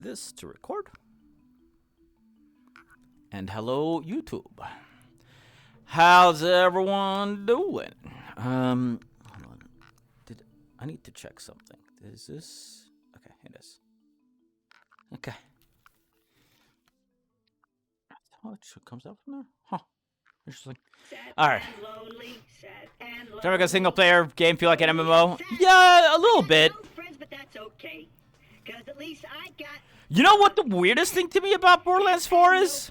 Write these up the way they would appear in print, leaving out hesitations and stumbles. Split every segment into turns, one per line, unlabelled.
this to record. And hello, YouTube. How's everyone doing? Hold on. I need to check something. Is this okay? It is. Okay. Oh, it comes out from there? Huh. Interesting. Alright. Does ever like a single player game feel like an MMO? Yeah, a little bit. You know what the weirdest thing to me about Borderlands 4 is?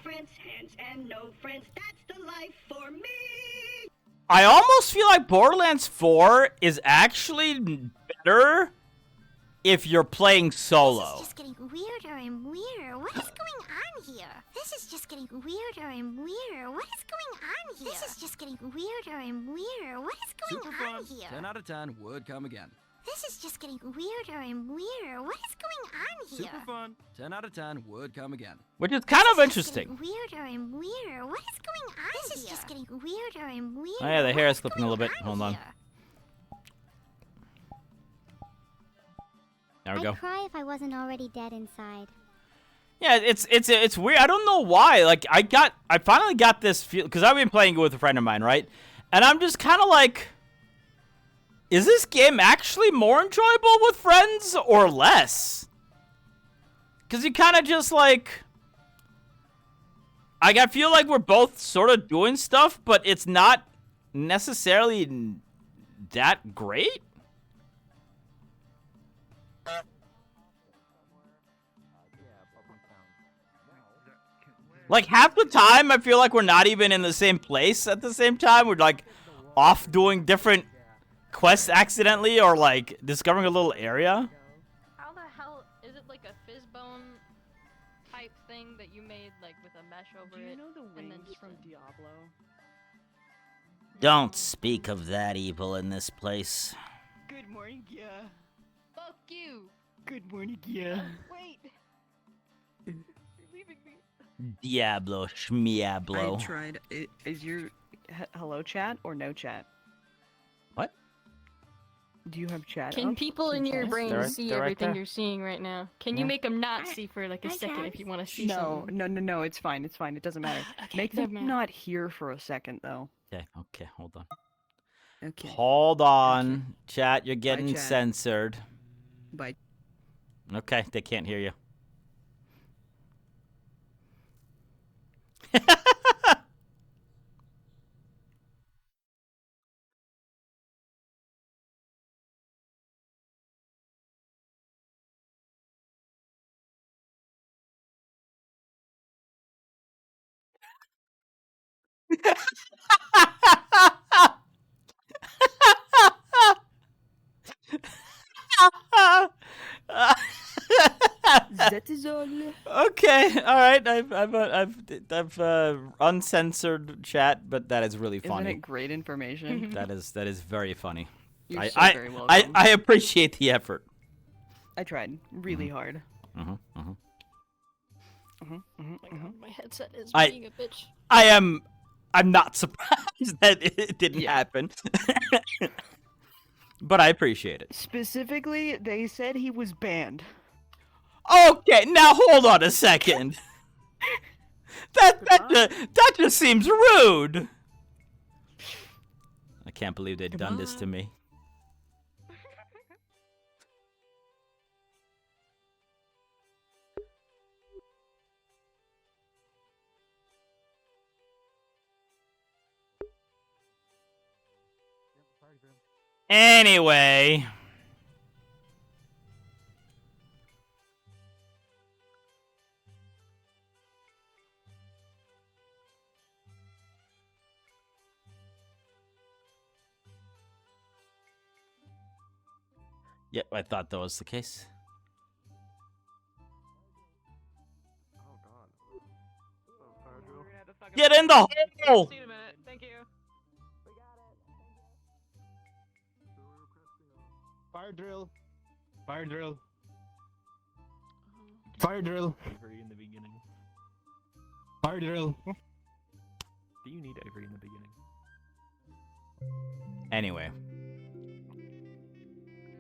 I almost feel like Borderlands 4 is actually better if you're playing solo.
This is just getting weirder and weirder. What is going on here? This is just getting weirder and weirder. What is going on here? This is just getting weirder and weirder. What is going
Super
on
fun.
here?
10 out of 10 would come again.
This is just getting weirder and weirder. What is going on here?
Super fun. 10 out of 10 would come again.
Which is kind of interesting.
Weirder and weirder. What is going on here? This is just getting weirder and weirder.
Oh yeah, the hair is flipping a little bit. Hold on. There we go.
I'd cry if I wasn't already dead inside.
Yeah, it's weird. I don't know why. Like I finally got this feel because I've been playing it with a friend of mine, right? And I'm just kind of like, is this game actually more enjoyable with friends or less? Because you kind of just like, I feel like we're both sort of doing stuff, but it's not necessarily that great. Like, half the time, I feel like we're not even in the same place at the same time. We're, like, off doing different quests accidentally or, like, discovering a little area.
How the hell is it like a fizzbone type thing that you made, like, with a mesh over it?
Do you know the
and
wings
then just
from Diablo?
Don't speak of that evil in this place.
Good morning, yeah.
Fuck you!
Good morning, yeah.
Wait! You're leaving me.
Diablo, schmiablo.
I tried. Is your hello chat or no chat?
What?
Do you have chat?
Can
up?
people in your brain
They're right-
see
they're right
everything
there.
you're seeing right now? Can you
Yeah.
make them not see for like a second if you want to see
No,
something?
no. It's fine. It's fine. It doesn't matter.
Okay,
Make
never
them
mind.
not here for a second, though.
Okay, hold on.
Okay.
Hold on. Chat, you're getting
chat.
censored.
Bye.
Okay, they can't hear you.
That is all.
Okay, all right. I've uncensored chat, but that is really
Isn't
funny.
it great information?
That is very funny.
You're
I
so
I,
very welcome.
I appreciate the effort.
I tried really hard.
Oh my god, my headset is
I-
being a bitch.
I'm not surprised that it didn't happen. But I appreciate it.
Specifically, they said he was banned.
Okay, now hold on a second. That just seems rude. I can't believe they've done this to me. Anyway. Yep, I thought that was the case. Get in the hole!
See you in a minute. Thank you.
Fire drill. Fire drill. Fire drill.
Ivory in the beginning.
Fire drill.
Do you need ivory in the beginning?
Anyway.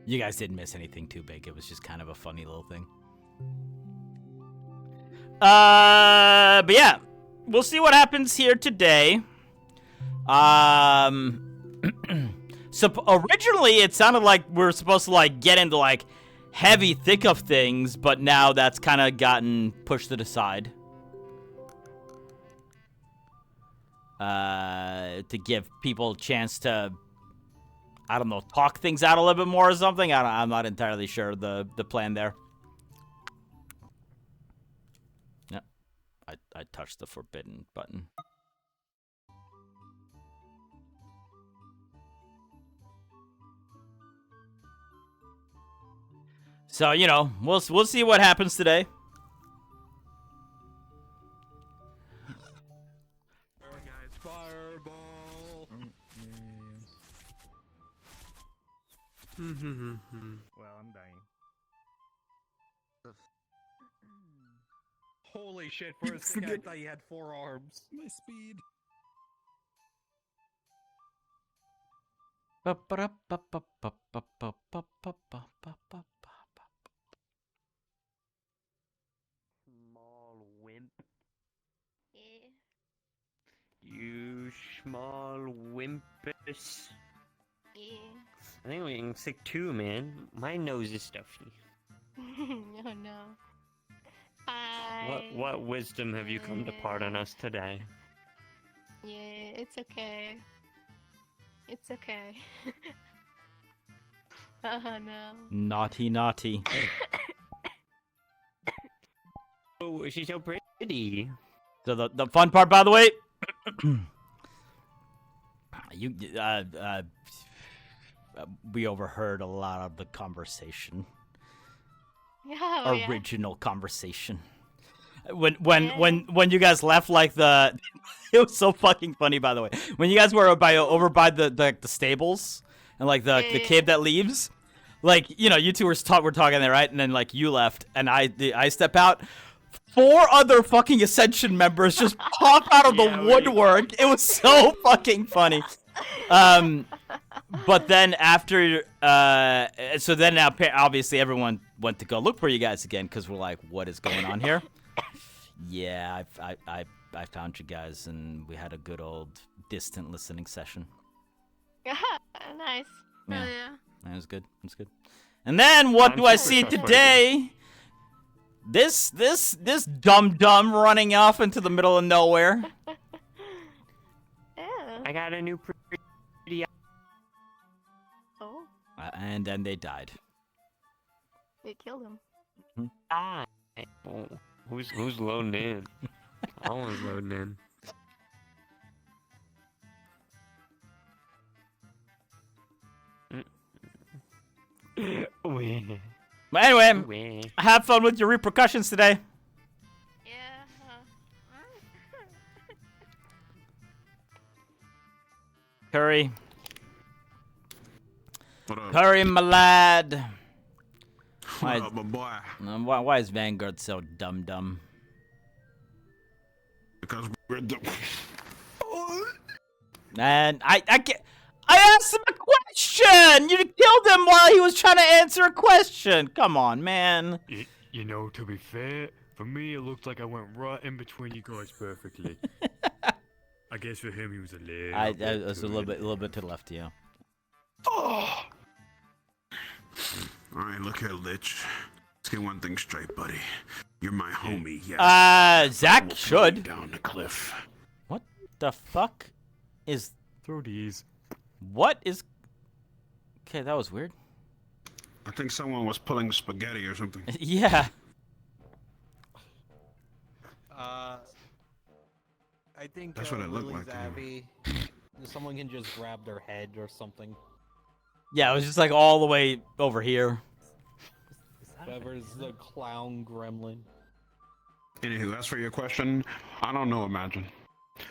You guys didn't miss anything too big. It was just kind of a funny little thing. But yeah, we'll see what happens here today. So originally it sounded like we were supposed to like get into like heavy thick of things, but now that's kind of gotten pushed to the side. To give people a chance to, I don't know, talk things out a little bit more or something. I'm not entirely sure the plan there. Yep, I touched the forbidden button. So, you know, we'll see what happens today.
Fireball.
Well, I'm dying.
Holy shit! For a second, I thought you had 4 arms. My speed.
Small wimp.
Yeah.
You small wimpus.
Yeah.
I think I'm getting sick too, man. My nose is stuffy.
Oh no. Hi.
What wisdom have you come to part on us today?
Yeah, it's okay. It's okay. Oh no.
Naughty, naughty.
Oh, she's so pretty.
So the fun part, by the way, we overheard a lot of the conversation.
Oh, yeah.
Original conversation. When you guys left, like the, it was so fucking funny. By the way, when you guys were over by the stables and like the cave that leaves, like, you know, you two were talking there, right? And then like you left, and I step out. 4 other fucking Ascension members just pop out of the woodwork. It was so fucking funny. But then after, so then now obviously everyone went to go look for you guys again because we're like, what is going on here? Yeah, I found you guys, and we had a good old distant listening session.
Nice.
Yeah.
Oh, yeah.
That was good. It was good. And then what do I
super
see
trustworthy.
today? This dum running off into the middle of nowhere.
Yeah.
I got a new pretty.
Oh,
And then they died.
they killed him.
eye. Oh, who's loading in? I was loading in. Wee.
But anyway,
Wee.
have fun with your repercussions today.
Yeah.
Curry.
What up?
Curry, my lad.
What up, my boy?
Why is Vanguard so dumb?
Because we're the...
Man, I asked him a question! You killed him while he was trying to answer a question! Come on, man.
You know, to be fair, for me it looked like I went right in between you guys perfectly. I guess for him he was a little.
I
bit
was a little bit to the left of you.
Oh! Alright, look here, Lich. Let's get one thing straight, buddy. You're my homie, yeah.
Zach
We'll throw you
should.
down the cliff.
What the fuck is...
Throw these.
What is... Okay, that was weird.
I think someone was pulling spaghetti or something.
Yeah.
I think
That's what it looked
Lily's
like,
Abby. Someone can just grab their head or something.
Yeah, it was just like all the way over here.
Whoever's the clown gremlin.
Anywho, as for your question, I don't know, Imagine.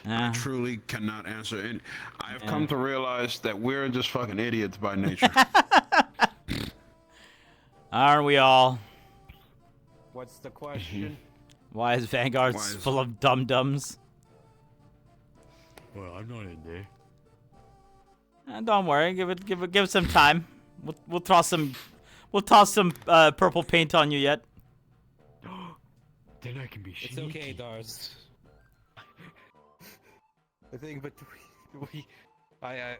I truly cannot answer. And I've come to realize that we're just fucking idiots by nature.
Aren't we all?
What's the question?
Why is Vanguard full of dum-dums?
Well, I'm not in there.
Don't worry, give it some time. We'll toss some purple paint on you yet.
Then I can be
It's
sneaky.
okay, Dars. I think, but I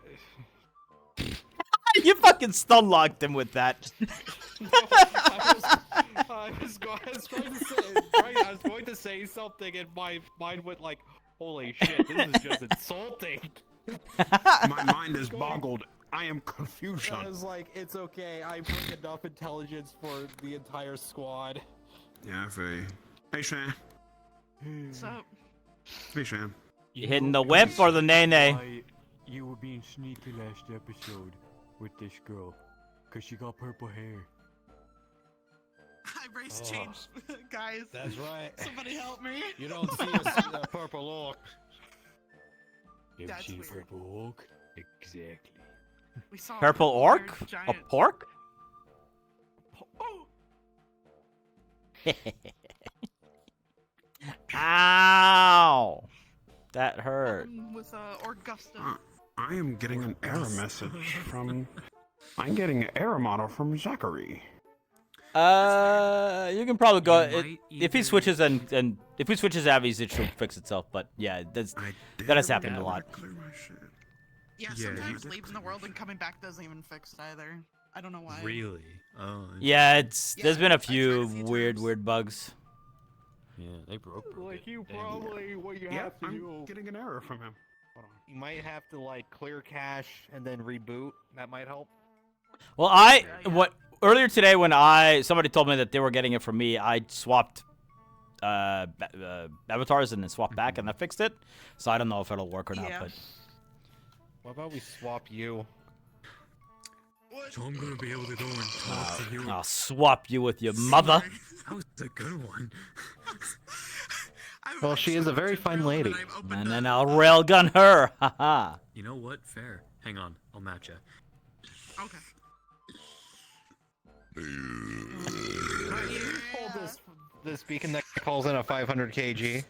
You fucking stun locked him with that.
I was going to say something, and my mind went like, "Holy shit, this is just insulting."
My mind is boggled. I am confusion.
I was like, "It's okay. I bring enough intelligence for the entire squad."
Yeah, I feel you. Hey, Shan.
What's up?
Hey, Shan.
You hitting the whip or the nay-nay?
Why you were being sneaky last episode with this girl, cause she got purple hair.
My race changed, guys.
That's right.
Somebody help me.
You don't see a purple orc.
You ever
That's
seen a
weird.
purple orc? Exactly.
We saw a
Purple
weird
orc? A
giant-
pork?
Oh,
Ow! That hurt.
with Augusta.
I am getting an error message from. I'm getting an error model from Zachary.
You can probably go
might
if he
either-
switches and if he switches Abby's, it should fix itself. But yeah, that has happened a lot.
Yeah,
Yeah,
sometimes leaving the world and coming back doesn't even fix it either. I don't know why.
Really? Oh.
Yeah, there's been a
I tried
few
a few
weird bugs.
Yeah, they broke.
Like you
Damn.
probably what you
Yep,
have to
I'm
do.
getting an error from him. Hold on.
You might have to like clear cache and then reboot. That might help.
Well, what earlier today when somebody told me that they were getting it from me, I swapped avatars and then swapped back and I fixed it. So I don't know if it'll work or not.
Yeah.
But
What about we swap you?
So I'm gonna be able to go and talk to you.
I'll swap you with your mother.
That was a good one.
Well, she is a very fine lady.
And then I'll railgun her. Haha.
You know what? Fair. Hang on, I'll match you.
Okay.
Hold this beacon that calls in a 500 kg.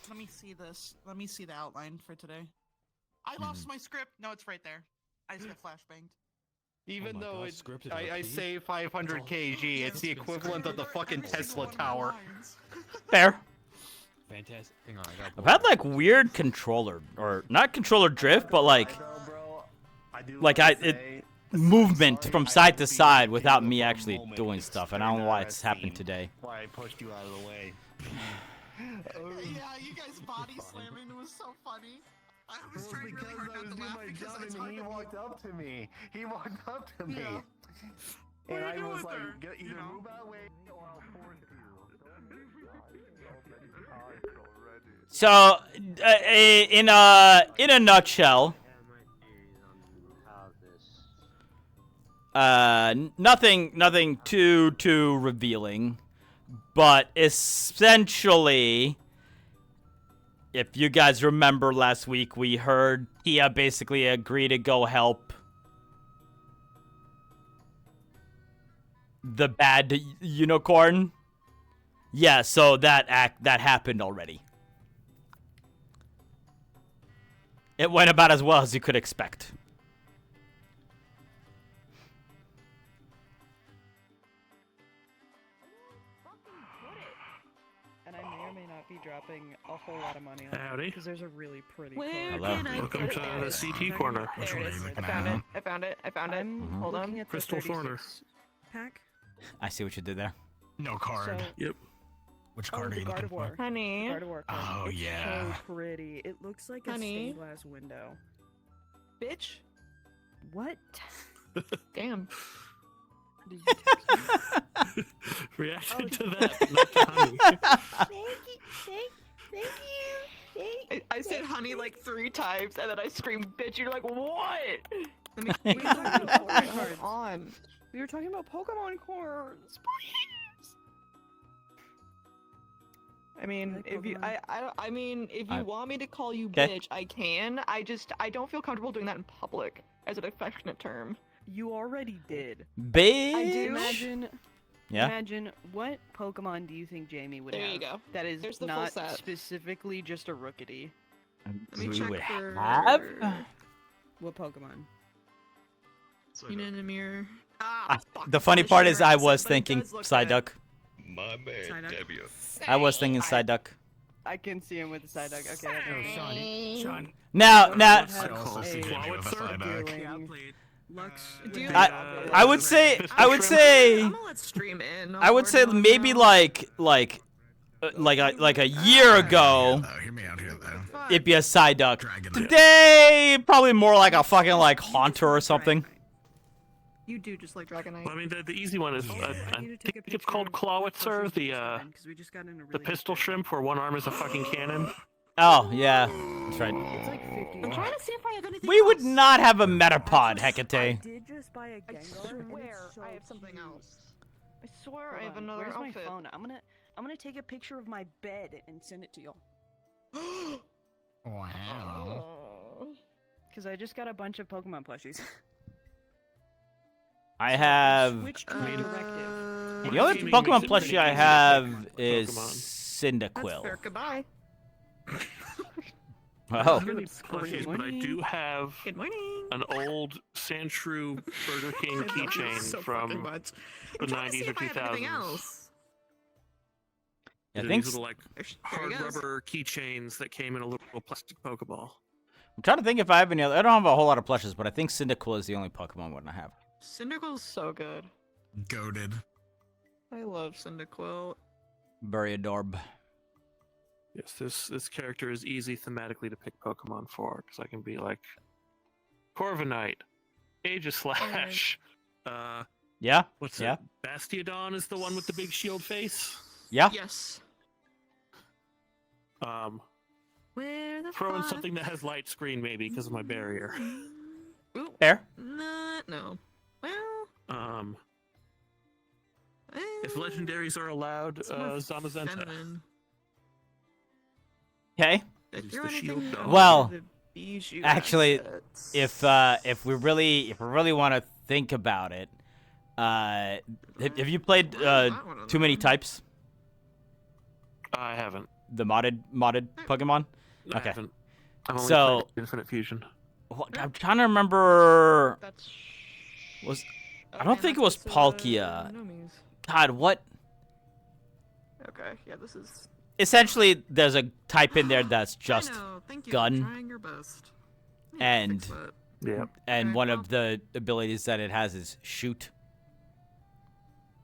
Let me see this. Let me see the outline for today. I lost my script. No, it's right there. I just got flashbanged.
Even
my
though
God,
it's,
scripted
I
RP?
say 500 kg, it's the equivalent of the fucking Tesla tower.
Fair.
Fantastic. Hang on, I got.
I've had like weird controller or not controller drift, but like movement from side to side without me actually doing stuff, and I don't know why it's happened today.
Why I pushed you out of the way.
Yeah, you guys body slamming. It was so funny. I was trying really hard not to laugh because it's hard to
walked up to me. He walked up to me.
Yeah. What
And
are
I
you doing
was
with
like,
her?
either
You know?
move out of the way or I'll force you.
So, in a nutshell, nothing too revealing, but essentially, if you guys remember last week, we heard Tia basically agree to go help the bad unicorn. Yeah, so that happened already. It went about as well as you could expect.
And I may or may not be dropping a whole lot of money on
Howdy.
because there's a really pretty
Where
card.
Hello.
can I
Welcome
get
to
it?
the CT corner.
There it is.
I found it. I found it. I found it.
I'm
Hold
looking
on.
at the
Crystal Corner.
36 pack.
I see what you did there.
No card.
So,
Yep. Which card are
the
you
Guard
looking
of
for?
War.
Honey.
Guard of War card.
Oh,
It's
yeah.
so pretty. It looks like a
Honey.
stained glass window.
Bitch.
What?
Damn.
Did you text me?
Reacted
Oh,
to that, not to honey.
Thank you. Thank you.
I said honey like 3 times and then I screamed bitch. You're like, what?
We were talking about Pokemon cards.
On.
We were talking about Pokemon cards.
I mean,
Like
if you,
Pokemon?
I mean, if you want me to call you
'Kay.
bitch, I can. I don't feel comfortable doing that in public as an affectionate term.
You already did.
Bitch.
I do.
Imagine.
Yeah.
Imagine what Pokemon do you think Jamie would
There
have?
you go.
That is
There's the full
not
set.
specifically just a Rookity.
Let me
We
check
would
for
have?
What Pokemon?
Unit in a mirror.
The funny part is I was thinking Psyduck.
My bad, W.
I was thinking Psyduck.
I can see him with the side duck. Okay.
Sean.
Now, I would say maybe like a year ago, it'd be a Psyduck. Today, probably more like a fucking like Haunter or something.
You do just like Dragonite.
Well, I mean, the easy one is, I think it's called Clawitzer, the pistol shrimp where one arm is a fucking cannon.
Oh, yeah. That's right.
I'm trying to see if I have anything
We would not have a Metapod, Hecate.
I just buy a Gengar.
I swear I have something else. I swear
Hold
I have
on,
another
where's
outfit.
my phone? I'm gonna take a picture of my bed and send it to y'all.
Wow.
Cause I just got a bunch of Pokemon plushies.
I have... The only Pokemon plushie I have is Cyndaquil.
Fair, goodbye.
Wow.
Plushies, but I do have an old Sandshrew Burger King keychain from the 90s or 2000s.
I think
these little like hard rubber keychains that came in a little plastic Pokeball.
I'm trying to think if I have any other. I don't have a whole lot of plushes, but I think Cyndaquil is the only Pokemon one I have.
Cyndaquil's so good.
Goated.
I love Cyndaquil.
Buryadorb.
Yes, this character is easy thematically to pick Pokemon for, because I can be like, Corviknight, Aegislash,
Yeah.
What's it? Bastiodon is the one with the big shield face.
Yeah.
Yes.
Where the throw in something that has light screen maybe because of my barrier.
Ooh.
Fair.
No. Well.
If legendaries are allowed, Zamazenta.
Okay.
If
Well, actually, if we really want to think about it, have you played Too Many Types?
I haven't.
The modded Pokemon.
I
Okay.
haven't. I've only
So
played Infinite Fusion.
I'm trying to remember. I don't think it was Palkia. God, what?
Okay, yeah, this is.
Essentially, there's a type in there that's just
Thank you
gun,
for trying your best.
and
yeah,
and one of the abilities that it has is shoot.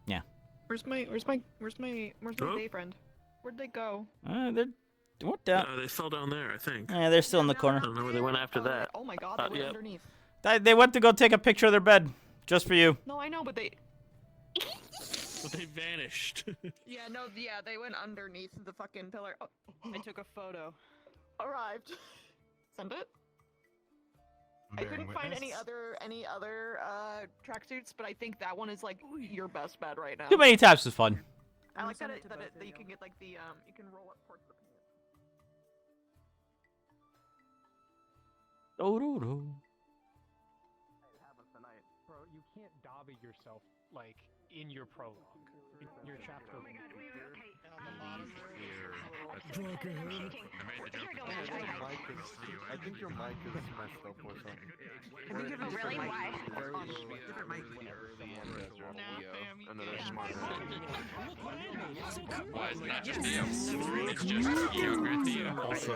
Yeah.
Where's my day friend? Where'd they go?
They're what down?
They fell down there, I think.
Yeah, they're still in the corner.
I don't know where they went after that.
Oh my god, they went underneath.
They went to go take a picture of their bed, just for you.
No, I know, but they.
But they vanished.
Yeah, they went underneath the fucking pillar. Oh,
I took a photo.
Arrived. Send it. I couldn't find any other tracksuits, but I think that one is like your best bet right now.
Too Many Types is fun.
I like that you can get like the you can roll up towards the penis.
Oh.
Bro, you can't dobby yourself like in your prologue. Your chapter. Oh my god, wait, okay.
I think your mic is messed up or something.
Really? Why?
Different mic. Another smart.
Why is it not just Theo? It's just younger Theo.
Also,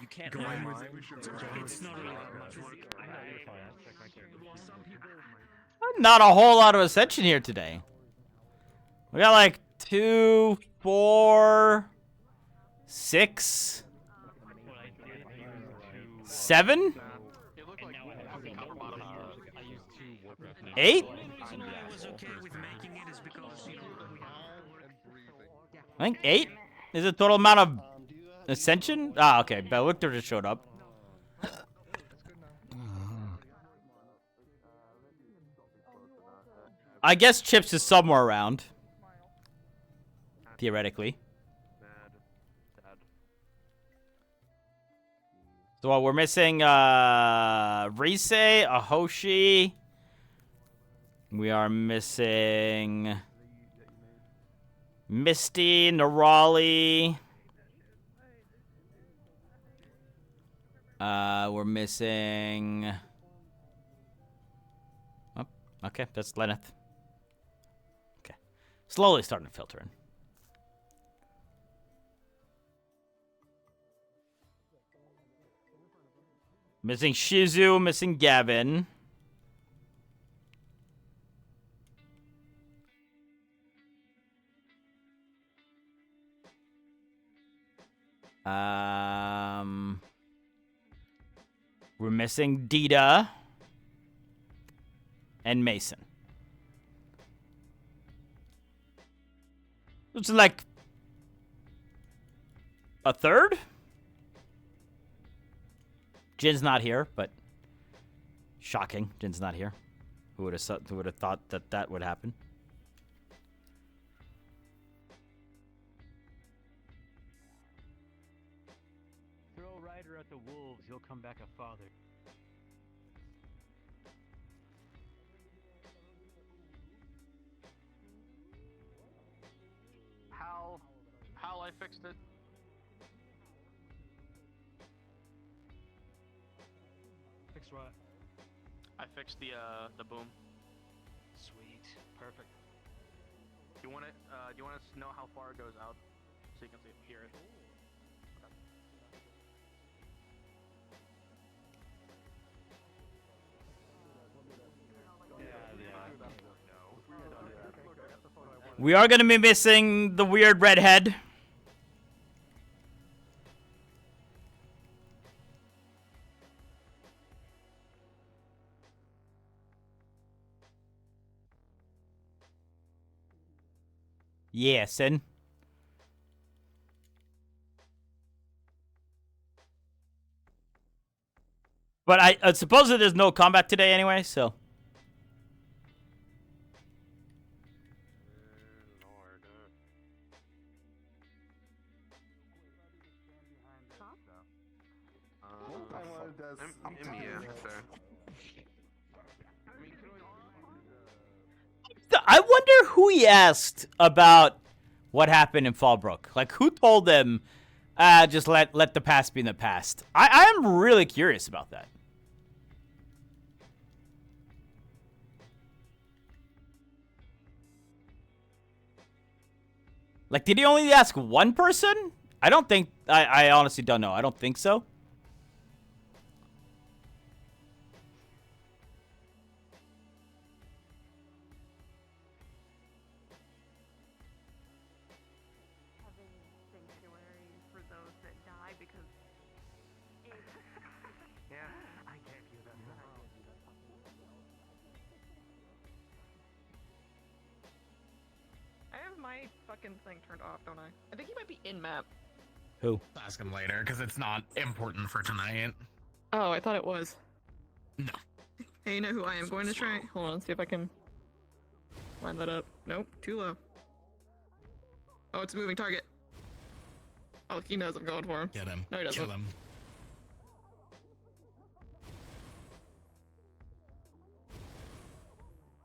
You can't go in with
it's not
Not a whole lot of Ascension here today. We got like 2, 4, 6, 7, 8. I think 8 is the total amount of Ascension. Ah, okay. But Victor just showed up. I guess Chipz is somewhere around. Theoretically. So we're missing Rise, a Hoshi. We are missing Misty, Nerali. We're missing. Oh, okay, that's Lenneth. Okay, Slowly starting to filter in. Missing Shizu, missing Gavin. We're missing Dita and Mason. It's like a third. Jin's not here, but shocking. Jin's not here. Who would have thought that would happen?
Throw Ryder at the wolves, he'll come back a father.
How I fixed it?
Fix what?
I fixed the boom.
Sweet. Perfect.
Do you want it? Do you want us to know how far it goes out, so you can hear it? Okay.
We are going to be missing the weird redhead. Yes, and but I suppose that there's no combat today anyway, so. I wonder who he asked about what happened in Fallbrook. Like, who told them, just let the past be in the past? I am really curious about that. Like, did he only ask one person? I don't think, I honestly don't know. I don't think so.
My fucking thing turned off, don't I? I think he might be in map.
Who?
Ask him later, because it's not important for tonight.
Oh, I thought it was.
No.
Hey, you know who I am going to try? Hold on, see if I can line that up. Nope, too low. Oh, it's a moving target. Oh, he knows I'm going for him.
Get him.
No, he doesn't.
Kill him.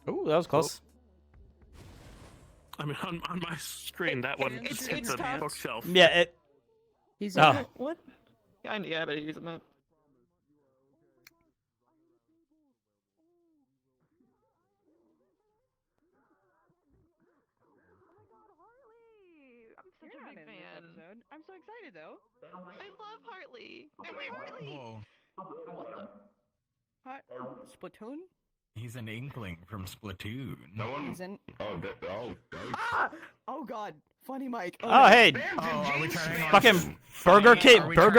Ooh, that was close.
I mean, on my screen, that one
It's
hit the
tough.
bookshelf.
Yeah, it.
He's
Oh.
What? Yeah, but he's a map. I'm such
You're
a
not
big
in this
fan.
episode. I'm so excited though.
I love Hartley. Hartley.
Whoa.
Hot Splatoon?
He's an inkling from Splatoon.
He's in.
Oh.
Ah! Oh god. Funny Mike.
Oh, hey.
Are we turning on?
Fucking Burger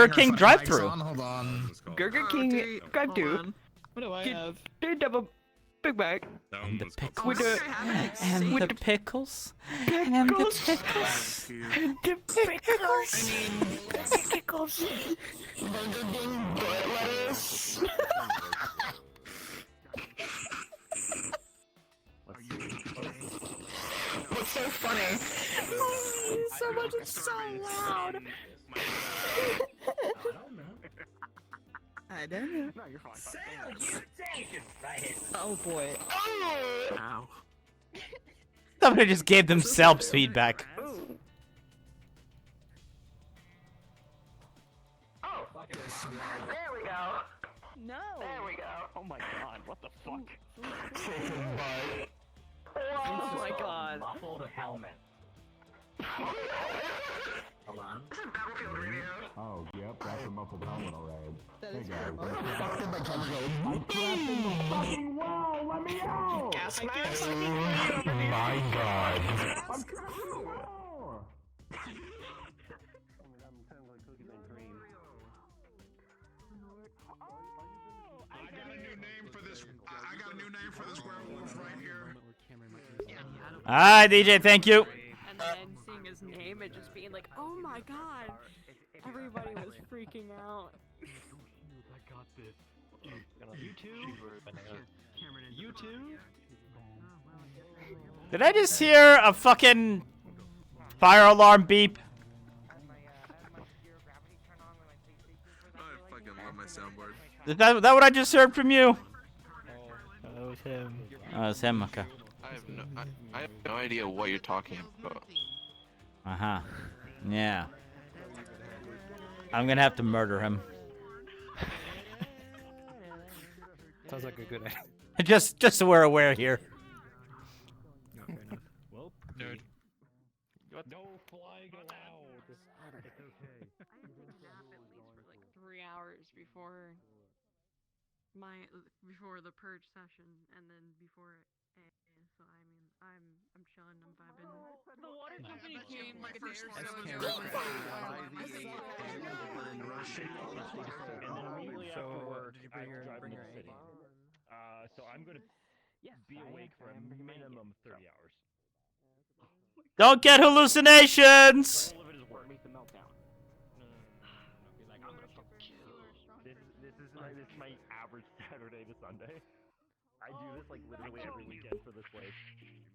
King drive-thru.
Hold on.
Burger King drive-thru.
What do I have?
They double Big Bag.
And the pickles.
With the
And the pickles. And the pickles.
And the pickles. Pickles.
Burger King butt lettuce. What's so funny? So much, it's so loud.
I don't know.
No, you're fine.
Oh boy.
Oh!
Ow.
Somebody just gave themselves feedback.
Oh, there we go.
No.
There we go.
Oh my god, what the fuck?
Oh my god.
Muffled helmet. Hold on.
Oh, yep, that's a muffled helmet alright. Hey guys,
I'm
trapped in the fucking wall! Let me out!
Gas mask?
My god. I'm trapped in the wall!
I got a new name for this werewolf right here.
Hi, DJ. Thank you.
And then seeing his name and just being like, oh my god. Everybody was freaking out.
I got this. You too? You too?
Did I just hear a fucking fire alarm beep?
I fucking love my soundboard.
Is that what I just heard from you?
That was him.
Oh, it's him. Okay.
I have no idea what you're talking about.
Uh-huh. Yeah. I'm gonna have to murder him.
Sounds like a good idea.
Just so we're aware here.
Well,
nerd.
No flying allowed. It's okay.
For like 3 hours before the purge session, and then before AA. So I mean, I'm chilling, I'm vibing. The water company came like a day or so ago.
And then immediately afterward, I drive into the city. So I'm gonna be awake for a minimum 30 hours.
Don't get hallucinations.
This is my average Saturday to Sunday. I do this like literally every weekend for this place.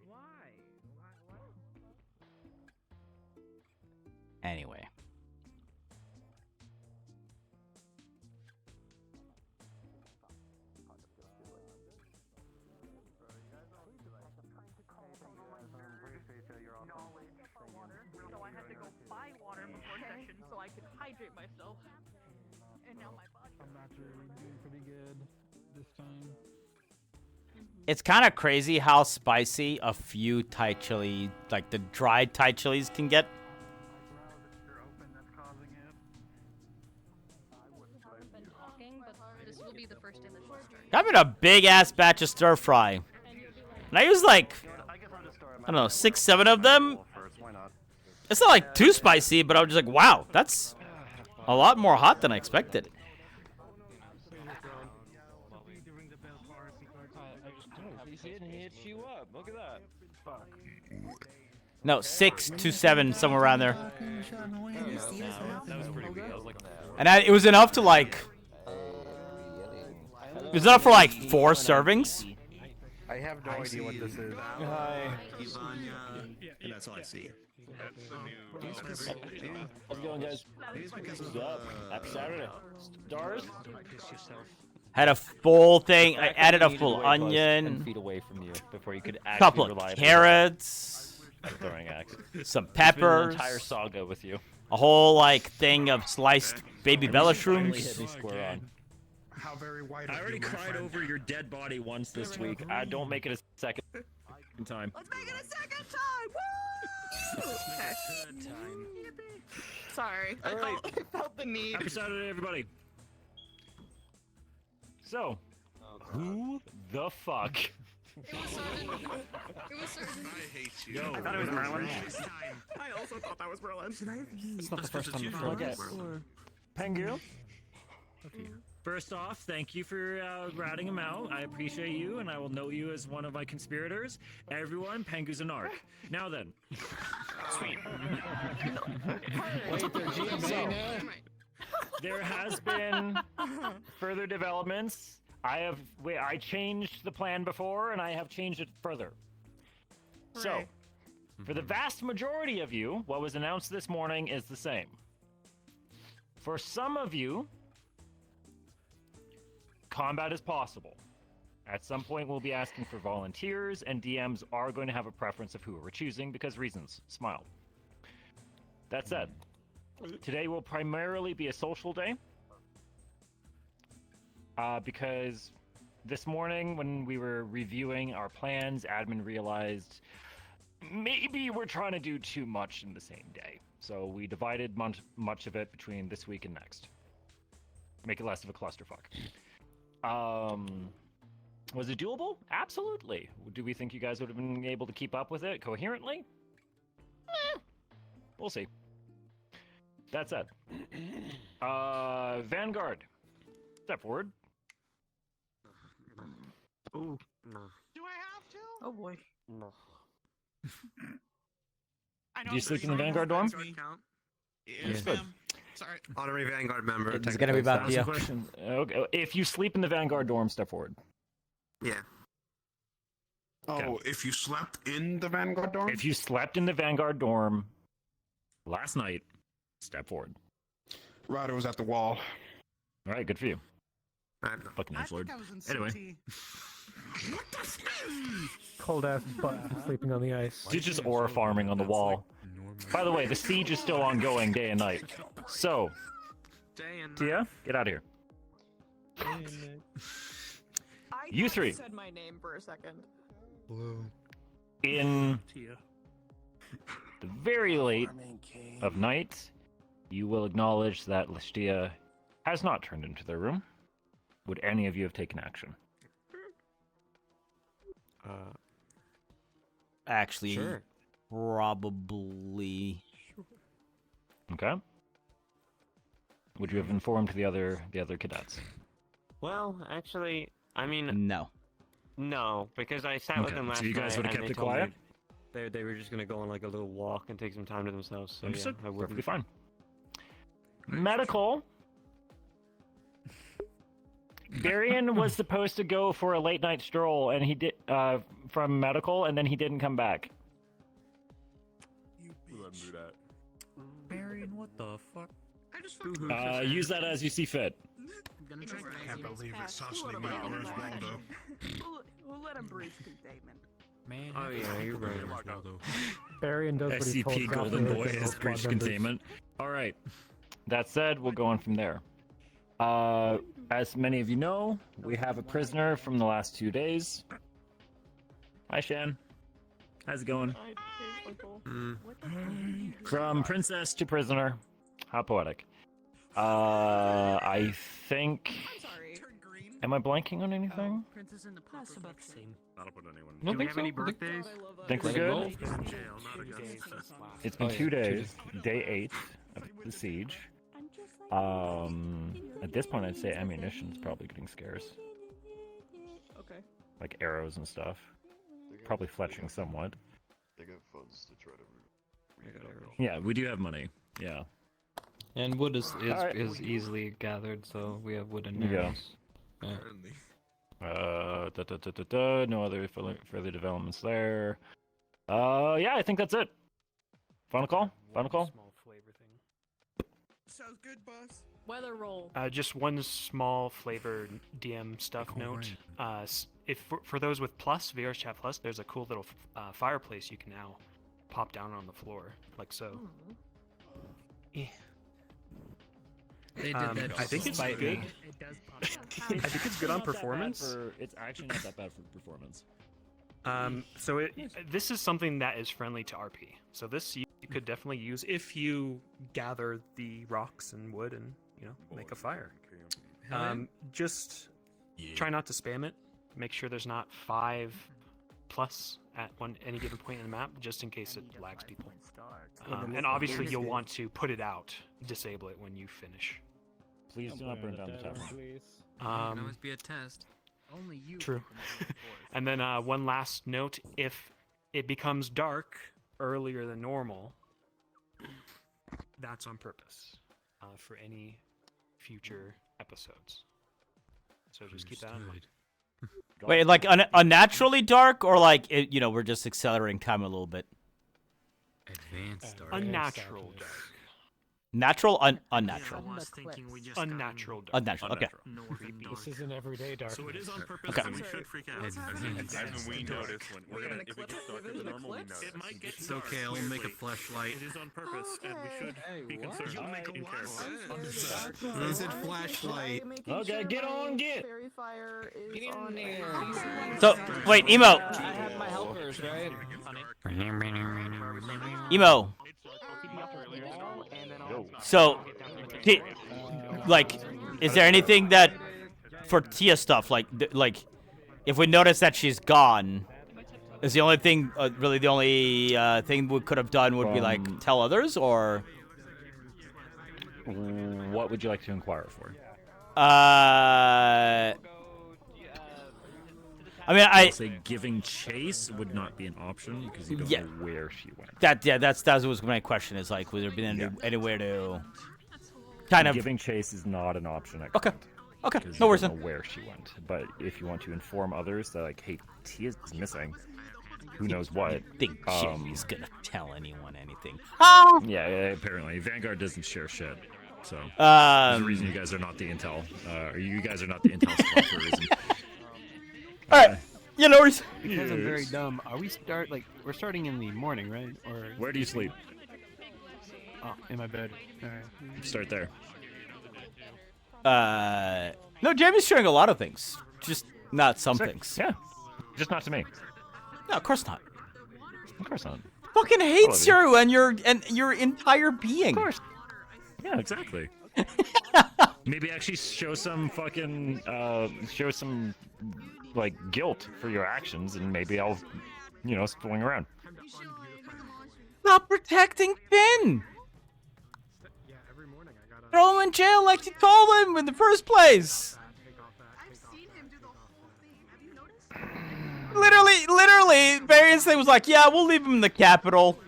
Why?
Anyway.
So I had to go buy water before session so I could hydrate myself. And now my body.
I'm actually doing pretty good this time.
It's kind of crazy how spicy a few Thai chili, like the dried Thai chilies, can get.
This will be the first image we'll start.
Having a big ass batch of stir fry, and I use like, I don't know, 6, 7 of them. It's not like too spicy, but I was just like, wow, that's a lot more hot than I expected.
He hits you up. Look at that. Fuck.
No, 6 to 7, somewhere around there.
That was pretty weak. I was like,
And it was enough to like. It was enough for like 4 servings.
I have no idea what this is.
Hi.
And that's all I see.
How's it going, guys? What's up? Happy Saturday. Stars?
Had a full thing. I added a full
10
onion.
feet away from you before you could actually
Couple of
reliably
carrots.
I'm throwing axe.
Some
It's been an
peppers.
entire saga with you.
A whole like thing of sliced baby bella
Finally hit
shrooms.
me square on.
How very white.
I already cried over your dead body once this week. Don't make it a second time.
Let's make it a second time! Woo! Sorry. I felt the need.
Happy Saturday, everybody. So, who the fuck?
It was certain.
I hate you.
Yo,
I thought it was Merlin.
I also thought that was Merlin.
It's not the first time before. Okay. Pengu? First off, thank you for ratting him out. I appreciate you, and I will note you as one of my conspirators. Everyone, Pengu's a narc. Now then. Sweet. There has been further developments. I changed the plan before, and I have changed it further. So, for the vast majority of you, what was announced this morning is the same. For some of you, combat is possible. At some point, we'll be asking for volunteers, and DMs are going to have a preference of who we're choosing because reasons. Smile. That said, today will primarily be a social day because this morning when we were reviewing our plans, admin realized maybe we're trying to do too much in the same day. So we divided much of it between this week and next. Make it less of a clusterfuck. Was it doable? Absolutely. Do we think you guys would have been able to keep up with it coherently? We'll see. That said, Vanguard, step forward.
Ooh, no.
Do I have to?
Oh boy.
No.
I know
Do you sleep in the Vanguard dorm?
Yes,
Good.
ma'am. Sorry.
Honorary Vanguard member.
It's gonna be about
technical
the
staff.
Okay. If you sleep in the Vanguard dorm, step forward.
Yeah.
Oh, if you slept in the Vanguard dorm?
If you slept in the Vanguard dorm last night, step forward.
Ryder was at the wall.
All right, good for you. Fucking
I
Lord.
think I was in
Anyway.
CT.
Cold ass butt sleeping on the ice.
He's just aura farming on the wall. By the way, the siege is still ongoing day and night. So, Tia, get out of here. You three.
Said my name for a second.
In the very late of night, you will acknowledge that Listia has not turned into their room. Would any of you have taken action?
Actually,
Sure.
probably.
Okay. Would you have informed the other cadets?
Well, actually, I mean,
No.
no, because I sat with
Okay,
them last
so you guys
night,
would've
and
kept
they
it
told me
quiet?
They were just gonna go on like a little walk and take some time to themselves. So
Understood.
yeah, I wouldn't.
Perfectly fine. Medical. Barian was supposed to go for a late night stroll, and he did from medical, and then he didn't come back.
Let him do that. Marion, what the fuck?
I just fucking
Use that as you see fit.
gonna try
I can't believe it's Cecily Miller. Where's Waldo?
We'll let him breach containment.
Man,
Oh yeah, you're right.
Barian does what he told
SCP Golden
Joffrey
Boy
to
is
squad
breach
members.
containment. All right. That said, we'll go on from there. As many of you know, we have a prisoner from the last 2 days. Hi, Shan. How's it going? From princess to prisoner. How poetic. I think. Am I blanking on anything?
Princess in the
That's about the same.
Not put anyone.
No,
Do we have any birthdays?
Think we're good? It's been 2
2
days. Day 8 of the siege. At this point, I'd say ammunition's probably getting scarce.
Okay.
Like arrows and stuff. Probably fletching somewhat.
They got funds to try to
Yeah, we do have money. Yeah.
And wood is
Alright.
easily gathered, so we have wood and
There you go.
arrows. Yeah.
No other further developments there. Yeah, I think that's it. Final call? Final call?
Small flavor thing.
Sounds good, boss.
Weather roll.
Just one small flavor DM stuff note. If for those with Plus, VRChat Plus, there's a cool little fireplace you can now pop down on the floor, like so. Yeah.
They did that
I think it's
despite
good.
me.
It does pop
I think it's good on performance.
It's actually not that bad for performance.
So this is something that is friendly to RP. So this you could definitely use if you gather the rocks and wood and make a fire. Just try not to spam it. Make sure there's not 5 plus at any given point in the map, just in case it lags people. And obviously you'll want to put it out, disable it when you finish.
Please do not burn down the tower.
It can always be a test.
Only you.
True. And then one last note: if it becomes dark earlier than normal, that's on purpose for any future episodes. So just keep that in mind.
Wait, like unnaturally dark, or like we're just accelerating time a little bit.
Advanced dark.
Unnatural dark.
Natural, unnatural.
Unnatural dark.
Unnatural. Okay.
This is an everyday dark.
So it is on purpose,
Okay.
and we should freak out. As we notice when we're gonna, if it gets darker than normal, we notice. It might get
It's okay, I'll make a flashlight.
It is on purpose, and we should be concerned.
You'll make a
in character.
They said flashlight.
Okay, get on, get.
Fairy fire is
Get in
on
there.
So wait, emo.
I have my helpers, right?
Emo. So, like, is there anything that for Tia stuff like if we notice that she's gone, is the only thing really the only thing we could have done would be like tell others, or
what would you like to inquire for?
I mean,
I'll say giving chase would not be an option because you don't know where she went.
That was my question. Is like, would there been anywhere to kind of
giving chase is not an option.
Okay. Okay.
Because
No
you
worries.
don't know where she went. But if you want to inform others that like, hey, Tia's missing, who knows what?
Think Jimmy's gonna tell anyone anything?
Yeah, apparently Vanguard doesn't share shit. So there's a reason you guys are not the intel. Or you guys are not the intel squad for a reason.
All right. You know,
because I'm very dumb. Are we we're starting in the morning, right? Or
where do you sleep?
Oh, in my bed. All right.
Start there.
No, Jamie's sharing a lot of things, just not some things.
Yeah, just not to me.
No, of course not.
Of course not.
Fucking hates you and your entire being.
Of course. Yeah, exactly. Maybe actually show some fucking like guilt for your actions, and maybe I'll, swing around.
Stop protecting Finn. Throw him in jail like you told him in the first place. Literally, Varian's thing was like, yeah, we'll leave him in the capital.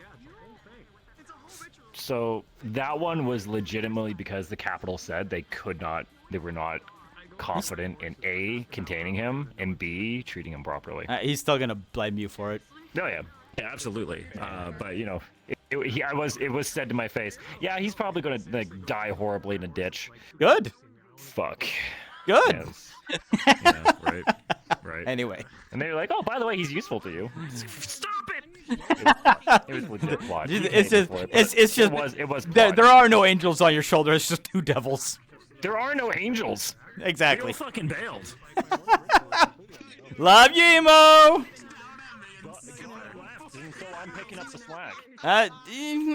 So that one was legitimately because the capital said they were not confident in A, containing him, and B, treating him properly.
He's still gonna blame you for it.
Oh yeah, absolutely. But it was said to my face, yeah, he's probably gonna die horribly in a ditch.
Good.
Fuck.
Good.
Yeah, right.
Anyway.
And they were like, oh, by the way, he's useful to you. Stop it! It was legit plot.
It was
plot.
There are no angels on your shoulder. It's just two devils.
There are no angels.
Exactly.
They all fucking bailed.
Love you, Emo.
So I'm picking up the slack.
I need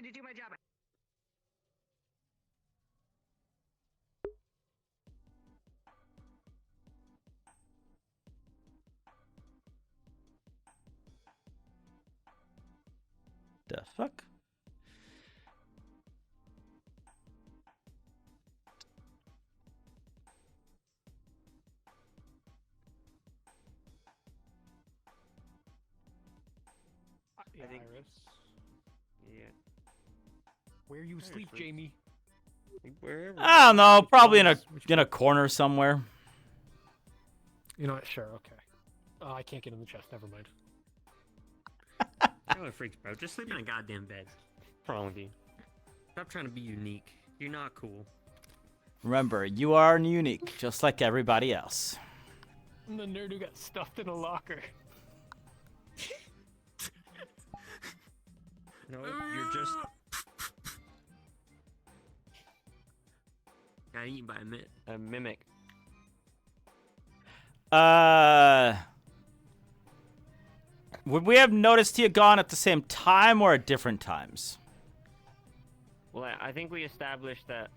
to do my job.
The fuck?
Yeah,
think-
Iris.
Yeah.
Where you sleep, Jamie?
Wherever.
I don't know. Probably in a corner somewhere.
You know what? Sure, okay. I can't get in the chest. Never mind.
You're a freak, bro. Just sleep in a goddamn bed. What's wrong with you? Stop trying to be unique. You're not cool.
Remember, you are unique, just like everybody else.
I'm the nerd who got stuffed in a locker.
No, you're just. Got eaten by a mimic.
Would we have noticed he had gone at the same time or at different times?
Well, I think we established that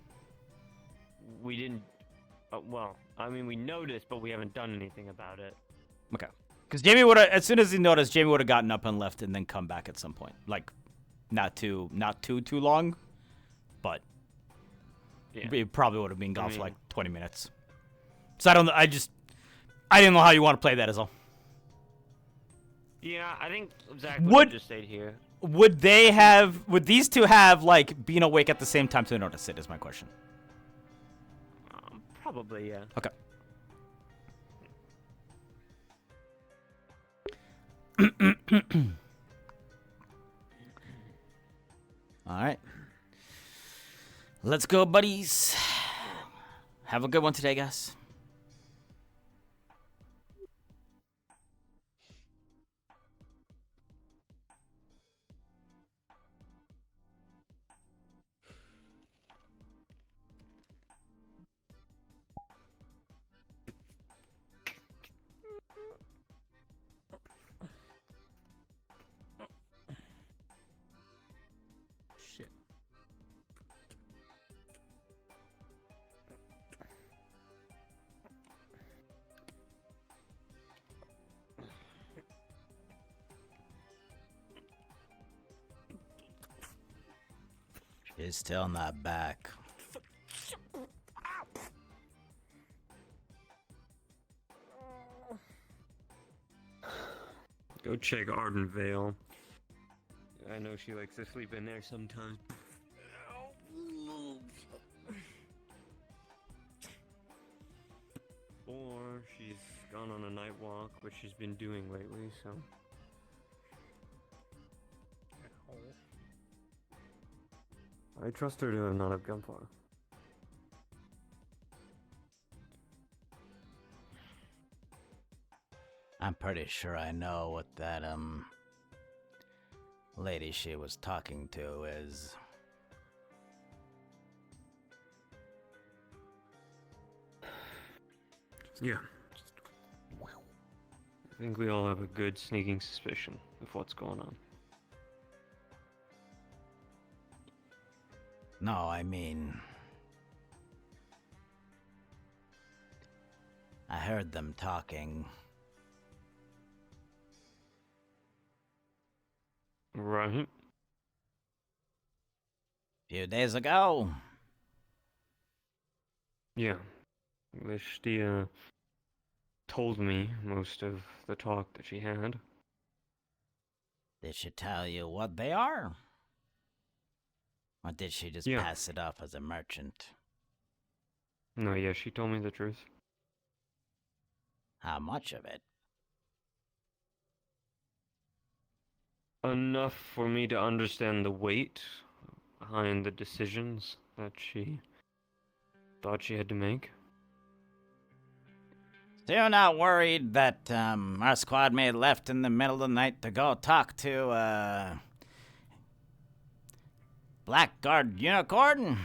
we didn't. Well, I mean, we noticed, but we haven't done anything about it.
Okay. Because Jamie would have, as soon as he noticed, Jamie would have gotten up and left and then come back at some point. Like, not too long, but
yeah.
It probably would have been gone for like 20 minutes. So I didn't know how you want to play that as well.
Yeah, I think Zach would have just stayed here.
Would these two have, like, been awake at the same time to notice it, is my question.
Probably, yeah.
Okay. All right. Let's go, buddies. Have a good one today, guys.
Shit.
She's still not back.
Go check Arden Vale. I know she likes to sleep in there sometimes. Or she's gone on a night walk, which she's been doing lately, so. I trust her to not have gone far.
I'm pretty sure I know what that, lady she was talking to is.
Yeah. I think we all have a good sneaking suspicion of what's going on.
No, I mean, I heard them talking.
Right.
Few days ago.
Yeah. Lishtia told me most of the talk that she had.
Did she tell you what they are? Or did she just pass it off as a merchant?
No, yeah, she told me the truth.
How much of it?
Enough for me to understand the weight behind the decisions that she thought she had to make.
So you're not worried that our squad mate left in the middle of the night to go talk to Blackguard Unicorn?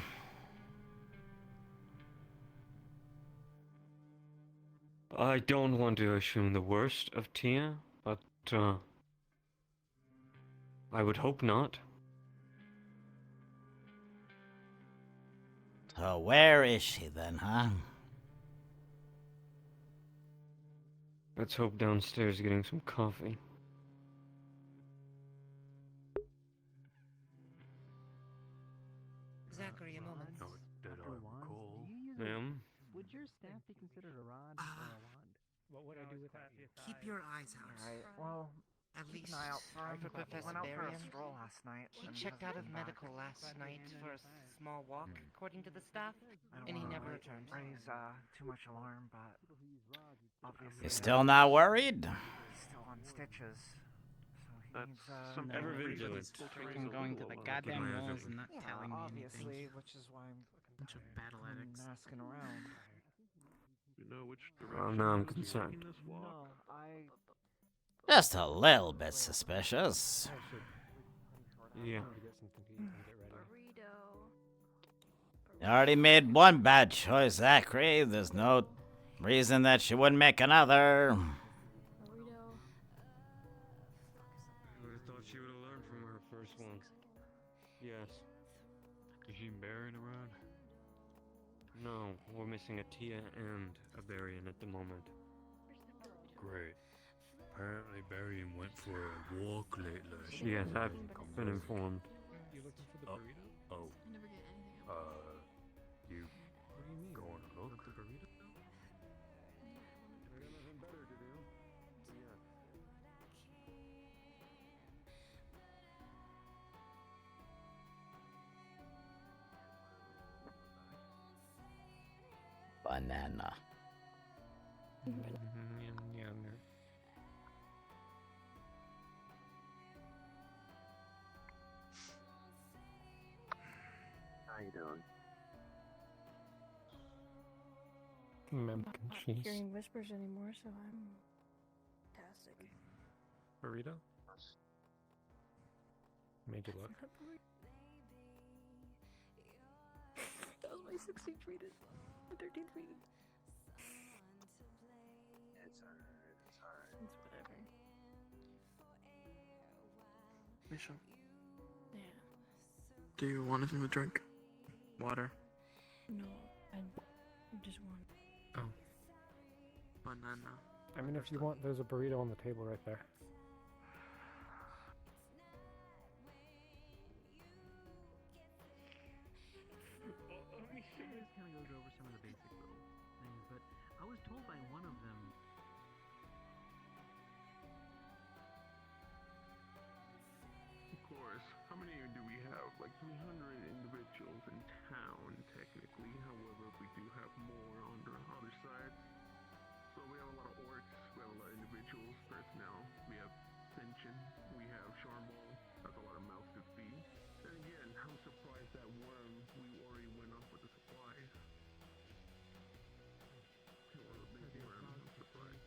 I don't want to assume the worst of Tia, but I would hope not.
So where is she then, huh?
Let's hope downstairs getting some coffee.
Zachary, a moment.
Ma'am?
Would your staff be considered a rod or a wand?
What would I do with that?
Keep your eyes out.
Alright, well,
At
keep
least
an eye out for him.
for Professor
Went out for a
Varian.
stroll last night.
He
and
checked out of
hasn't come back.
medical last night for a small walk, according to the staff,
I don't
and he
wanna
never returned.
raise too much alarm, but obviously
You still not worried?
he's still on stitches. So he needs
Ever vigilant.
Freaking going to the goddamn walls and not telling me
obviously,
anything.
which is why I'm
Bunch of battle addicts.
asking around.
You know which
Well, now I'm concerned.
No, I
Just a little bit suspicious.
Yeah.
You already made one bad choice, Zachary. There's no reason that she wouldn't make another.
I would have thought she would have learned from her first one. Yes.
Is she burying around?
No, we're missing a Tia and a Varian at the moment.
Great. Apparently Barry went for a walk late last night.
Yes, I've been informed.
You looking for the burrito?
Oh.
I never get anything else.
You
What do you mean?
going to look?
The burrito?
Banana.
tune.
Mem
I'm not
cheese.
hearing whispers anymore, so I'm fantastic.
Burrito?
Made you look.
That was my 16th reading. My 13th reading.
It's alright, it's alright.
It's whatever.
Misha,
Yeah.
do you want anything to drink? Water?
No, I just want.
Oh. Banana.
I mean, if you want, there's a burrito on the table right there.
We just kind of goes over some of the basic little things, but I was told by one of them.
Of course. How many do we have? Like 300 individuals in town, technically. However, we do have more on the other side. So we have a lot of orcs, we have a lot of individuals, personnel. We have Ascension, we have Charmal. That's a lot of mouths to feed. And again, I'm surprised that worm, we already went off with the supplies. One of the big worms, I'm surprised.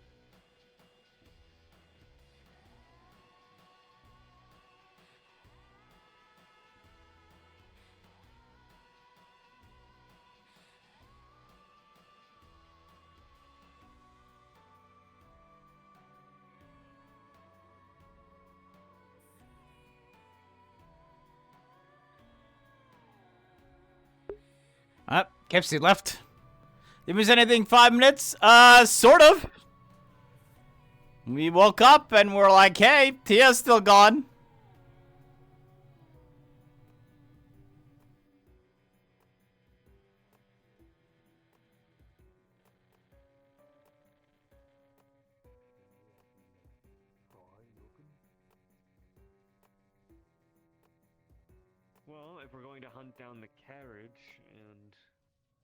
Chipz left. Did we miss anything 5 minutes? Sort of. We woke up and we're like, hey, Tia's still gone.
Well, if we're going to hunt down the carriage, and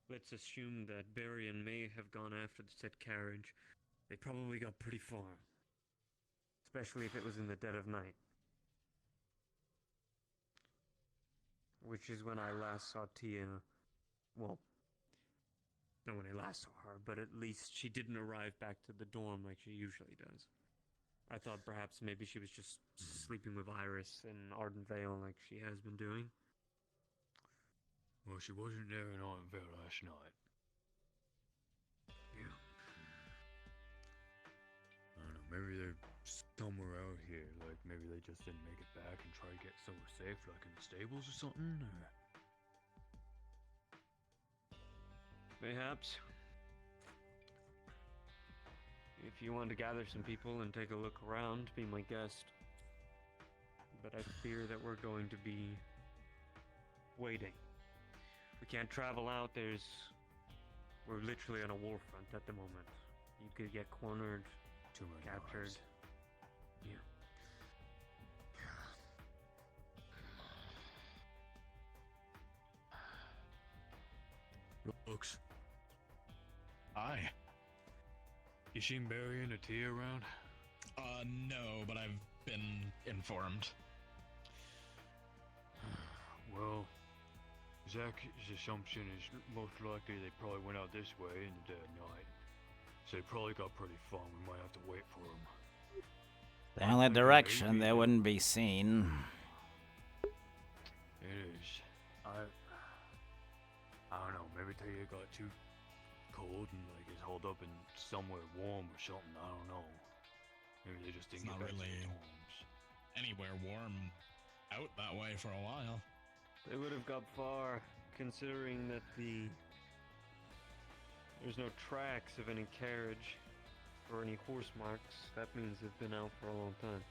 let's assume that Barry and May have gone after the said carriage, they probably got pretty far. Especially if it was in the dead of night. Which is when I last saw Tia. Well, not when I last saw her, but at least she didn't arrive back to the dorm like she usually does. I thought perhaps maybe she was just sleeping with Iris in Arden Vale like she has been doing.
Well, she wasn't there in Ardenville last night.
Yeah.
I don't know, maybe they're somewhere out here. Like, maybe they just didn't make it back and try to get somewhere safe, like in the stables or something, or...
Perhaps. If you want to gather some people and take a look around, be my guest. But I fear that we're going to be waiting. We can't travel out, we're literally on a war front at the moment. You could get cornered, captured. Yeah.
Looks. Hi. You seen Barry and Tia around?
No, but I've been informed.
Well, Zach's assumption is most likely they probably went out this way in the dead of night. So they probably got pretty far. We might have to wait for them.
The only direction they wouldn't be seen.
It is. I don't know. Maybe Tia got too cold and like is holed up in somewhere warm or something. I don't know. Maybe they just didn't
It's not
get back to
really
the dorms.
anywhere warm out that way for a while.
They would have got far, considering that there's no tracks of any carriage or any horse marks. That means they've been out for a long time.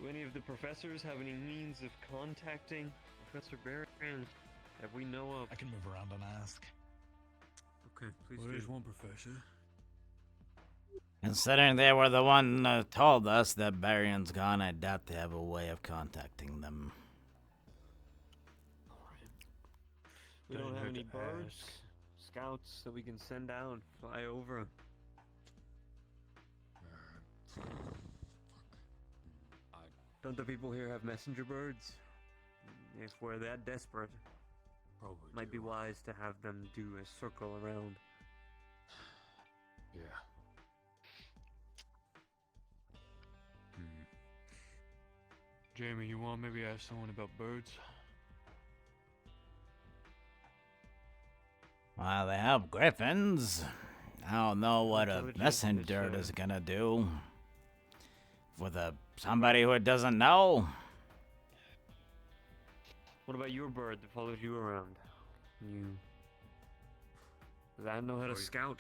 Do any of the professors have any means of contacting Professor Barron that we know of?
I can move around and ask.
Okay, please
Well,
do.
there's one professor.
Considering they were the one who told us that Barion's gone, I doubt they have a way of contacting them.
We don't have any birds, scouts that we can send out, fly over. Don't the people here have messenger birds? If we're that desperate, might be wise to have them do a circle around.
Yeah. Jamie, you want maybe ask someone about birds?
Well, they have griffins. I don't know what a messenger is gonna do. With somebody who doesn't know.
What about your bird that follows you around? Does that know how to scout?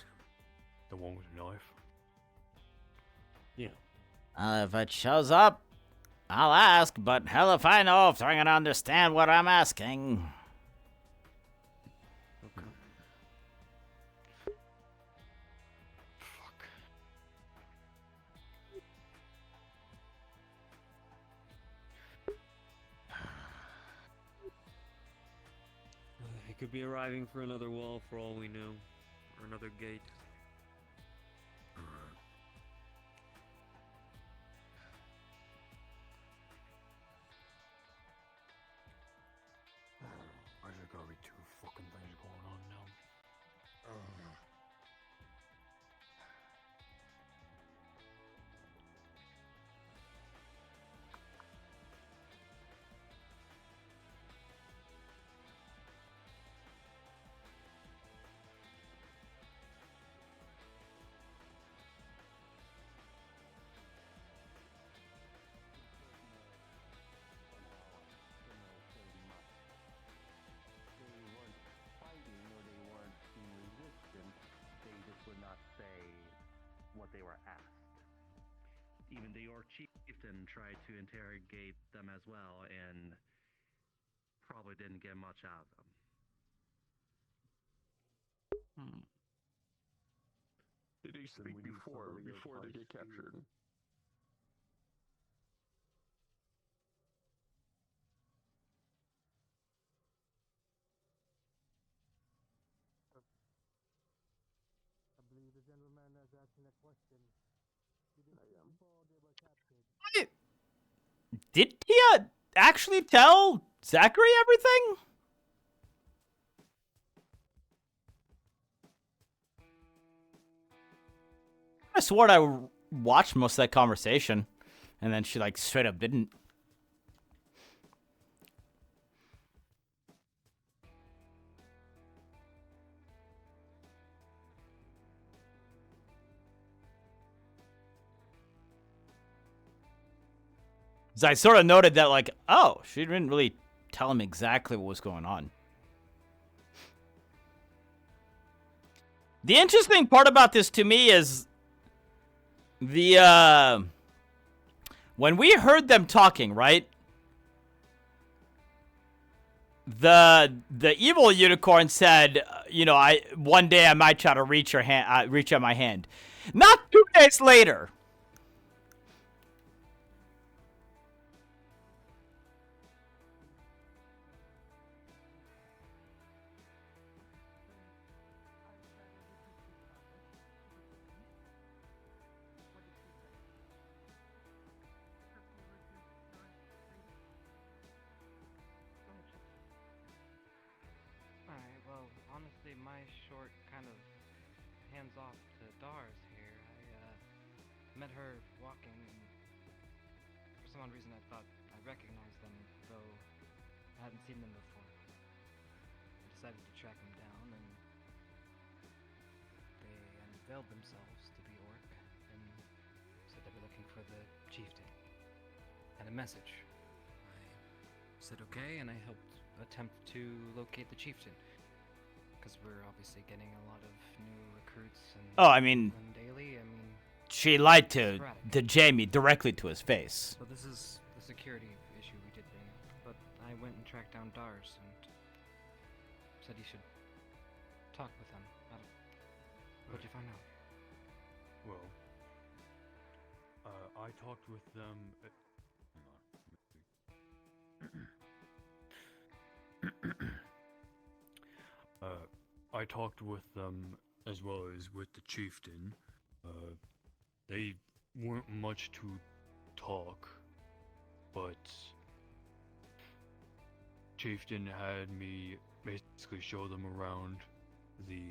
The one with the knife?
Yeah.
If it shows up, I'll ask, but hell if I know if they're gonna understand what I'm asking.
Okay. He could be arriving for another wall for all we know. Or another gate.
Why is there gotta be two fucking things going on now?
What they were asked. Even the York chieftain tried to interrogate them as well and probably didn't get much out of them.
Did he speak before they get captured?
I believe the gentleman is asking a question.
Did he actually tell Zachary everything? I swore I watched most of that conversation, and then she like straight up didn't. So I sort of noted that, like, oh, she didn't really tell him exactly what was going on. The interesting part about this to me is the, when we heard them talking, right? The evil unicorn said, you know, one day I might try to reach your hand, reach out my hand. Not 2 days later.
Alright, well, honestly, my short kind of hands-off to Dars here. I met her walking, and for some odd reason I thought I recognized them, though I hadn't seen them before. I decided to track them down, and they unveiled themselves to be orc, and said they were looking for the chieftain, and a message. I said okay, and I helped attempt to locate the chieftain, because we're obviously getting a lot of new recruits and
Oh, I mean,
daily. I mean,
she lied to
sporadic.
Jamie directly to his face.
So this is the security issue we did bring up, but I went and tracked down Dars and said he should talk with him. What'd you find out?
Well, I talked with them. I I talked with them as well as with the chieftain. They weren't much to talk, but chieftain had me basically show them around the,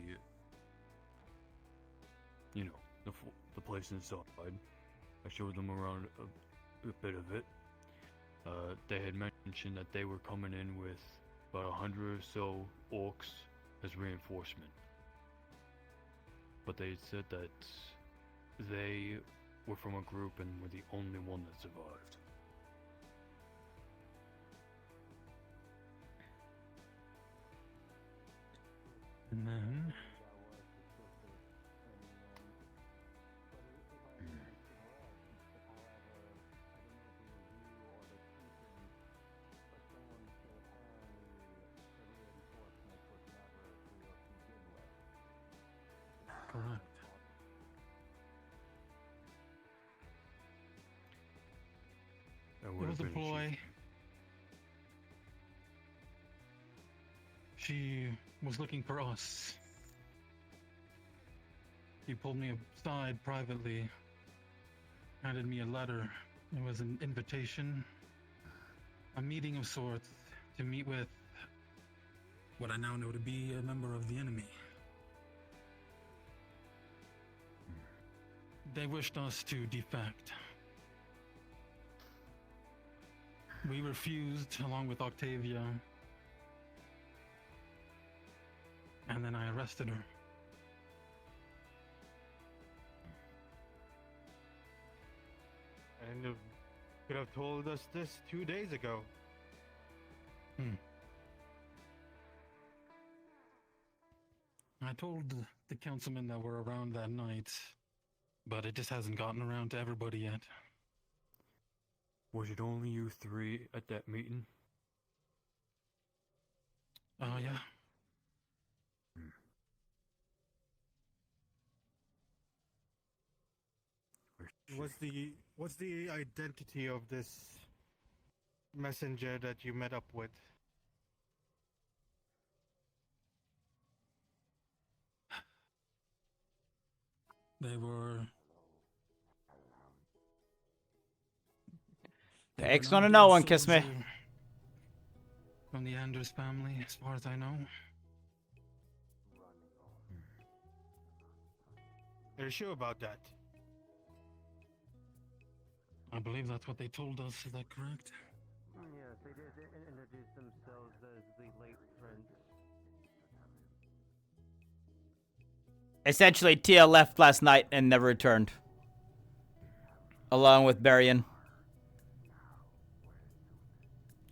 you know, the place inside. I showed them around a bit of it. They had mentioned that they were coming in with about 100 or so orcs as reinforcement. But they said that they were from a group and were the only one that survived.
And then... Correct. There was a boy. She was looking for us. He pulled me aside privately, handed me a letter. It was an invitation, a meeting of sorts, to meet with what I now know to be a member of the enemy. They wished us to defect. We refused, along with Octavia, and then I arrested her.
And you could have told us this 2 days ago.
I told the councilmen that were around that night, but it just hasn't gotten around to everybody yet.
Was it only you three at that meeting?
Oh, yeah.
What's the identity of this messenger that you met up with?
They were...
Takes one to know one, kiss me.
From the Anders family, as far as I know.
Are you sure about that?
I believe that's what they told us. Is that correct?
Yes, they did introduce themselves as the late prince.
Essentially, Tia left last night and never returned. Along with Barian.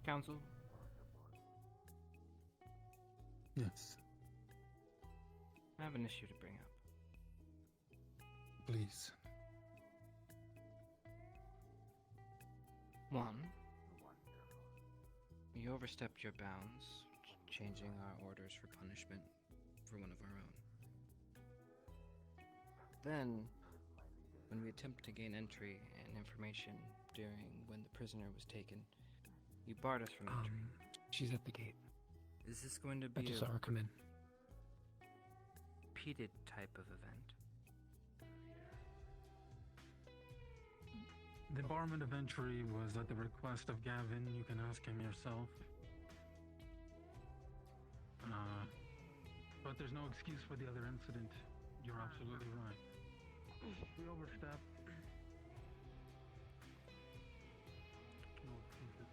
Council?
Yes.
I have an issue to bring up.
Please.
One, you overstepped your bounds, changing our orders for punishment for one of our own. Then, when we attempt to gain entry and information during when the prisoner was taken, you barred us from entry.
She's at the gate.
Is this going to
I
be
just saw her come in.
repeated type of event?
The barment of entry was at the request of Gavin. You can ask him yourself. But there's no excuse for the other incident. You're absolutely right. We overstepped. No excuses.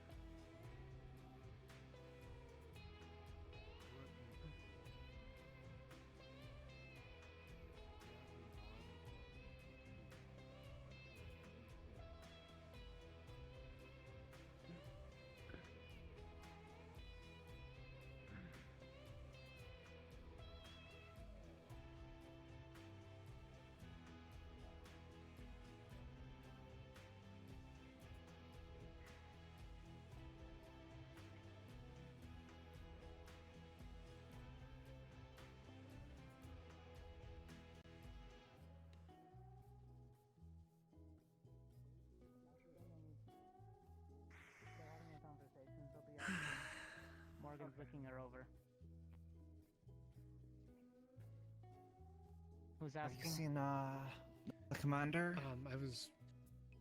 Morgan's looking her over. Who's
Have you
asking?
seen the commander?
I was.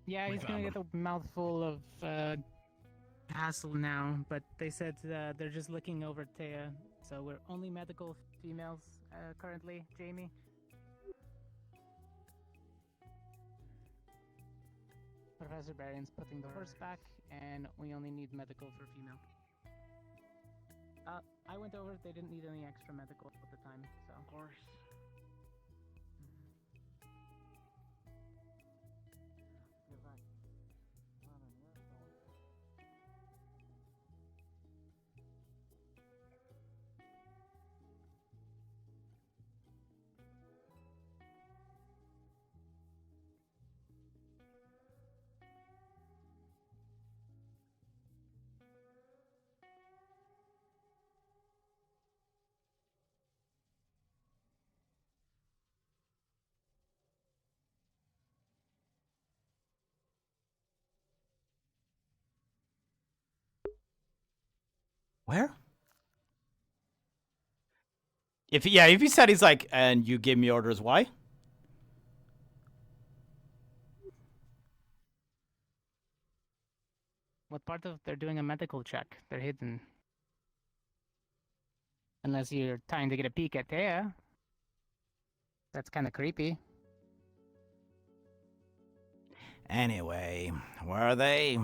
Yeah,
We
he's gonna
found
get a mouthful of hassle now, but they said they're just looking over Taya, so we're only medical females currently. Jamie. Professor Barion's putting the horse back, and we only need medical for female. I went over. They didn't need any extra medical at the time, so.
Of course.
Where? If he said he's like, and you give me orders, why?
What part of they're doing a medical check? They're hidden. Unless you're trying to get a peek at Taya. That's kind of creepy.
Anyway, where are they?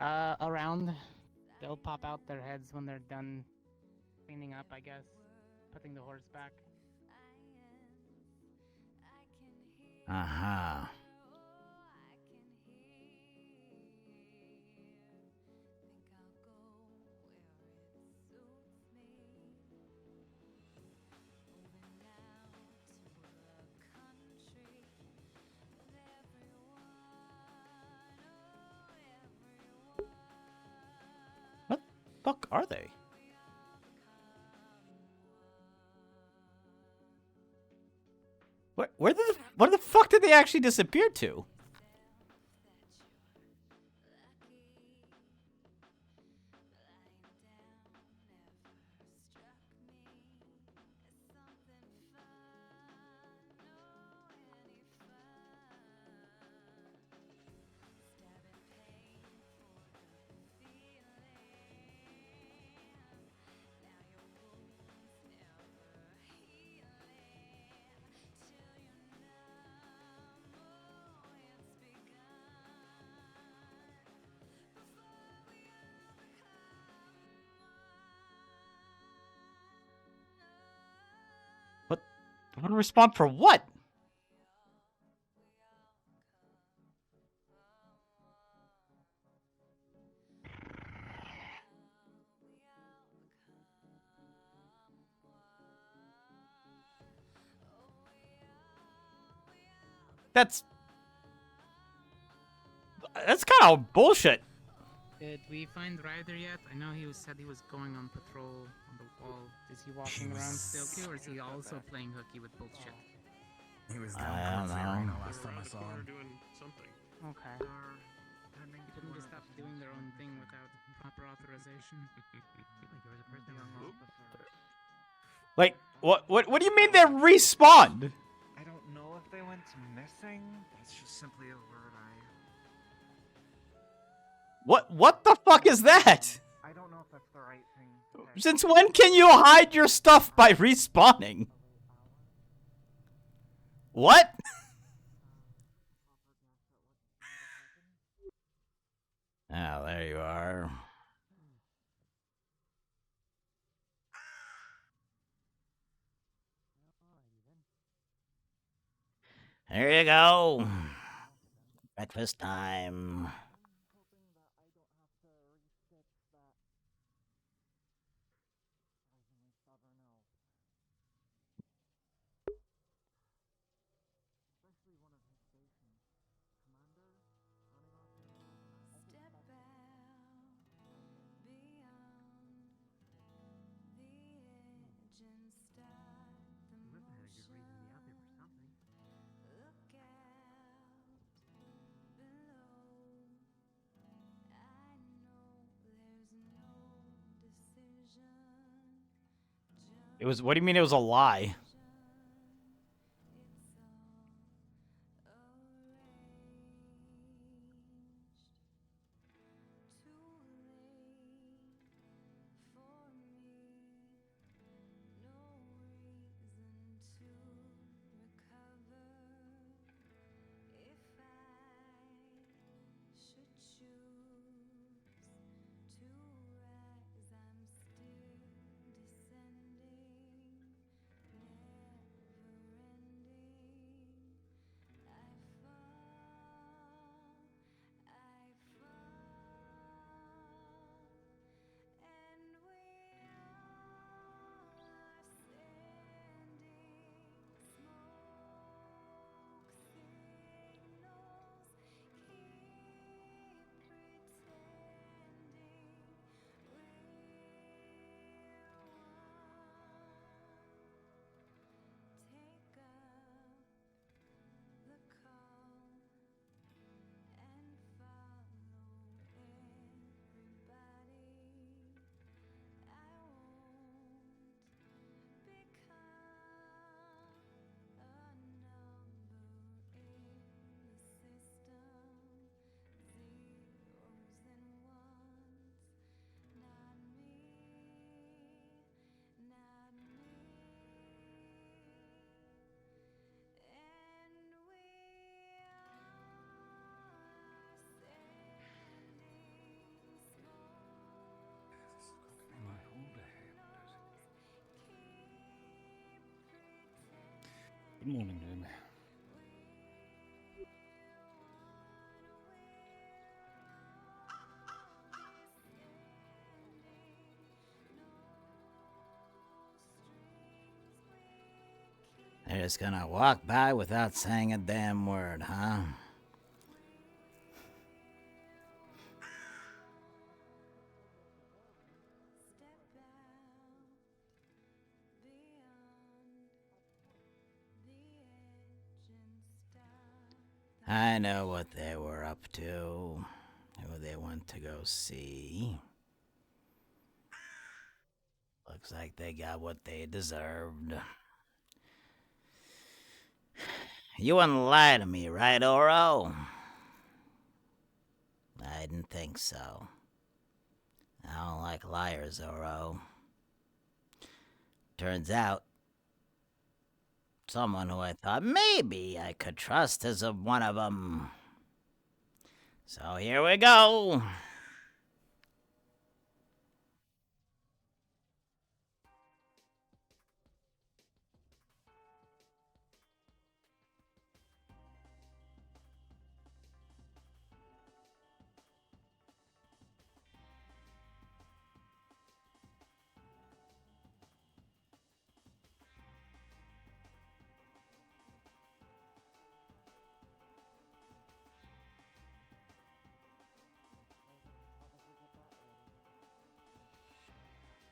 Around. They'll pop out their heads when they're done cleaning up, I guess. Putting the horse back.
Uh-huh. What the fuck are they? Where the fuck did they actually disappear to? I want to respond for what? That's kind of bullshit.
Did we find Ryder yet? I know said he was going on patrol on the wall. Is he walking around still too, or is he also playing hooky with bullshit?
He was
I don't know.
last time I saw him.
Doing something.
Okay. Couldn't just stop doing their own thing without proper authorization.
Like, what do you mean they respawned?
I don't know if they went missing. That's just simply a word
What the fuck is that?
I don't know if that's the right thing to say.
Since when can you hide your stuff by respawning? What? Oh, there you are. There you go. Breakfast time. It was. What do you mean it was a lie?
Good morning, Naomi.
They're just gonna walk by without saying a damn word, huh? I know what they were up to, who they went to go see. Looks like they got what they deserved. You wouldn't lie to me, right, Oro? I didn't think so. I don't like liars, Oro. Turns out, someone who I thought maybe I could trust is one of them. So here we go.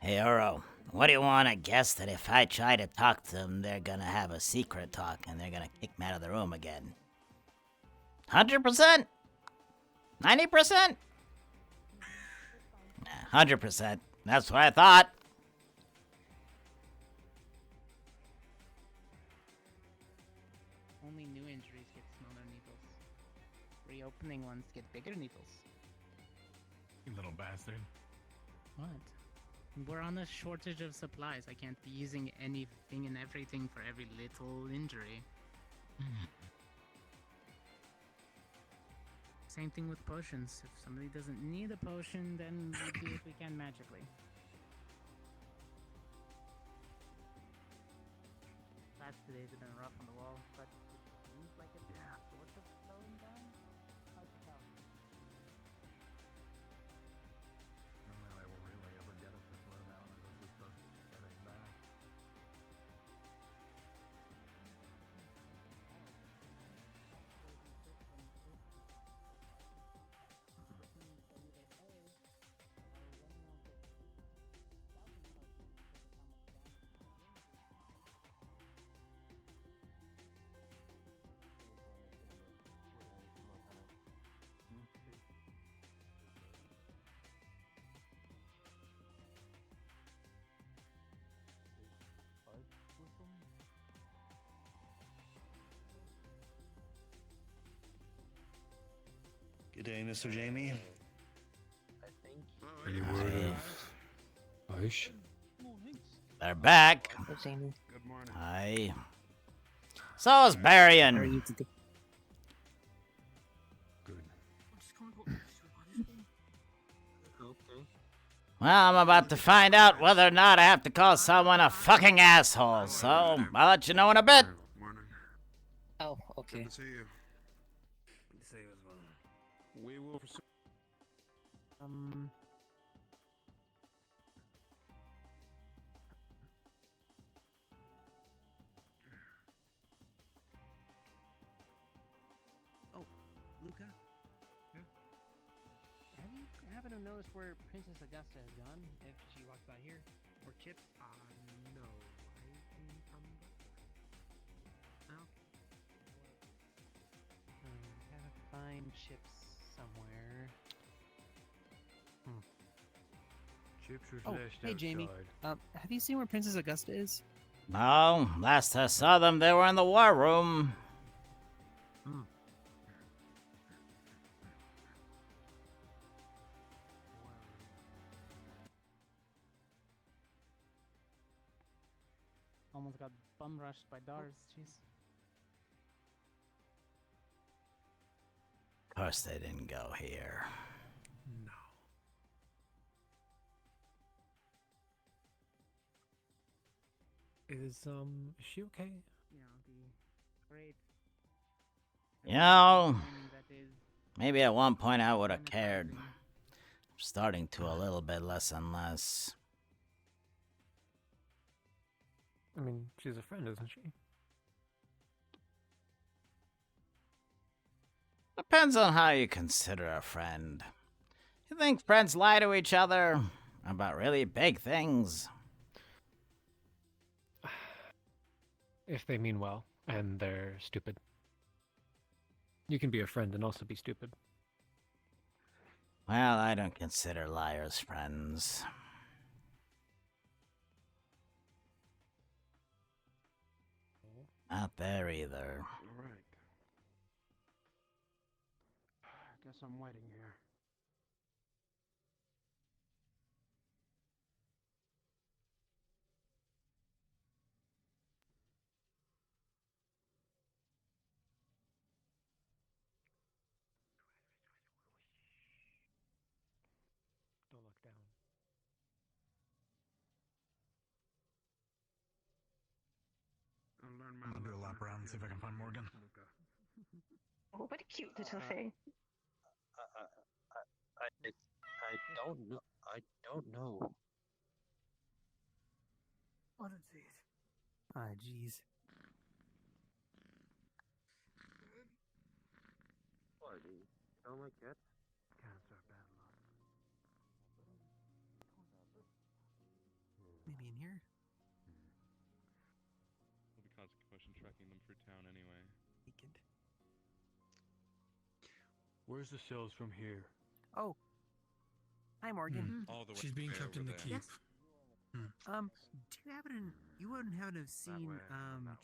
Hey, Oro, what do you want to guess that if I try to talk to them, they're gonna have a secret talk and they're gonna kick me out of the room again? 100%? 90%? 100%. That's what I thought.
Only new injuries get smaller needles. Reopening ones get bigger needles.
You little bastard.
What? We're on a shortage of supplies. I can't be using anything and everything for every little injury. Same thing with potions. If somebody doesn't need a potion, then we do what we can magically. Last 2 days have been rough on the wall, but it seems like it's sort of slowing down. Hard to tell.
Good day, Mr. Jamie.
Any word of Hoshi?
They're back.
Good morning.
Hi. So is Barian. Well, I'm about to find out whether or not I have to call someone a fucking asshole, so I'll let you know in a bit.
Oh, okay.
Good to see you.
Good to see you as well.
We will pursue.
Oh, Luca? Yeah? Have you happen to notice where Princess Augusta has gone? If she walks by here? Or Chipz? No. I can come back. Okay. Gotta find Chipz somewhere.
Chipz
Oh, hey Jamie. Have you seen where Princess Augusta is?
No, last I saw them, they were in the war room.
Almost got bum rushed by Dars. Jeez.
Of course they didn't go here.
No. Is she okay?
Yeah, the Great.
You know,
That is
maybe at one point I would have cared. I'm starting to a little bit less and less.
I mean, she's a friend, isn't she?
Depends on how you consider a friend. You think friends lie to each other about really big things?
If they mean well and they're stupid. You can be a friend and also be stupid.
Well, I don't consider liars friends. Not there either.
Alright. Guess I'm waiting here. Don't look down.
I'm gonna do a lap around and see if I can find Morgan.
Oh, what a cute little thing.
I don't know. I don't know.
What is it?
Ah, jeez. Party. Don't like that? Cats are bad luck. Maybe in here?
Will be consequential tracking them through town anyway.
Weekend.
Where's the cells from here?
Oh. Hi, Morgan.
All the way
She's being
there
kept in
over
the
there.
keep.
Do you happen you wouldn't happen to have seen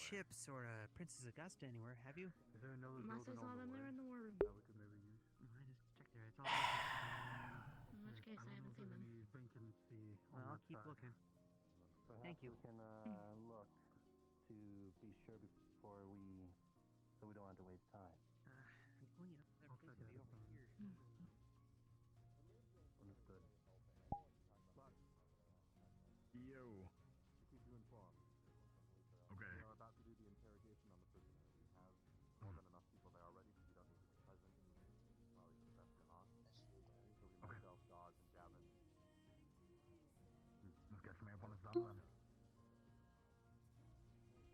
Chipz or Princess Augusta anywhere, have you? Is there another
Must have saw them there in the war room.
that we could maybe use? I just check there. It's all
In which case, I haven't seen them.
Well, I'll keep looking. Thank you.
We can look to be sure before so we don't have to waste time.
Well, you know, that place could be over here.
Understood.
Yo.
To keep you informed.
Okay.
We are about to do the interrogation on the prisoner. We have more than enough people there already, so you don't need to be present. Well, at least the best you're not. So we myself, Dodge, and Gavin.
Let's catch me up when it's done then.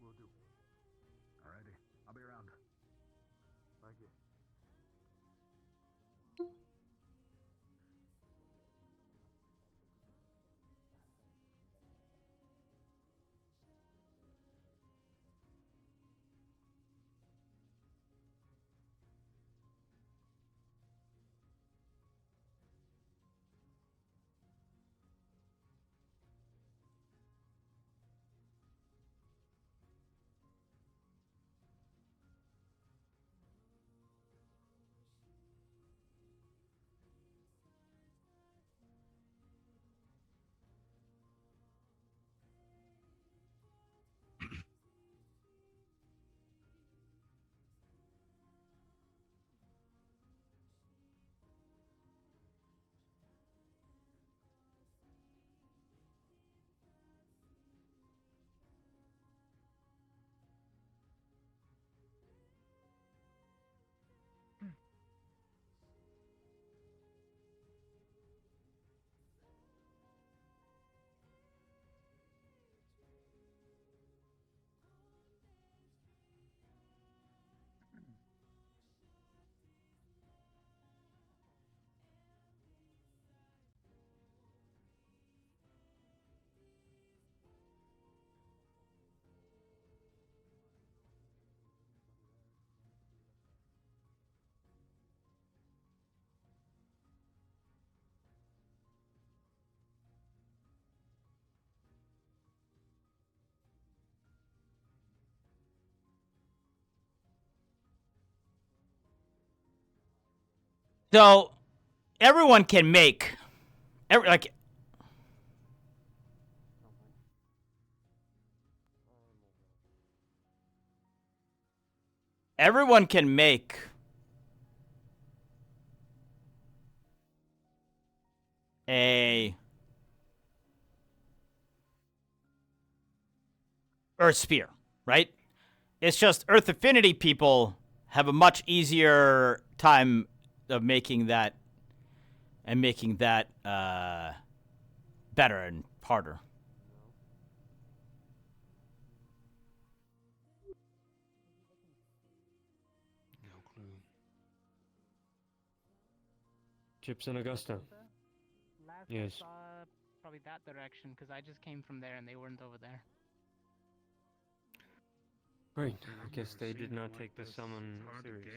Will do.
Alrighty. I'll be around.
Thank you.
So, everyone can make, everyone can make a Earth sphere, right? It's just Earth Affinity people have a much easier time of making that better and harder.
No clue. Chipz and Augusta.
Last
Yes.
I saw probably that direction because I just came from there and they weren't over there.
Right. I guess they did not take the summon seriously.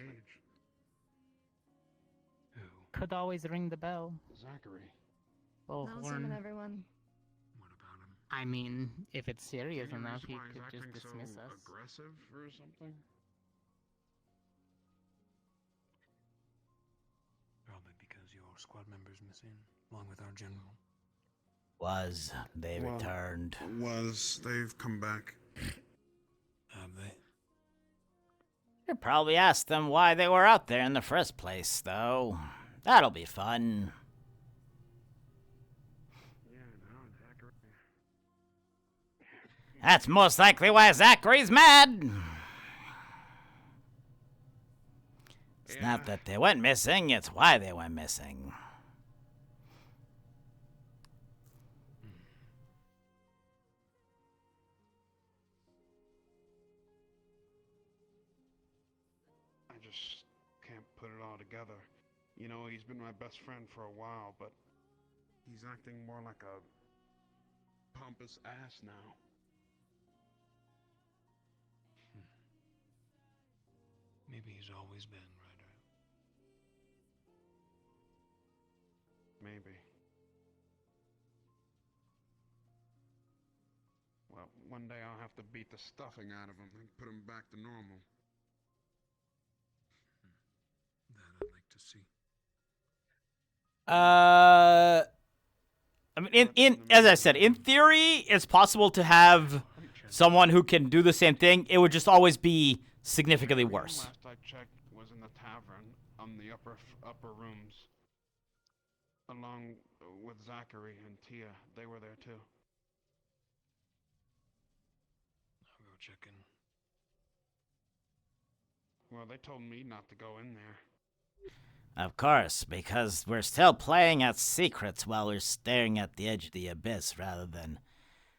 Could always ring the bell.
Zachary.
Oh,
Don't summon
horn.
everyone.
I mean, if it's serious
Any
enough,
reason
he
why
could
he's
just
acting
dismiss
so
us.
aggressive or something?
Probably because your squad member's missing, along with our general.
They returned.
They've come back.
Have they?
You probably asked them why they were out there in the first place, though. That'll be fun. That's most likely why Zachary's mad. It's not that they went missing, it's why they went missing.
I just can't put it all together. You know, he's been my best friend for a while, but he's acting more like a pompous ass now.
Maybe he's always been, Ryder.
Maybe. Well, one day I'll have to beat the stuffing out of him and put him back to normal.
That I'd like to see.
I mean, as I said, in theory, it's possible to have someone who can do the same thing. It would just always be significantly worse.
Last I checked was in the tavern on the upper rooms, along with Zachary and Tia. They were there too.
I'll go check in.
Well, they told me not to go in there.
Of course, because we're still playing at secrets while we're staring at the edge of the abyss rather than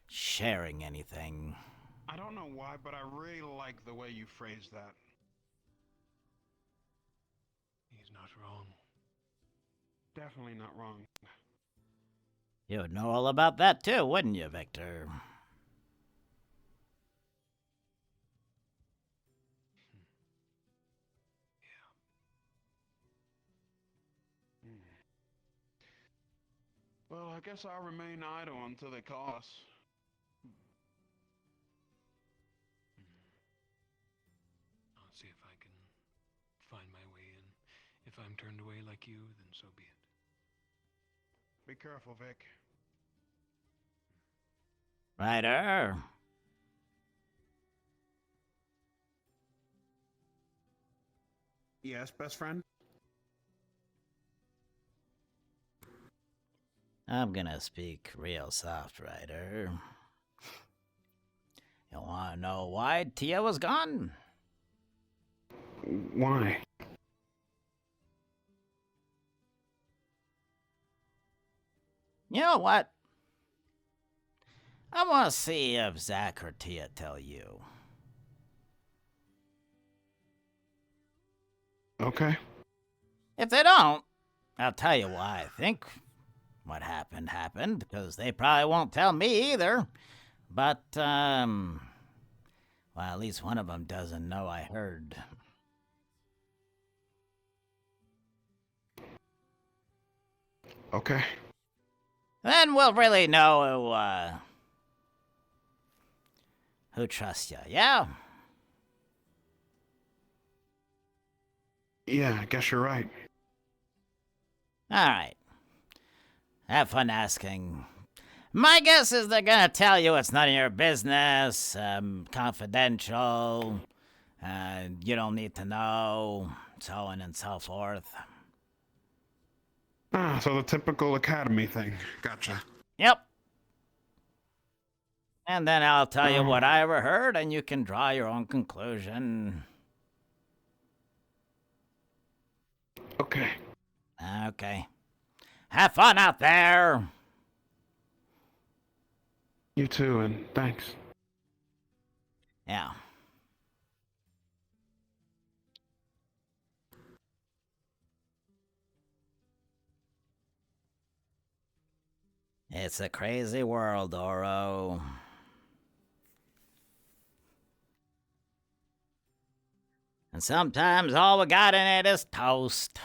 sharing anything.
I don't know why, but I really like the way you phrased that.
He's not wrong.
Definitely not wrong.
You would know all about that too, wouldn't you, Victor?
Well, I guess I'll remain idle until they call us.
I'll see if I can find my way in. If I'm turned away like you, then so be it.
Be careful, Vic.
Ryder.
Yes, best friend?
I'm gonna speak real soft, Ryder. You wanna know why Tia was gone?
Why?
You know what? I wanna see if Zach or Tia tell you.
Okay.
If they don't, I'll tell you why I think what happened, because they probably won't tell me either. But, well, at least one of them doesn't know I heard.
Okay.
Then we'll really know who trusts you, yeah?
Yeah, I guess you're right.
All right. Have fun asking. My guess is they're gonna tell you it's none of your business, confidential, you don't need to know, so on and so forth.
Ah, so the typical academy thing. Gotcha.
Yep. And then I'll tell you what I overheard, and you can draw your own conclusion.
Okay.
Okay. Have fun out there.
You too, and thanks.
Yeah. It's a crazy world, Oro. And sometimes all we got in it is toast.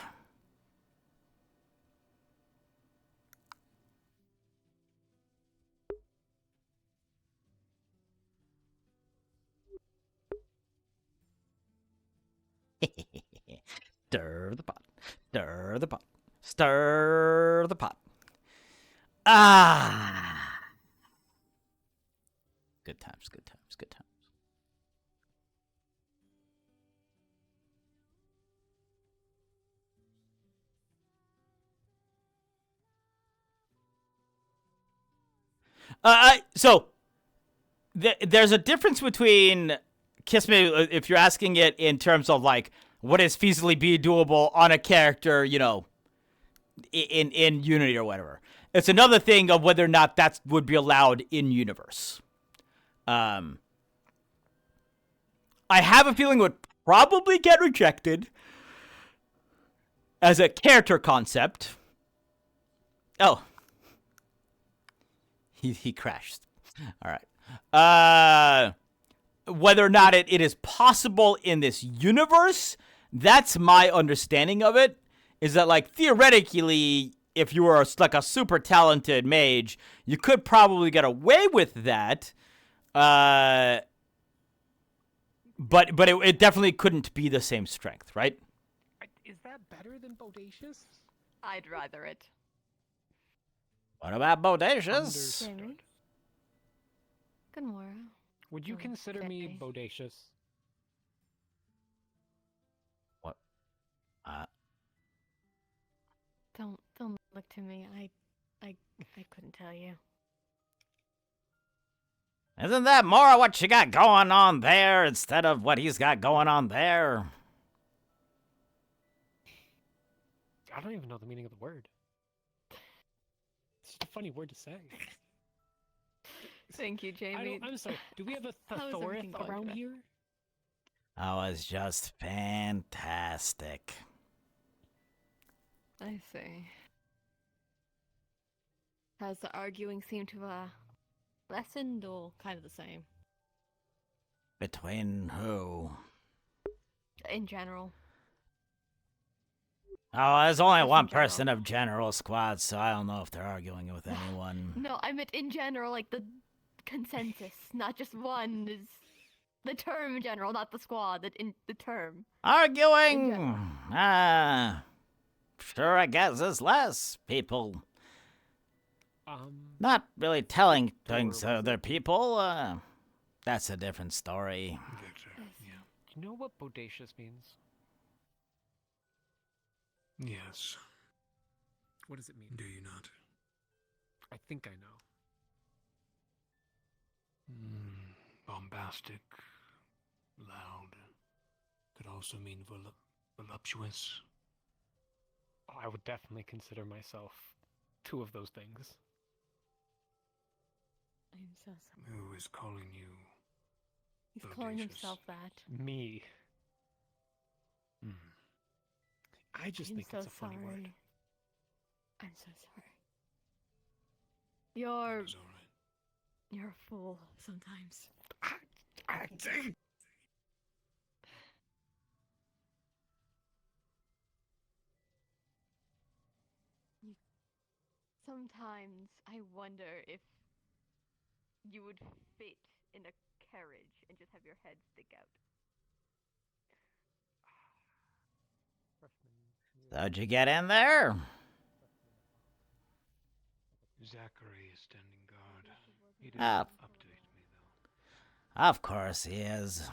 Stir the pot. Stir the pot. Stir the pot. Ah. Good times, good times, good times. So there's a difference between Kiss Me, if you're asking it in terms of like what is feasibly be doable on a character, you know, in Unity or whatever. It's another thing of whether or not that would be allowed in universe. I have a feeling it would probably get rejected as a character concept. Oh. He crashed. All right. Whether or not it is possible in this universe, that's my understanding of it, is that, like, theoretically, if you were, like, a super talented mage, you could probably get away with that. But it definitely couldn't be the same strength, right?
Is that better than Bodacious?
I'd rather it.
What about Bodacious?
Jamie? Good morning.
Would you consider me Bodacious?
What?
Don't look to me. I couldn't tell you.
Isn't that more what you got going on there instead of what he's got going on there?
I don't even know the meaning of the word. It's just a funny word to say.
Thank you, Jamie.
I'm sorry. Do we have a
How is everything
thesaurus
going
around
today?
here?
That was just fantastic.
I see. Has the arguing seemed to lessened or kind of the same?
Between who?
In general.
Oh, there's only
Just
one
in general.
person of General Squad, so I don't know if they're arguing with anyone.
No, I meant in general, like the consensus, not just one. Is the term in general, not the squad. The term.
Arguing? Sure, I guess there's less people. Not really telling things to other people. That's a different story.
Do you know what Bodacious means?
Yes.
What does it mean?
Do you not?
I think I know.
Bombastic, loud. Could also mean voluptuous.
I would definitely consider myself two of those things.
I'm so sorry.
Who is calling you?
He's calling
Bodacious?
himself that.
Me. I just
I'm
think
so
it's a funny
sorry.
word.
I'm so sorry. You're.
It's all right.
You're a fool sometimes. Sometimes I wonder if you would fit in a carriage and just have your head stick out.
How'd you get in there?
Zachary is standing guard. He didn't
Ah.
update me though.
Of course he is.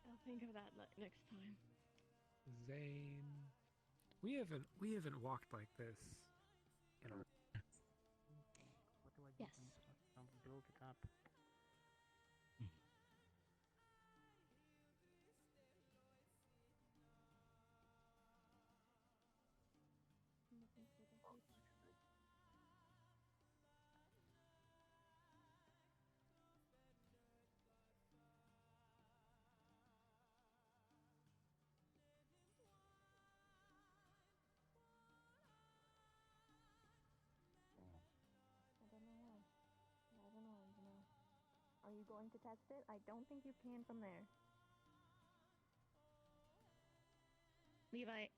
I'll think of that next time.
Zane. We haven't walked like this in a.
What do I do?
Yes.
I'll build it up.
I don't know why. I have an orange now. Are you going to test it? I don't think you can from there. Levi.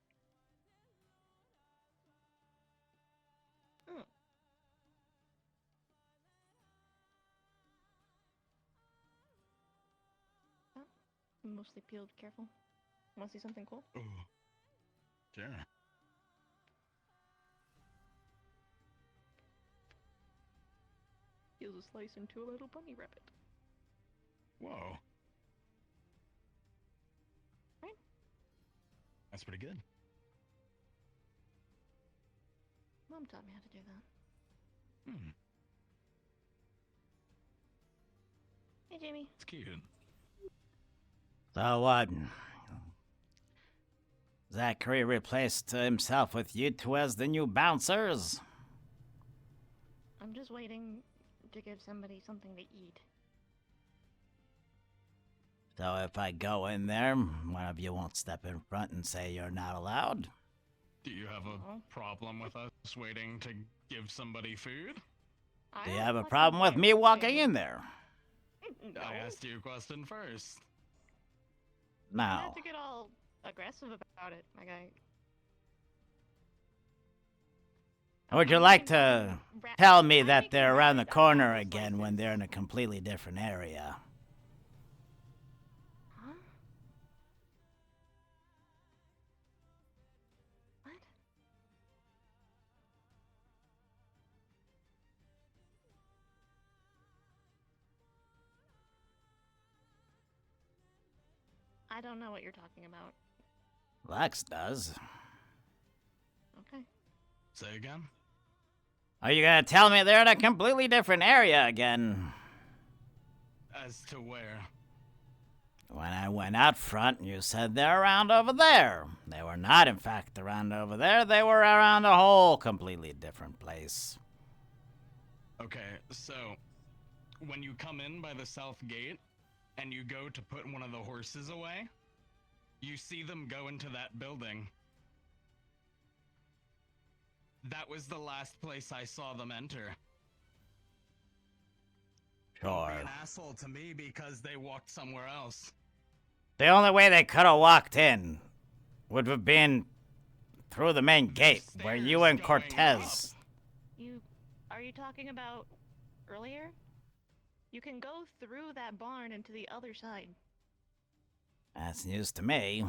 Oh. Oh. Mostly peeled. Careful. Want to see something cool?
Oh. Sure.
Here's a slice into a little bunny rabbit.
Whoa.
Right?
That's pretty good.
Mom taught me how to do that.
Hmm.
Hey, Jamie.
It's cute.
So what? Zachary replaced himself with you two as the new bouncers?
I'm just waiting to give somebody something to eat.
So if I go in there, one of you won't step in front and say you're not allowed?
Do you have a problem with us waiting to give somebody food?
Do you have a problem with me walking in there?
No.
I asked you a question first.
You
No.
don't have to get all aggressive about it, my guy.
Would you like to tell me that they're around the corner again when they're in a completely different area?
Huh? What? I don't know what you're talking about.
Lex does.
Okay.
Say again?
Are you gonna tell me they're in a completely different area again?
As to where?
When I went out front, you said they're around over there. They were not, in fact, around over there. They were around a whole completely different place.
Okay, so when you come in by the south gate and you go to put one of the horses away, you see them go into that building. That was the last place I saw them enter. Don't be
Sure.
an asshole to me because they walked somewhere else.
The only way they could have walked in would have been through the main gate where you and Cortez.
Are you talking about earlier? You can go through that barn and to the other side.
That's news to me.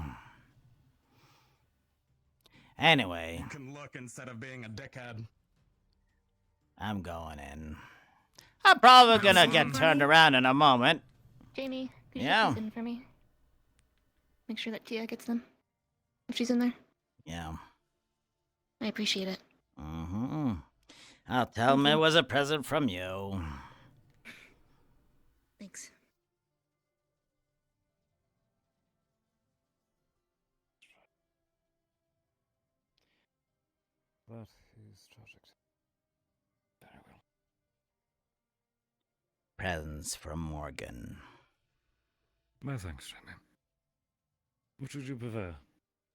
Anyway,
You can look instead of being a dickhead.
I'm going in. I'm probably gonna get turned around in a moment.
Jamie, could you
Yeah.
put these in for me? Make sure that Tia gets them. If she's in there.
Yeah.
I appreciate it.
Mm-hmm. I'll tell them it was a present from you.
Thanks.
That is tragic. Very well.
Presents from Morgan.
My thanks, Jamie. Which would you prefer?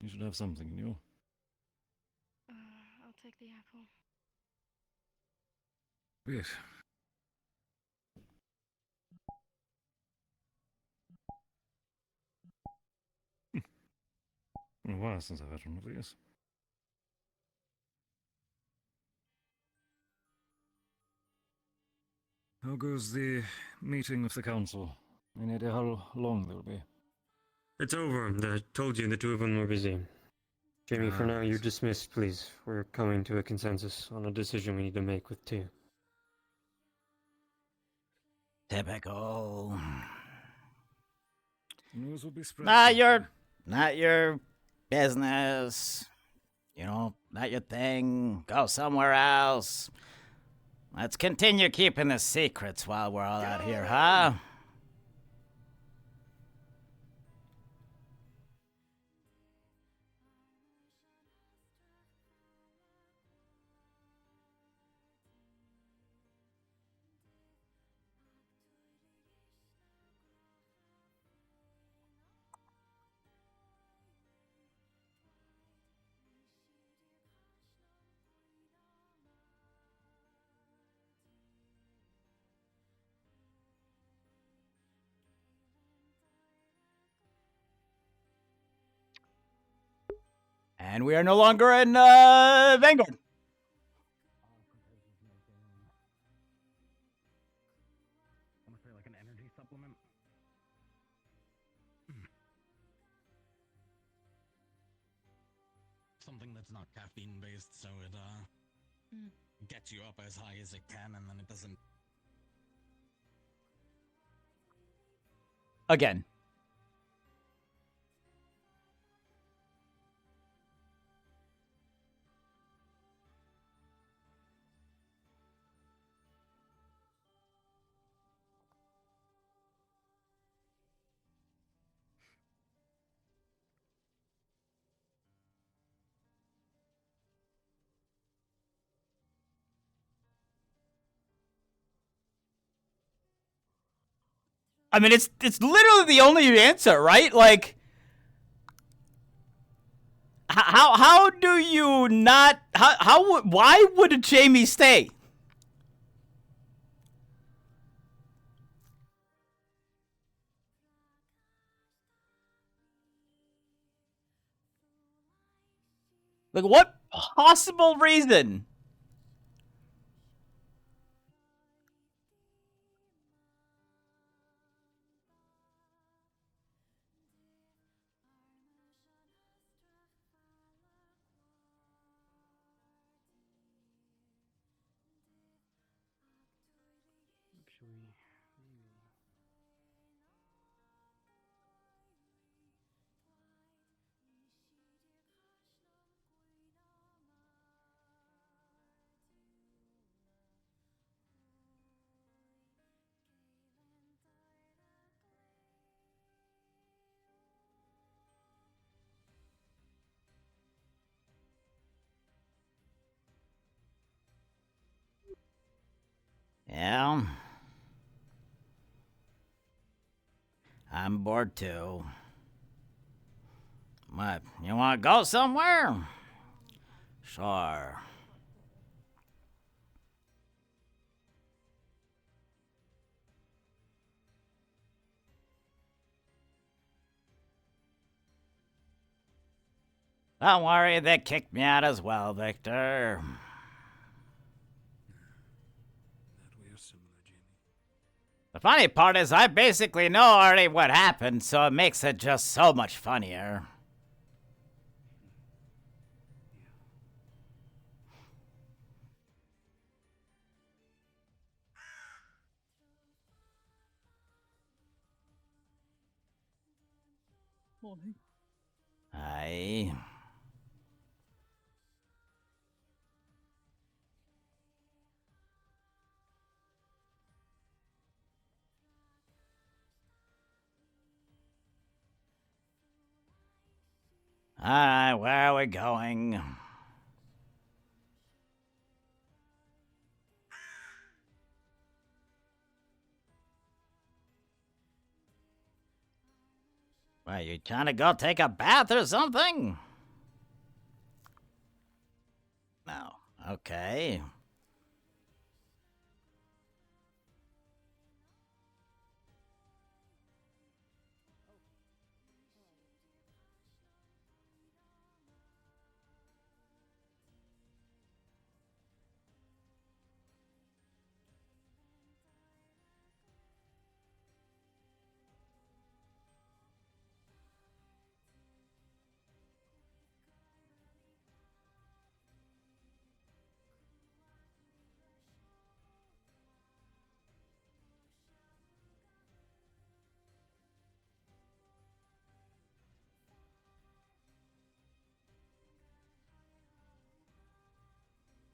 You should have something new.
I'll take the apple.
Yes.
while since I've had one of these. How goes the meeting with the council? Any idea how long they'll be?
It's over. I told you the two of them were busy. Jamie, for
Ah,
now, you're dismissed, please. We're coming to a consensus on a decision we need to make with Tia.
Typical.
News will be spread.
Not your business. You know, not your thing. Go somewhere else. Let's continue keeping the secrets while we're all out here, huh? And we are no longer in Vanguard.
Almost like an energy supplement.
Something that's not caffeine based, so it gets you up as high as it can, and then it doesn't.
Again. I mean, it's literally the only answer, right? Like, how do you not? Why would Jamie stay? Like, what possible reason? Yeah. I'm bored too. What? You want to go somewhere? Sure. Don't worry, they kicked me out as well, Victor. The funny part is I basically know already what happened, so it makes it just so much funnier.
Morning.
Aye. Alright, where are we going? What, you trying to go take a bath or something? No. Okay.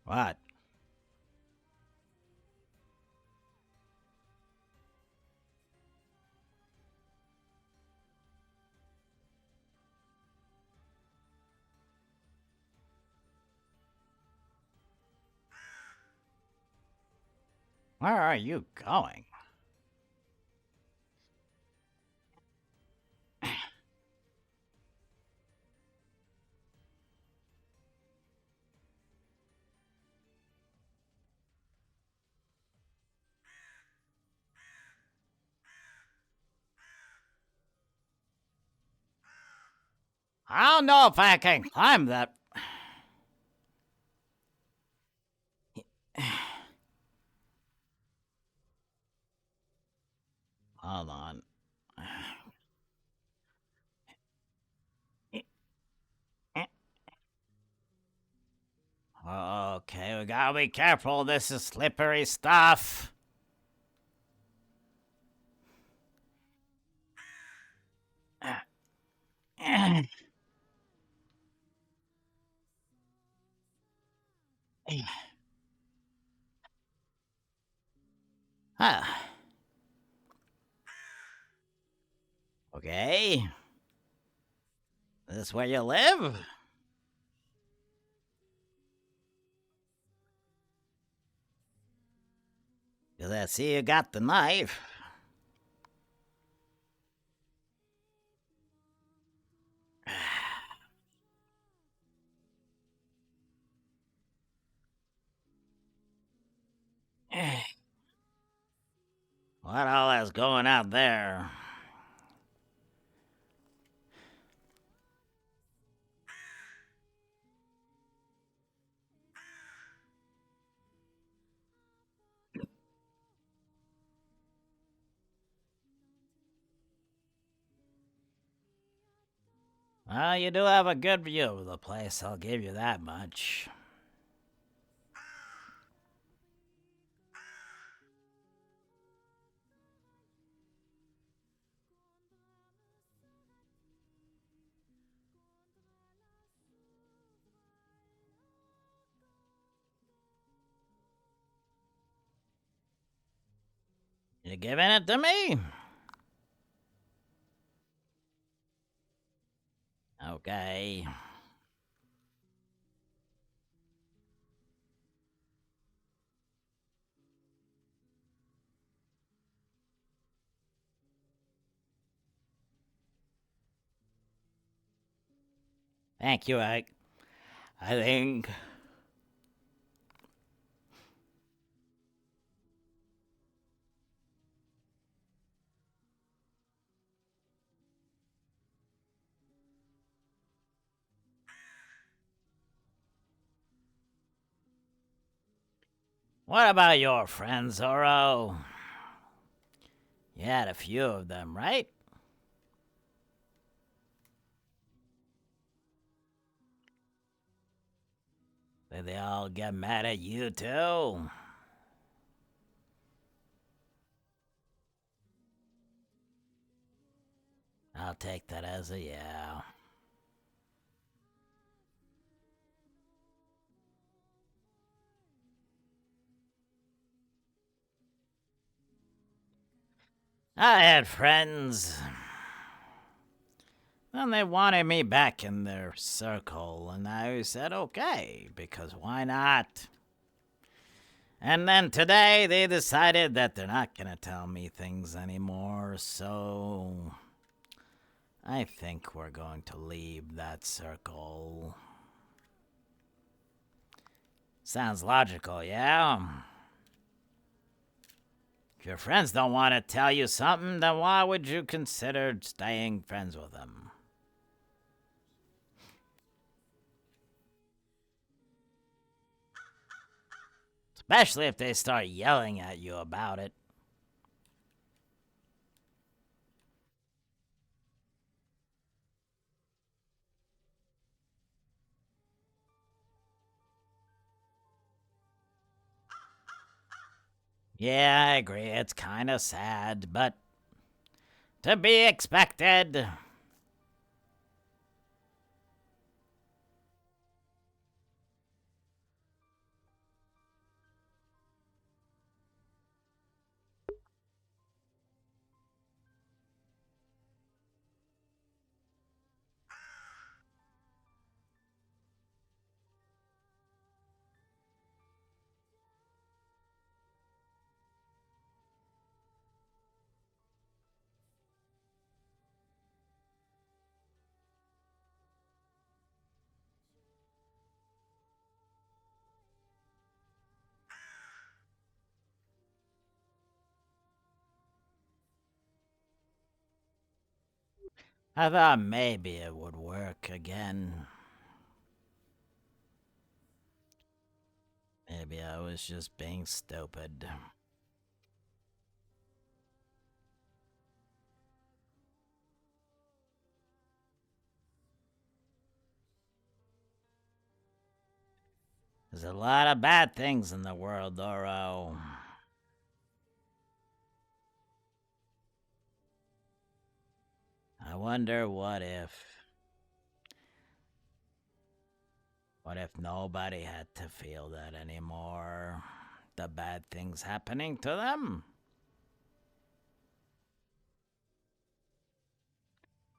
What? Where are you going? I don't know if I can climb that. Hold on. Okay, we gotta be careful. This is slippery stuff. Huh. Okay. Is this where you live? Because I see you got the knife. What all is going out there? Well, you do have a good view of the place, I'll give you that much. You giving it to me? Okay. Thank you, I think. What about your friends, Zoro? You had a few of them, right? Did they all get mad at you, too? I'll take that as a yeah. I had friends, and they wanted me back in their circle, and I said okay, because why not? And then today they decided that they're not gonna tell me things anymore, so I think we're going to leave that circle. Sounds logical, yeah? If your friends don't want to tell you something, then why would you consider staying friends with them? Especially if they start yelling at you about it. Yeah, I agree. It's kind of sad, but to be expected. I thought maybe it would work again. Maybe I was just being stupid. There's a lot of bad things in the world, Oro. I wonder what if nobody had to feel that anymore? The bad things happening to them?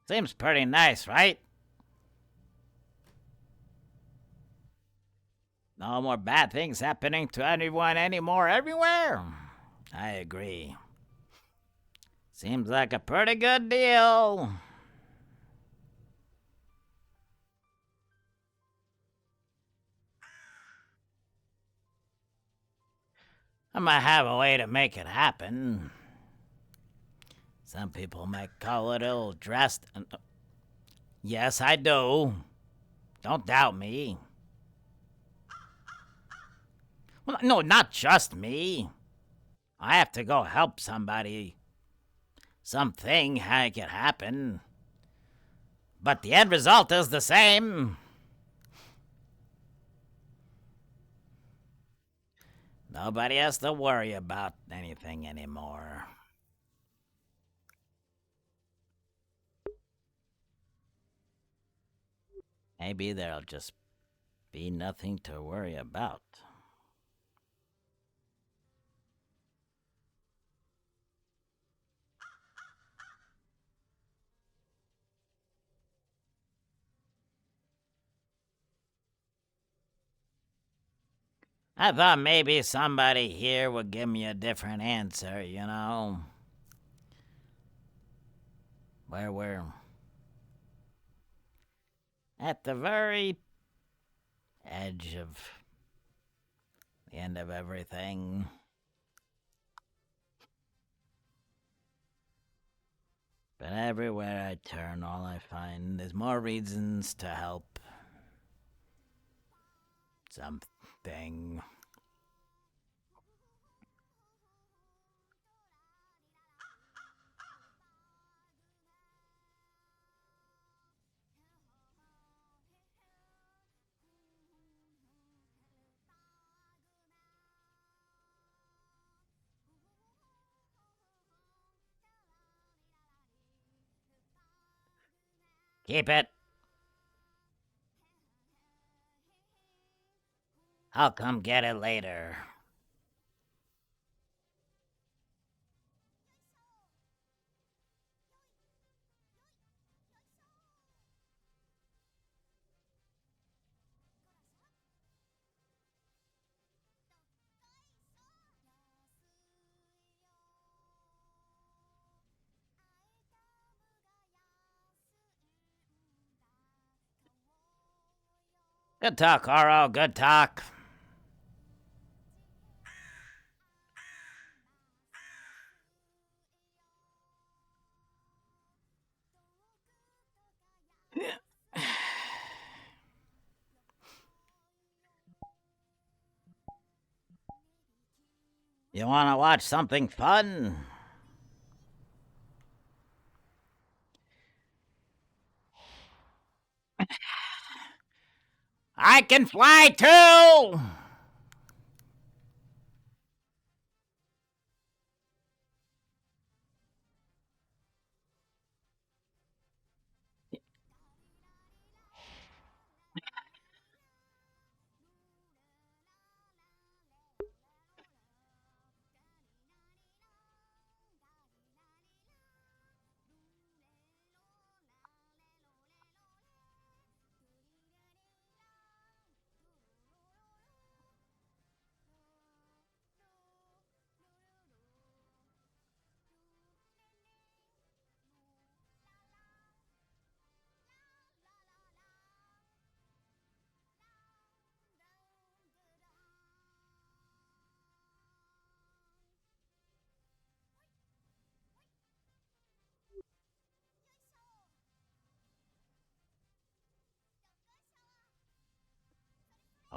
Seems pretty nice, right? No more bad things happening to anyone anymore everywhere. I agree. Seems like a pretty good deal. I might have a way to make it happen. Some people might call it a little drastic. Yes, I do. Don't doubt me. Well, no, not just me. I have to go help somebody. Something make it happen. But the end result is the same. Nobody has to worry about anything anymore. Maybe there'll just be nothing to worry about. I thought maybe somebody here would give me a different answer, you know? Where we're at the very edge of the end of everything. But everywhere I turn, all I find is more reasons to help something. Keep it. I'll come get it later. Good talk, Oro. Good talk. You want to watch something fun? I can fly too!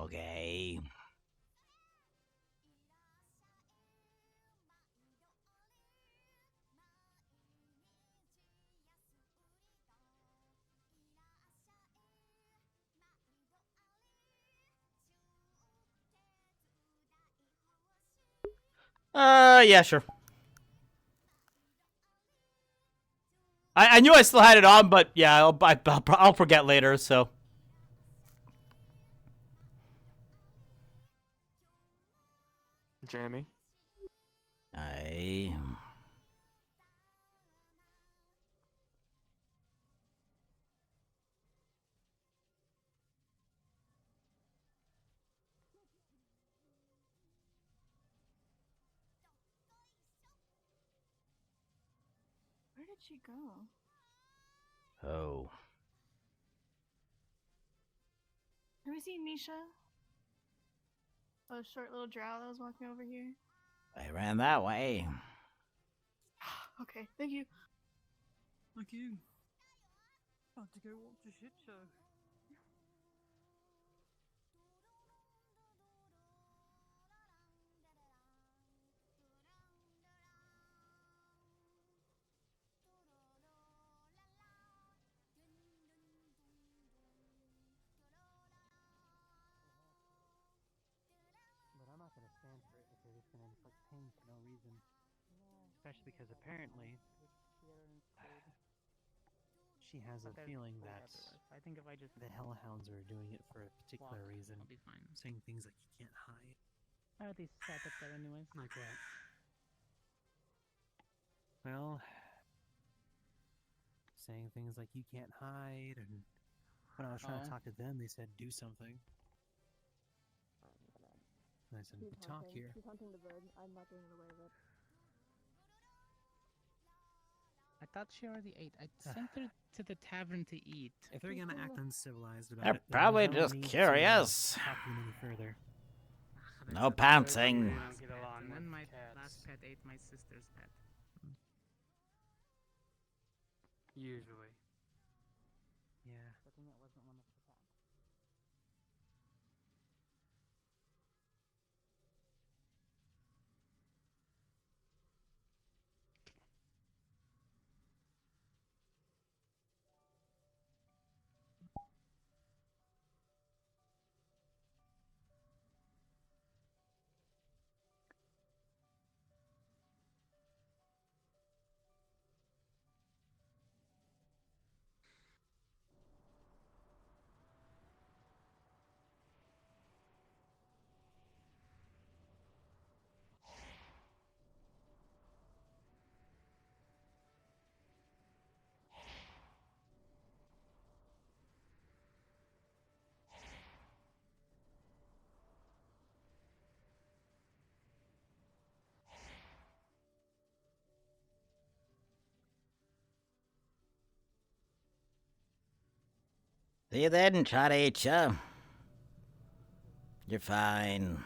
Okay. Yeah, sure. I knew I still had it on, but yeah, I'll forget later, so.
Jamie.
I.
Where did she go?
Oh.
Have we seen Misha? Oh, short little drow that was walking over here.
I ran that way.
Okay, thank you.
Thank you. About to go watch a shit show.
But I'm not gonna stand for it if they're just gonna inflict pain for no reason. Especially because apparently she has a feeling that
I think if I just
the Hellhounds are doing it for a particular reason.
I'll be fine.
Saying things like you can't hide.
I at least sat up there anyways.
Like what? Well, saying things like you can't hide, and when I was trying to talk to them, they said do something. And I said, we talk here.
He's hunting the bird. I'm not getting in the way of it.
I thought she already ate. I sent her to the tavern to eat.
If they're gonna act uncivilized about
They're
it, then
probably
no
just
need to,
curious.
talk to them any further.
No pouncing.
And then my last pet ate my sister's pet.
Usually.
Yeah.
Good thing it wasn't one of the pets.
They didn't try to eat you. You're fine.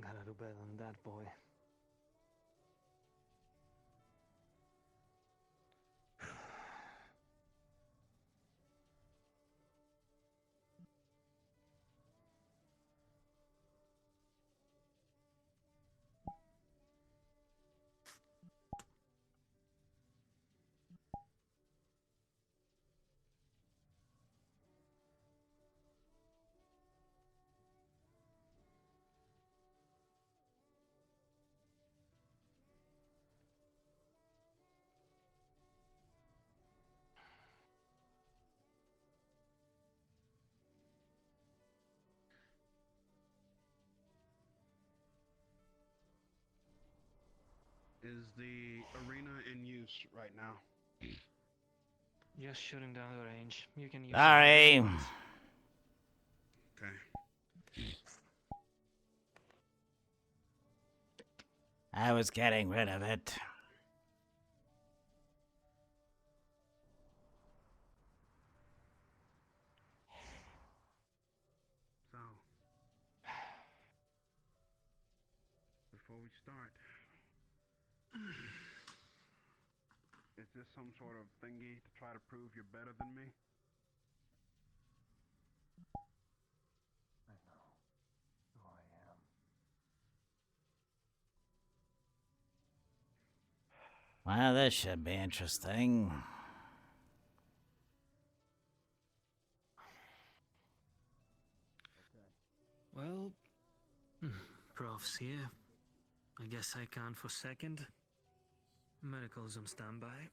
Gotta do better than that, boy.
Is the arena in use right now?
Just shooting down the range. You can use
Sorry.
Okay.
I was getting rid of it.
So, before we start, is this some sort of thingy to try to prove you're better than me?
I know who I am.
Well, this should be interesting.
Well, Prof's here. I guess I can for second. Medical's on standby.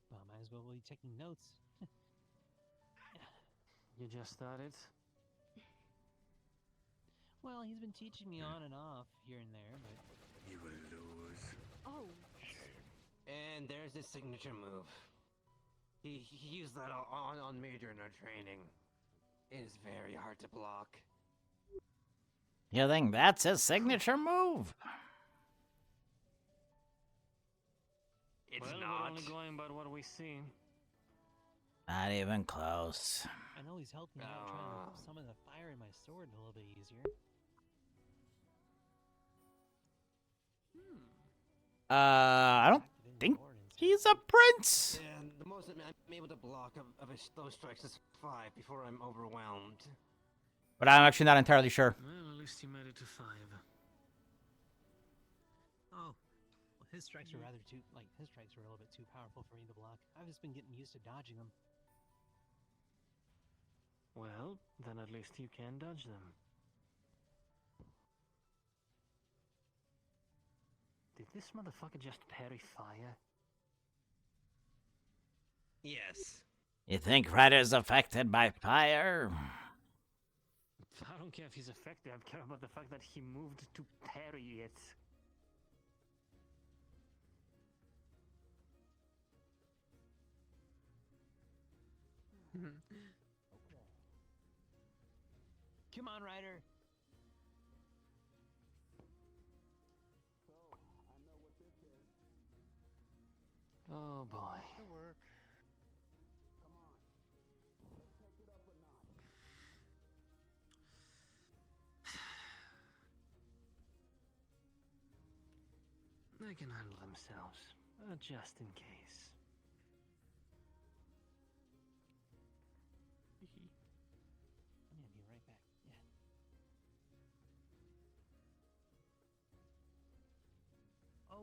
Well, might as well be taking notes.
You just started?
Well, he's been teaching me on and off here and there, but...
You will lose.
Oh.
And there's his signature move. He used that on me during our training. It is very hard to block.
You think that's his signature move?
It's
well,
not.
we're only going by what we see.
Not even close.
I know he's helping me out trying to summon the fire in my sword a little bit easier.
I don't think he's a prince.
And the most I'm able to block of those strikes is 5 before I'm overwhelmed.
But I'm actually not entirely sure.
Well, at least you made it to 5.
Oh. Well, his strikes are rather too, his strikes are a little bit too powerful for me to block. I've just been getting used to dodging them.
Well, then at least you can dodge them. Did this motherfucker just parry fire?
Yes.
You think Ryder's affected by fire?
I don't care if he's affected, I care about the fact that he moved to parry it.
Come on, Ryder.
Oh boy.
Good work.
They can handle themselves, just in case.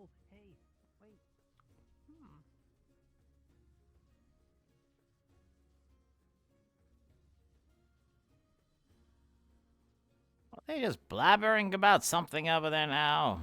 Oh, hey, wait.
Are they just blabbering about something over there now?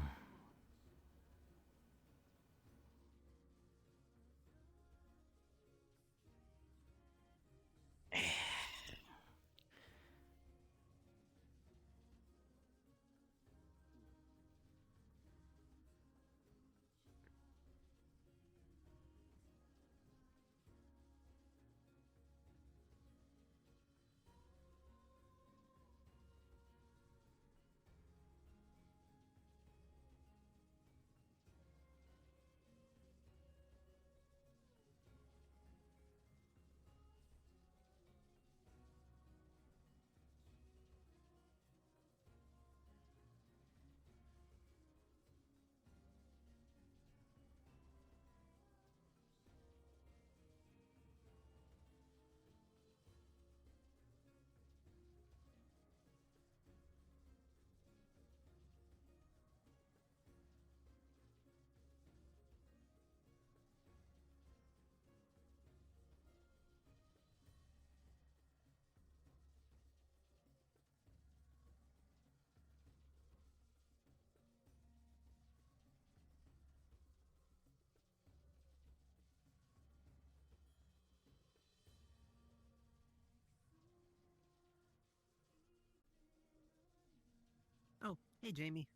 Oh, hey, Jamie.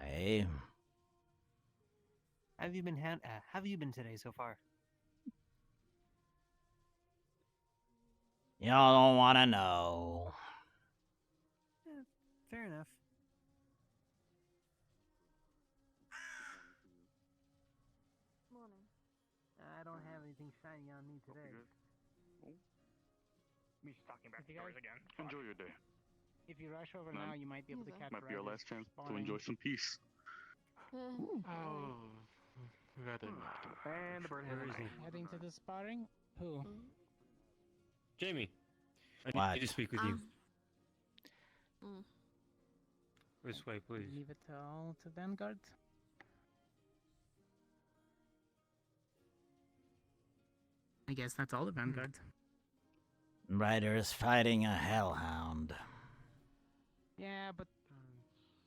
Hey.
Have you been today so far?
Y'all don't want to know.
Fair enough.
Morning.
I don't have anything shiny on me today.
Me talking about
If you
stories
guys-
again.
Enjoy your day.
If you rush over
None.
now, you might be able to catch
Might be our
Ryder
last chance to
spawning.
enjoy some peace.
Oh, rather not.
And the bird has
Where
an
is he?
eye.
Heading to the sparring? Who?
Jamie, I
What?
need to speak with you.
Mm.
This way, please.
Leave it all to Vanguard. I guess that's all the Vanguard.
Ryder is fighting a hellhound.
Yeah, but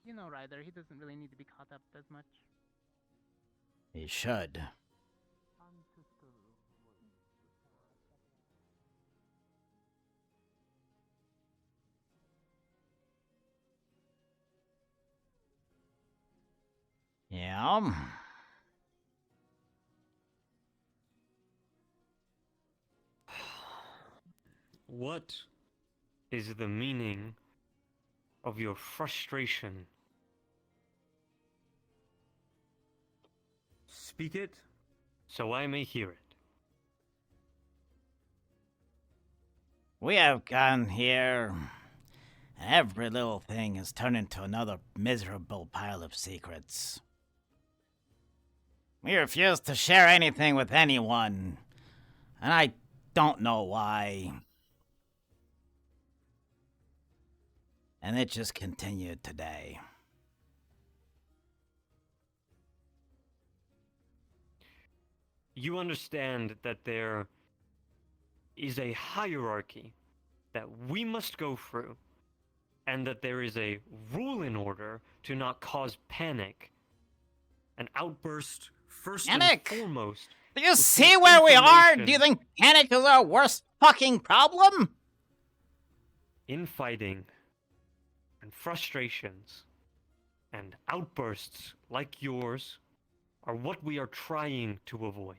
you know Ryder, he doesn't really need to be caught up as much.
He should. Yeah.
What is the meaning of your frustration? Speak it, so I may hear it.
We have gone here, and every little thing has turned into another miserable pile of secrets. We refuse to share anything with anyone, and I don't know why. And it just continued today.
You understand that there is a hierarchy that we must go through, and that there is a rule in order to not cause panic. An outburst, first
Panic?
and foremost.
Do you
with
see
the
where we are?
information.
Do you think panic is our worst fucking problem?
Infighting and frustrations and outbursts like yours are what we are trying to avoid.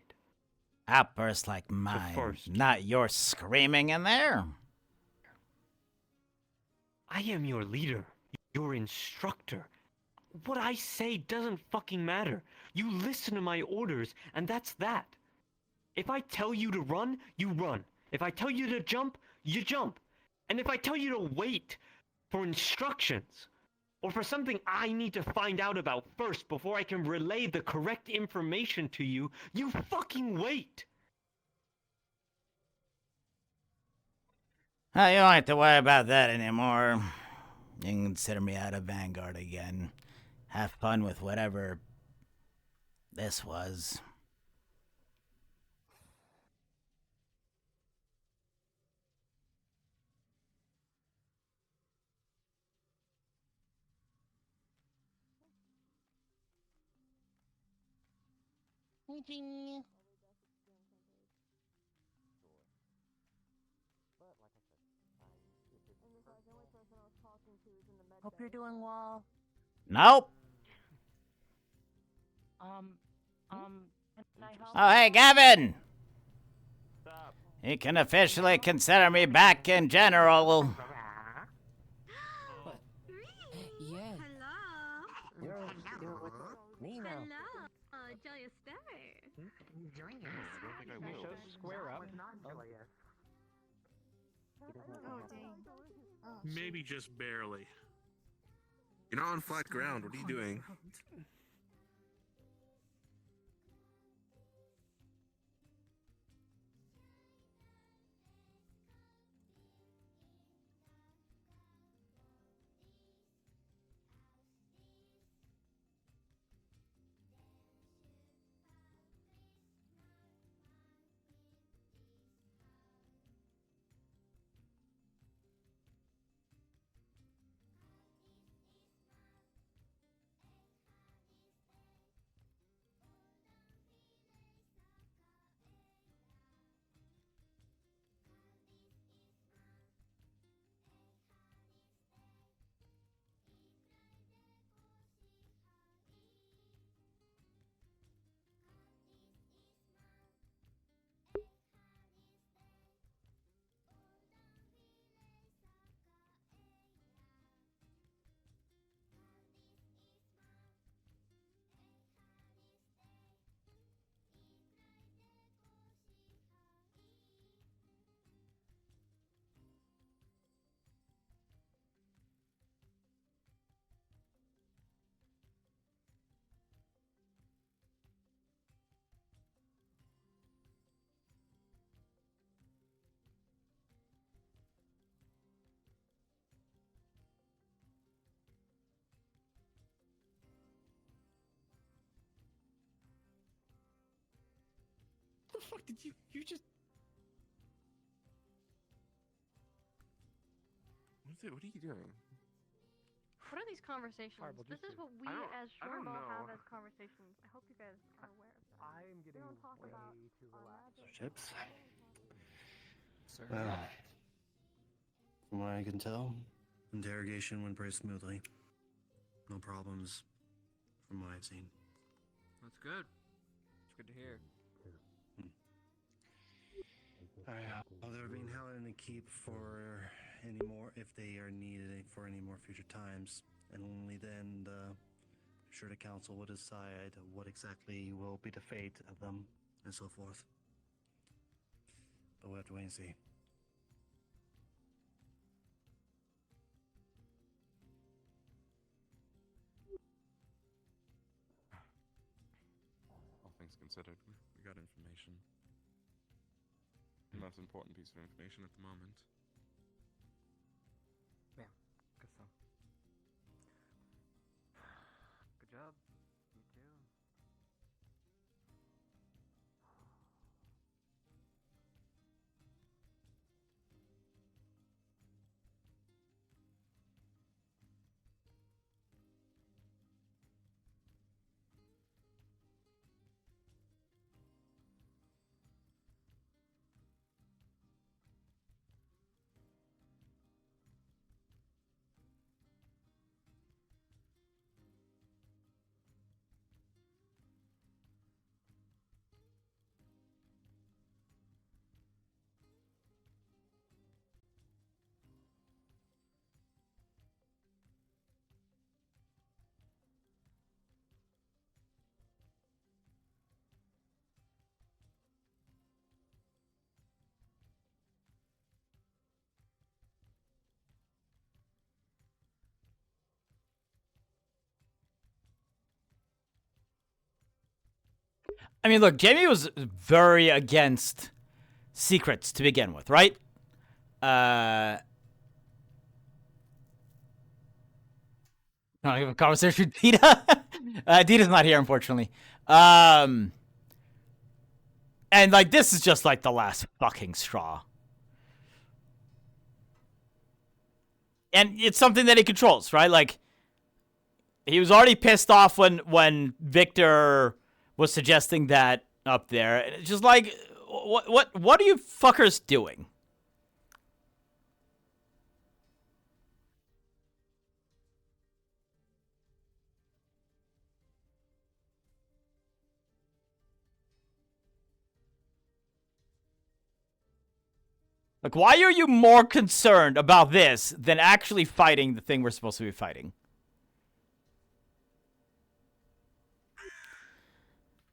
Outbursts like mine,
first.
not your screaming in there.
I am your leader, your instructor. What I say doesn't fucking matter. You listen to my orders, and that's that. If I tell you to run, you run. If I tell you to jump, you jump. And if I tell you to wait for instructions, or for something I need to find out about first before I can relay the correct information to you, you fucking wait.
You don't have to worry about that anymore. You can consider me out of Vanguard again. Have fun with whatever this was.
Hope you're doing well.
Nope.
Can I help?
Oh, hey, Gavin! You can officially consider me back in general.
Yeah.
You're with me now.
Hello, joyous day.
Join us.
I don't think I will.
Square up.
Oh, dang.
Maybe just barely. You're not on flat ground. What are you doing?
The fuck did you just?
What are you doing?
What are these conversations?
Fireball
This is
jutsu.
what we as Shortball have as conversations. I hope you guys are aware of that.
I am getting
don't talk
way
about
too
our
relaxed.
magic.
Chipz?
Sir.
Well, from what I can tell, interrogation went pretty smoothly. No problems from what I've seen.
That's good. It's good to hear.
They're being held in a keep for any more, if they are needed for any more future times, and only then I'm sure the council will decide what exactly will be the fate of them and so forth. But we'll have to wait and see.
All things considered, we got information. The most important piece of information at the moment.
Yeah, guess so. Good job. You too.
I mean, look, Jamie was very against secrets to begin with, right? Not have a conversation with Tita. Dita's not here, unfortunately. And like this is just like the last fucking straw. And it's something that he controls, right? Like he was already pissed off when Victor was suggesting that up there. And it's just like what are you fuckers doing? Like, why are you more concerned about this than actually fighting the thing we're supposed to be fighting?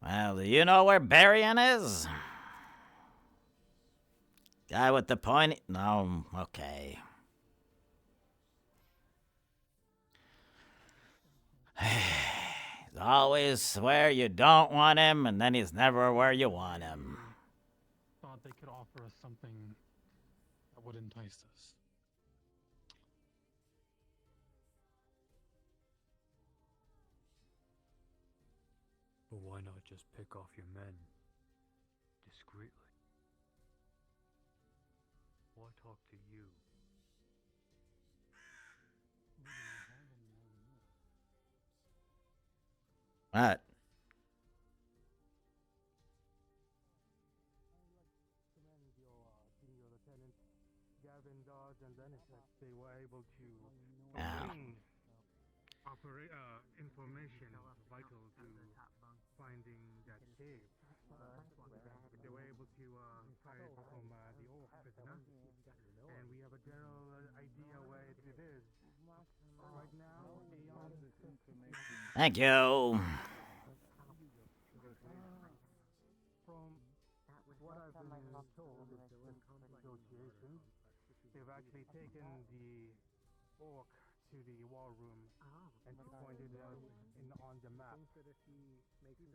Well, do you know where Barian is? Guy with the pointy... No, okay. He's always where you don't want him, and then he's never where you want him.
Thought they could offer us something that would entice us.
But why not just pick off your men discreetly? Why talk to you?
What? Yeah.
Information vital to finding that cave. They were able to hide it from the old prisoner, and we have a general idea where it is. Right now,
Thank you.
from what I've been told, negotiations, they've actually taken the orc to the war room and pointed out on the map where the cave would be.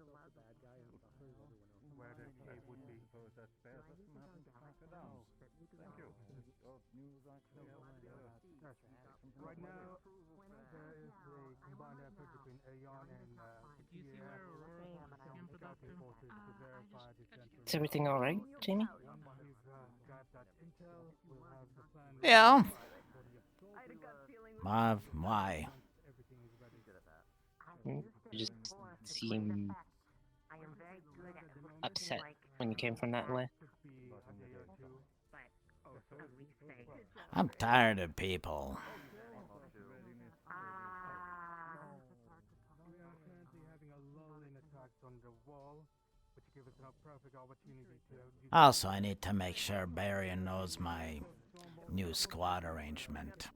Right now, there is a combined effort between Aeon and scouting forces to verify the center.
Is everything all right, Jamie?
Yeah. Why?
You just seem upset when you came from that way.
I'm tired of people. Also, I need to make sure Barian knows my new squad arrangement.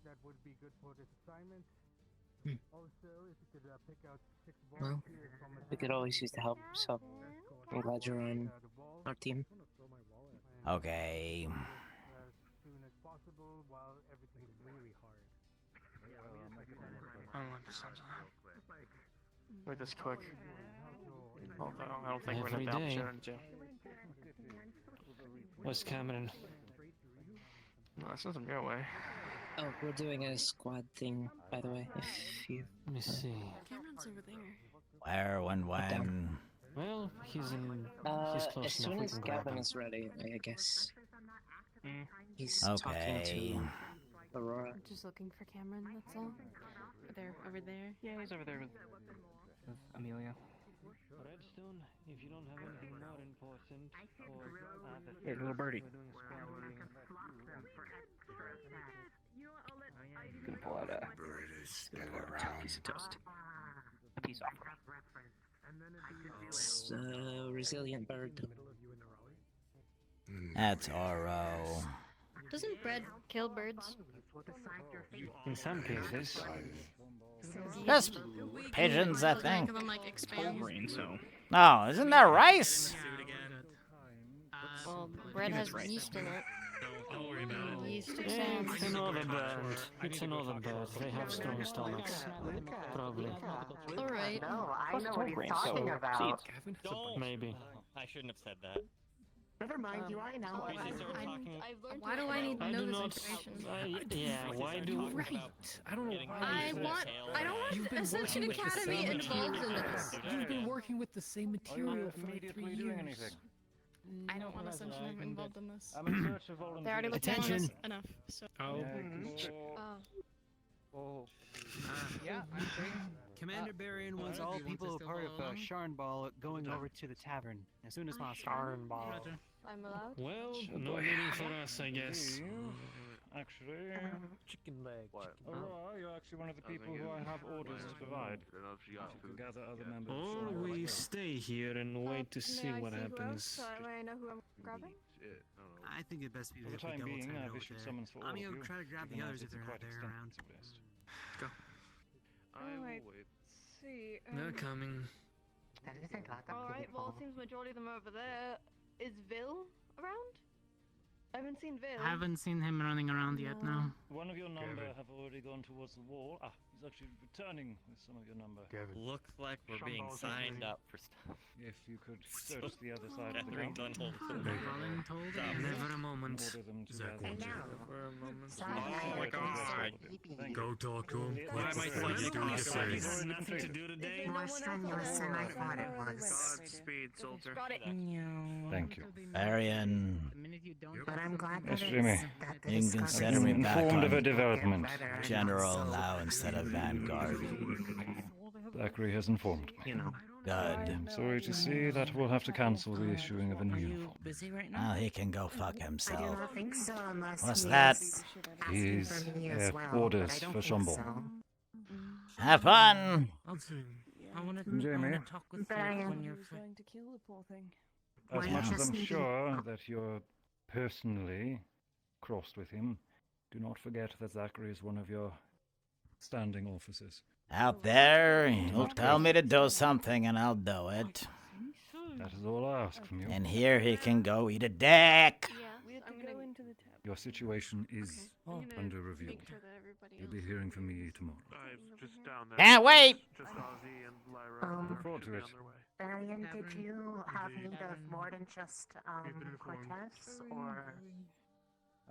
That would be good for this assignment. Also, if you could pick out 6
Well,
volunteers from
we could always use the help, so I'm glad you're on our team.
Okay.
as soon as possible while everything is really hard.
Wait, this quick. Although I don't think we're gonna
Every day.
opportunity.
What's Cameron?
No, this isn't your way.
Oh, we're doing a squad thing, by the way, if you...
Let me see.
Cameron's over there.
Where, when?
Well, he's in. He's close
as soon
enough. We
as
can grab
Gavin
him.
is ready, I guess. He's
Okay.
talking to Aurora.
I'm just looking for Cameron, that's all. Over there.
Yeah, he's over there with Amelia.
Redstone, if you don't have anything more important, or
Hey, little birdie. Gonna pull out a piece of toast. A piece off.
It's a resilient bird.
That's Oro.
Doesn't bread kill birds?
in some cases.
Just pigeons, I think.
Brain, so.
No, isn't that rice?
Well, bread has yeast in it.
Don't worry about it.
Yeast
Yeah,
expands.
it's another bird. It's another bird. They have strong stomachs. Probably.
Alright.
No, I know what he's talking about.
Maybe.
I shouldn't have said that.
Never mind, you are now.
Why do I need to know this information?
Why do
Right. I don't know why.
I don't want Ascension Academy involved in this.
You've been working with the same material for like 3 years.
I don't want Ascension involved in this.
I'm in search of
They already looked at
Attention.
enough. So.
Yeah, I'm free. Commander Barian wants all people a part of Sharnball going over to the tavern as soon as possible.
I'm allowed.
Well, no meeting for us, I guess.
Actually,
Chicken leg.
Aurora, you're actually one of the people who I have orders to provide. You can gather other members.
Or we stay here and wait to see what happens.
So I know who I'm grabbing.
I think it best be
For the
if we
time
double
being,
time it
I've
over
issued
there.
summons for all
I'm
of
gonna
you.
try to grab the
given
others
that
if they're
it's a
not
quite
there around.
extensive list.
Go.
Alright, see.
They're coming.
Alright, well, it seems majority of them are over there. Is Vil around? I haven't seen Vil.
I haven't seen him running around yet, no.
One of your number have already gone towards the wall. Ah, he's actually returning with some of your number.
Looks like we're being signed up for stuff.
If you could search the other side of the
Gathering
room.
Voluntold.
Never a moment.
Order them to
Zach
gather.
for a moment.
Oh my god.
Go talk to him.
What am I supposed to say?
Nothing to do today.
More strenuous than I thought it was.
Godspeed, soldier.
Got it.
Thank you.
Arian,
But I'm glad
Yes,
that
Jimmy.
you can consider me back
Informed of a
on
development.
General now instead of Vanguard.
Zachary has informed me.
Good.
I'm sorry to see that we'll have to cancel the issuing of a new uniform.
busy right now.
Well, he can go fuck
I do
himself.
not think so unless
What's
he
that?
is
He's
asking for me as well,
orders
but I don't
for
think
Shumble.
so.
Have fun.
I wanna
Jamie,
talk with you when you're
going to kill the poor thing.
as
Why
much as
just
I'm
needing-
sure that you're personally crossed with him, do not forget that Zachary is one of your standing officers.
Out there, he'll tell me to do something and I'll do it.
That is all I ask from you.
And here he can go eat a dick.
I'm gonna go into the tab.
Your situation is under review.
Make sure that everybody
You'll be hearing from me tomorrow.
I've just down there.
Can't wait.
Just Ozzy and Lyra.
Look forward to it.
Marion, did you have need of more than just Cortez, or?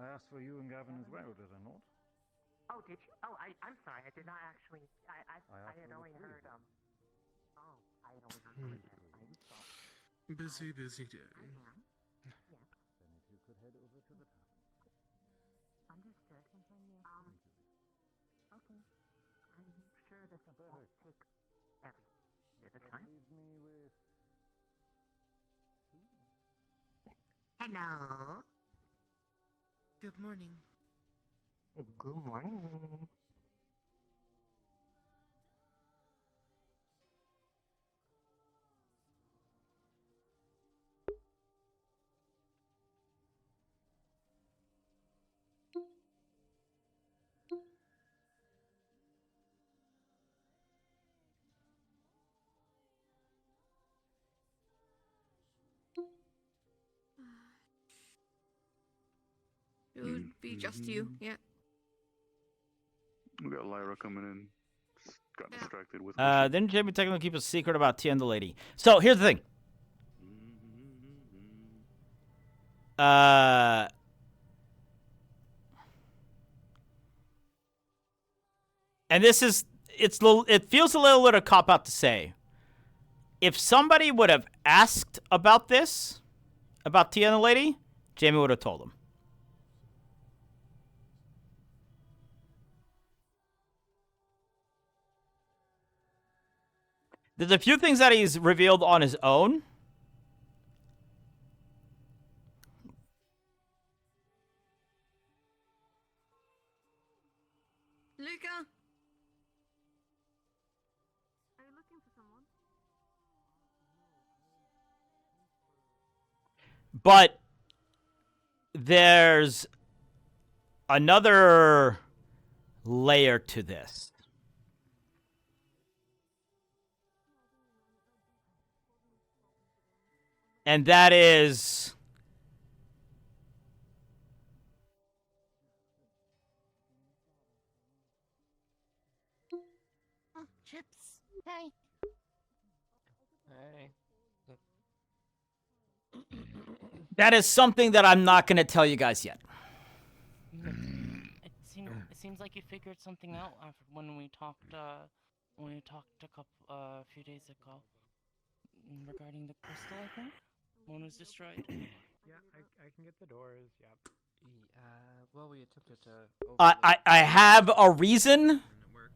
I asked for you and Gavin as well, did I not?
Oh, did you? Oh, I'm sorry. I did not actually. I had only heard Oh, I had only heard Cortez.
Busy day.
Then if you could head over to the town.
Understood. Okay. I'm sure this won't take every bit of time. Hello.
Good morning.
Good morning.
It would be just you, yeah.
We got Lyra coming in. Got distracted with.
Didn't Jamie technically keep a secret about Tia and the lady? So here's the thing. And this is it feels a little bit of a cop out to say. If somebody would have asked about this, about Tia and the lady, Jamie would have told them. There's a few things that he's revealed on his own.
Luca?
Are you looking for someone?
But there's another layer to this. And that is
Oh, Chipz. Hey.
Hey.
That is something that I'm not going to tell you guys yet.
It seems like you figured something out after when we talked a few days ago regarding the crystal. I think one was destroyed.
Yeah, I can get the doors. Yep.
Well, we attempted to.
I have a reason.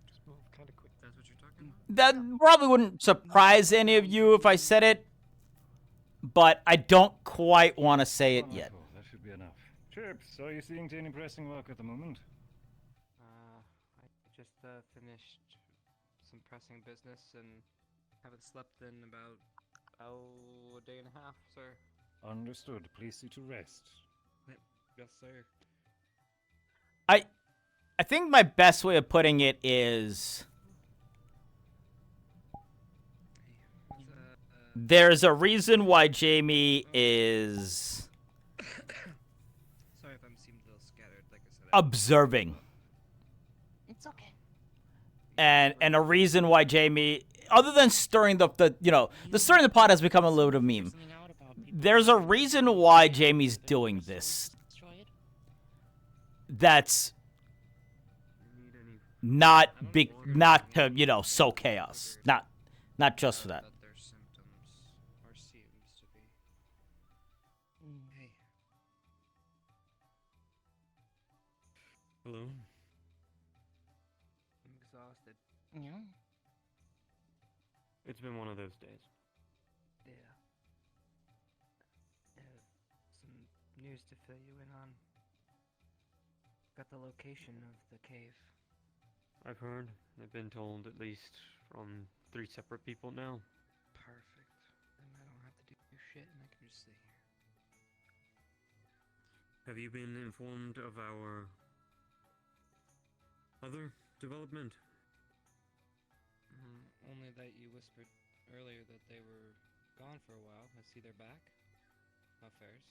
Just move kind of quick. That's what you're talking about.
That probably wouldn't surprise any of you if I said it, but I don't quite want to say it yet.
That should be enough. Chipz, are you seeing to any pressing work at the moment?
I just finished some pressing business and haven't slept in about a day and a half, sir.
Understood. Please see to rest.
Yes, sir.
I think my best way of putting it is there's a reason why Jamie is
Sorry if I'm seemed a little scattered, like I said.
observing.
It's okay.
And a reason why Jamie, other than stirring the stirring the pot has become a little bit of a meme. There's a reason why Jamie's doing this. That's not to, sow chaos. Not just for that.
Their symptoms or seems to be. Hey.
Hello?
I'm exhausted.
Yeah.
It's been one of those days.
Yeah. Some news to fill you in on. Got the location of the cave.
I've heard. I've been told at least from 3 separate people now.
Perfect. Then I don't have to do shit and I can just sit here.
Have you been informed of our other development?
Only that you whispered earlier that they were gone for a while. I see they're back. Affairs.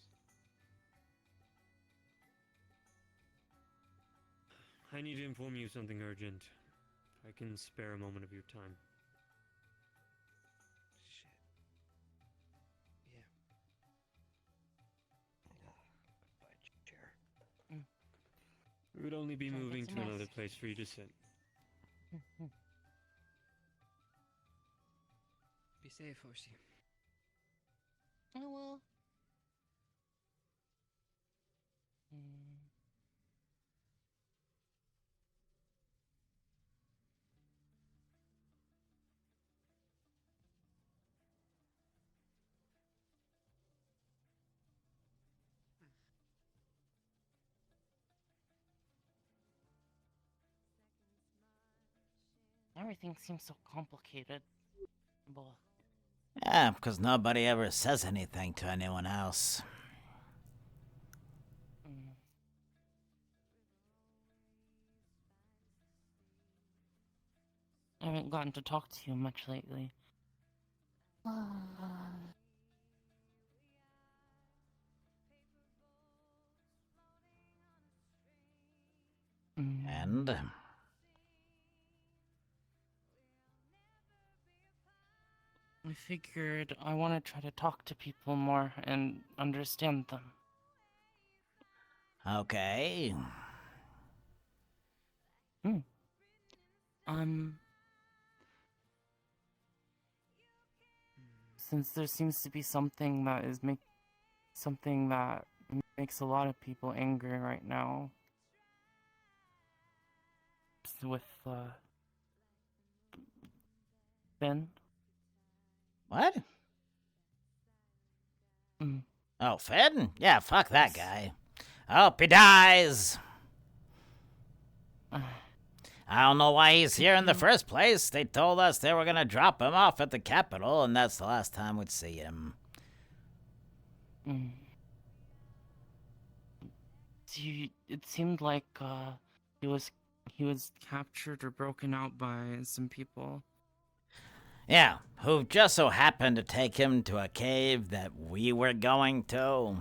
I need to inform you of something urgent. If I can spare a moment of your time.
Shit. Yeah. Goodbye, chair.
We would only be
Try to
moving
get
to
some
another
rest.
place for you to sit.
Be safe, Hoshi.
I will. Everything seems so complicated. Well,
Yeah, because nobody ever says anything to anyone else.
I haven't gotten to talk to you much lately.
And
I figured I want to try to talk to people more and understand them.
okay.
Since there seems to be something that makes a lot of people angry right now. With Ben.
What? Oh, Fedden? Yeah, fuck that guy. I hope he dies. I don't know why he's here in the first place. They told us they were gonna drop him off at the Capitol, and that's the last time we'd see him.
It seemed like he was captured or broken out by some people.
Yeah, who just so happened to take him to a cave that we were going to.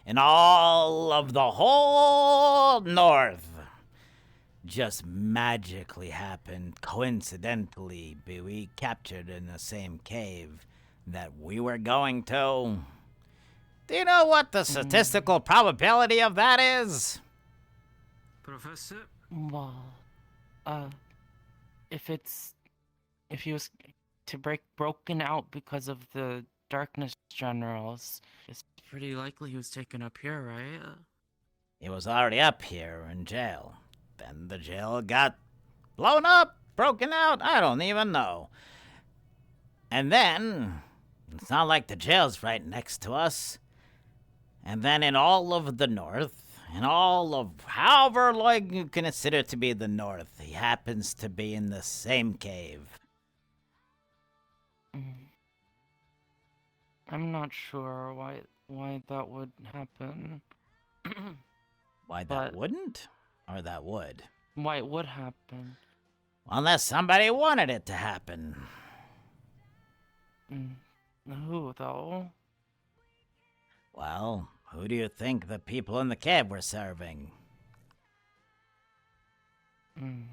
In all of the whole North. Just magically happened, coincidentally, be we captured in the same cave that we were going to. Do you know what the statistical probability of that is?
Professor? Well, if he was broken out because of the darkness generals, it's pretty likely he was taken up here, right?
He was already up here in jail. Then the jail got blown up, broken out, I don't even know. And then, it's not like the jail's right next to us. And then in all of the north, in all of however long you consider to be the north, he happens to be in the same cave.
I'm not sure why that would happen.
Why that wouldn't? Or that would?
Why it would happen.
Unless somebody wanted it to happen.
Who, though?
Well, who do you think the people in the cave were serving?
I'm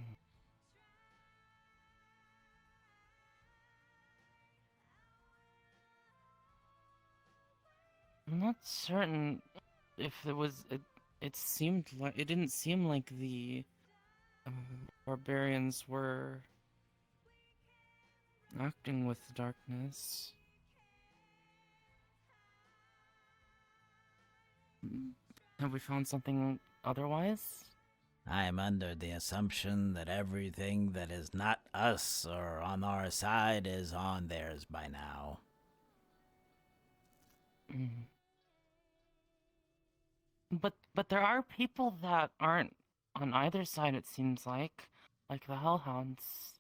not certain if there was. It seemed like it didn't seem like the barbarians were acting with darkness. Have we found something otherwise?
I am under the assumption that everything that is not us or on our side is on theirs by now.
But there are people that aren't on either side, it seems like the Hellhounds.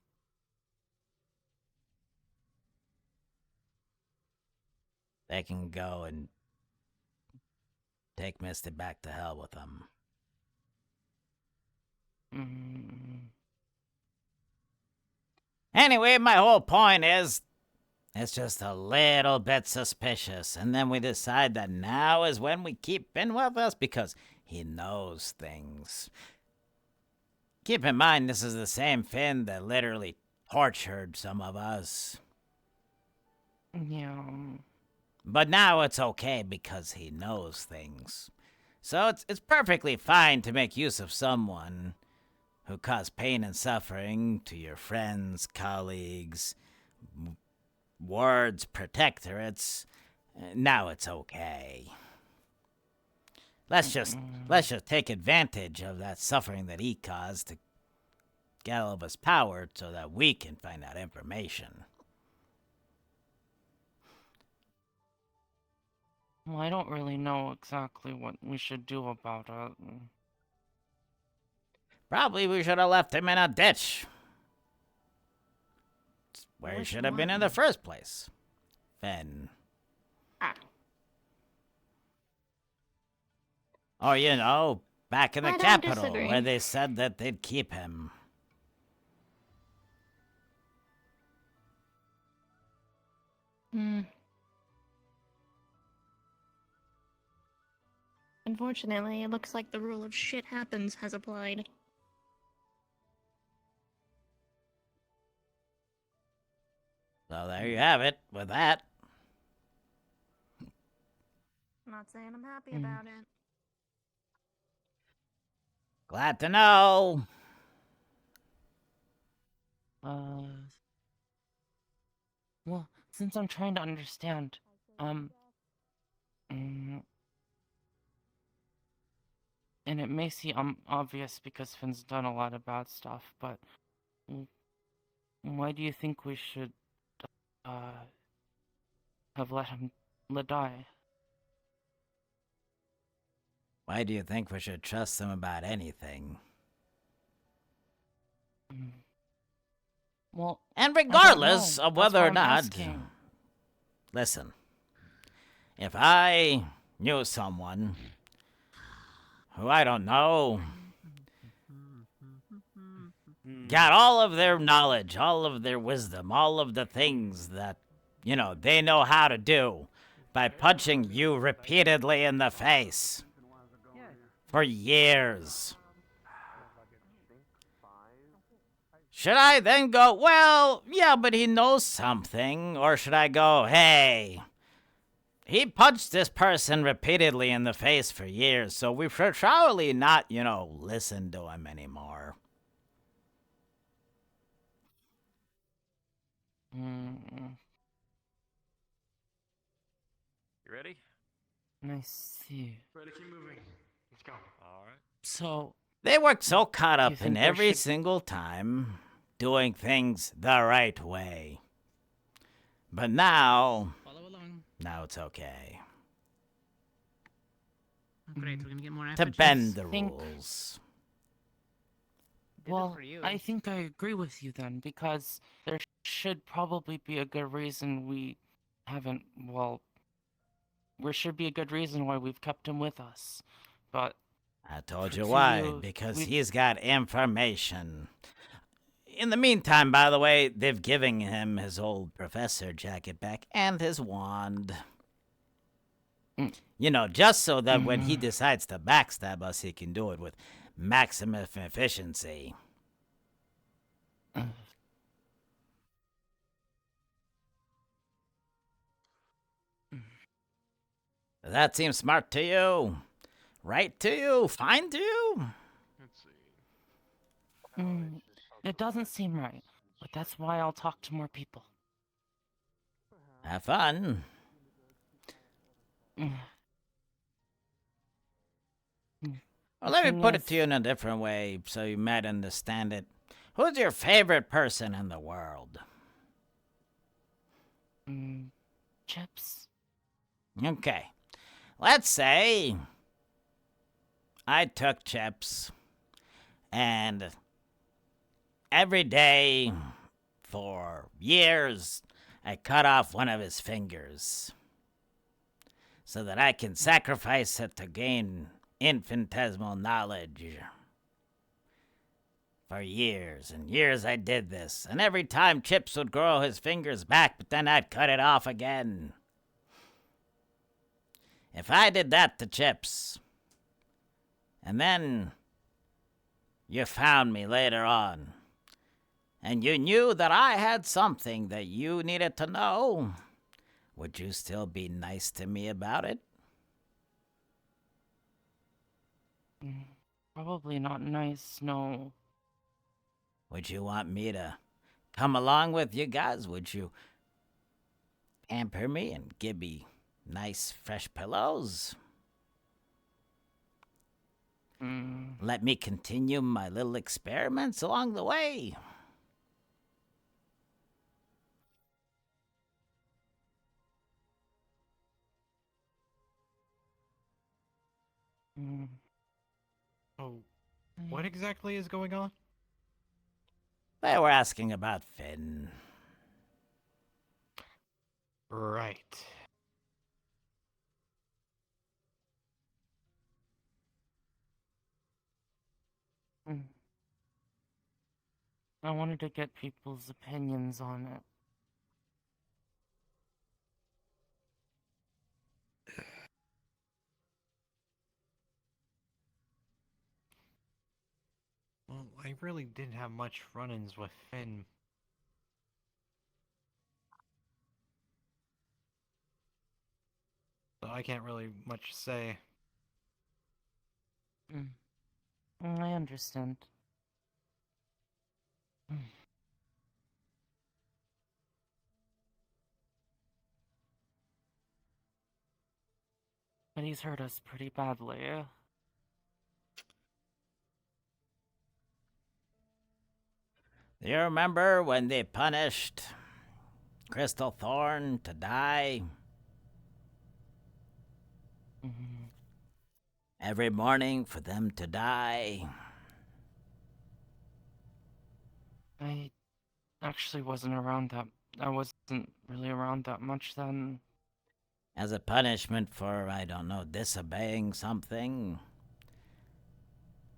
They can go and take Misty back to hell with them. Anyway, my whole point is, it's just a little bit suspicious, and then we decide that now is when we keep Finn with us because he knows things. Keep in mind, this is the same Finn that literally tortured some of us.
Yeah.
But now it's okay because he knows things. So it's perfectly fine to make use of someone who caused pain and suffering to your friends, colleagues, wards, protectorates. Now it's okay. Let's just take advantage of that suffering that he caused to get all of his power so that we can find out information.
Well, I don't really know exactly what we should do about it.
Probably we should have left him in a ditch. It's where he should have been in the first place. Finn. Or, you know, back in the capital where they said that they'd keep him.
Unfortunately, it looks like the rule of shit happens has applied.
So there you have it with that.
I'm not saying I'm happy about it.
Glad to know.
Well, since I'm trying to understand, and it may seem obvious because Finn's done a lot of bad stuff, but why do you think we should have let him die?
Why do you think we should trust him about anything?
Well,
and regardless of whether or not... Listen, if I knew someone who, I don't know, got all of their knowledge, all of their wisdom, all of the things that, you know, they know how to do by punching you repeatedly in the face for years. Should I then go, well, yeah, but he knows something? Or should I go, hey, He punched this person repeatedly in the face for years, so we should probably not, listen to him anymore.
Mm,
You ready?
I see.
Ready, keep moving. Let's go.
All right.
So,
They worked so caught
you
up in
think there
every
should-
single time doing things the right way. But now,
Follow along.
now it's okay
Oh, great, we're gonna get more
to
Afro
bend
Chipz.
the
Think-
rules.
well,
for you.
I think I agree with you then, because there should probably be a good reason we haven't, well, there should be a good reason why we've kept him with us. But
I told
For
you why,
you,
because
we-
he's got information. In the meantime, by the way, they've given him his old professor jacket back and his wand. Just so that when he decides to backstab us, he can do it with maximum efficiency. Does that seem smart to you? Right to you? Fine to you?
Let's see.
It doesn't seem right, but that's why I'll talk to more people.
Have fun. Well, let me
thing
put it
is-
to you in a different way so you might understand it. Who's your favorite person in the world?
Chipz.
Okay. Let's say I took Chipz and every day for years I cut off one of his fingers so that I can sacrifice it to gain infinitesimal knowledge. For years and years I did this, and every time Chipz would grow his fingers back, but then I'd cut it off again. If I did that to Chipz, and then you found me later on, and you knew that I had something that you needed to know, would you still be nice to me about it?
Probably not nice, no.
Would you want me to come along with you guys? Would you pamper me and give me nice fresh pillows? Let me continue my little experiments along the way?
Oh, what exactly is going on?
They were asking about Finn.
Right.
I wanted to get people's opinions on it.
Well, I really didn't have much run-ins with Finn. So I can't really much say.
I understand. But he's hurt us pretty badly.
Do you remember when they punished Crystal Thorn to die? Every morning for them to die?
I actually wasn't around that. I wasn't really around that much then.
As a punishment for, I don't know, disobeying something?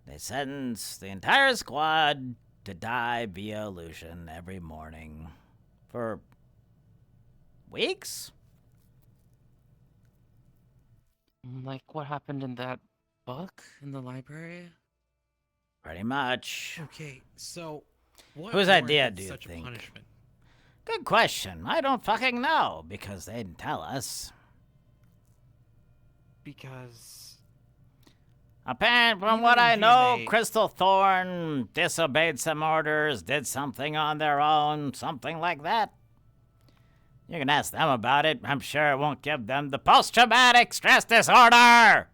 They sentenced the entire squad to die via illusion every morning. For weeks?
Like what happened in that book in the library?
Pretty much.
Okay, so what
Whose idea
warranted
do you
such a
think?
punishment?
Good question. I don't fucking know, because they didn't tell us.
because
Apparently, from
Even
what
in
I know,
GMA
Crystal Thorn disobeyed some orders, did something on their own, something like that. You can ask them about it. I'm sure it won't give them the post-traumatic stress disorder.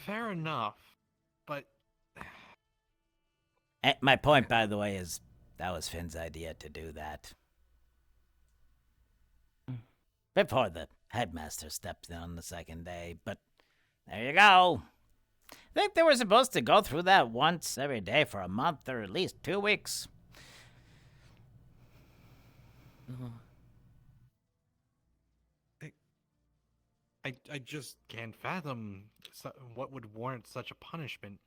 fair enough, but
My point, by the way, is that was Finn's idea to do that. Before the headmaster stepped in on the second day, but there you go. I think they were supposed to go through that once every day for a month or at least 2 weeks.
I just can't fathom what would warrant such a punishment,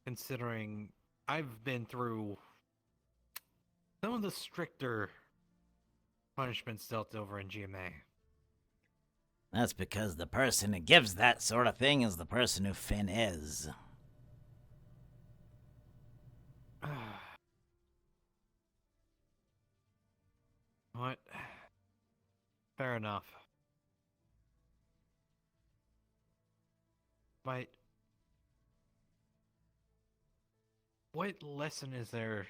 considering I've been through some of the stricter punishments dealt over in GMA.
That's because the person who gives that sort of thing is the person who Finn is.
What? Fair enough. But what lesson is there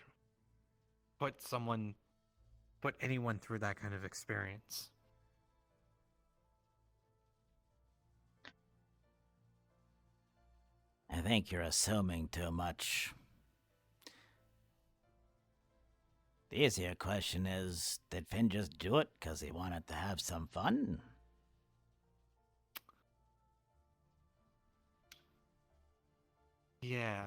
put anyone through that kind of experience?
I think you're assuming too much. The easier question is, did Finn just do it because he wanted to have some fun?
Yeah.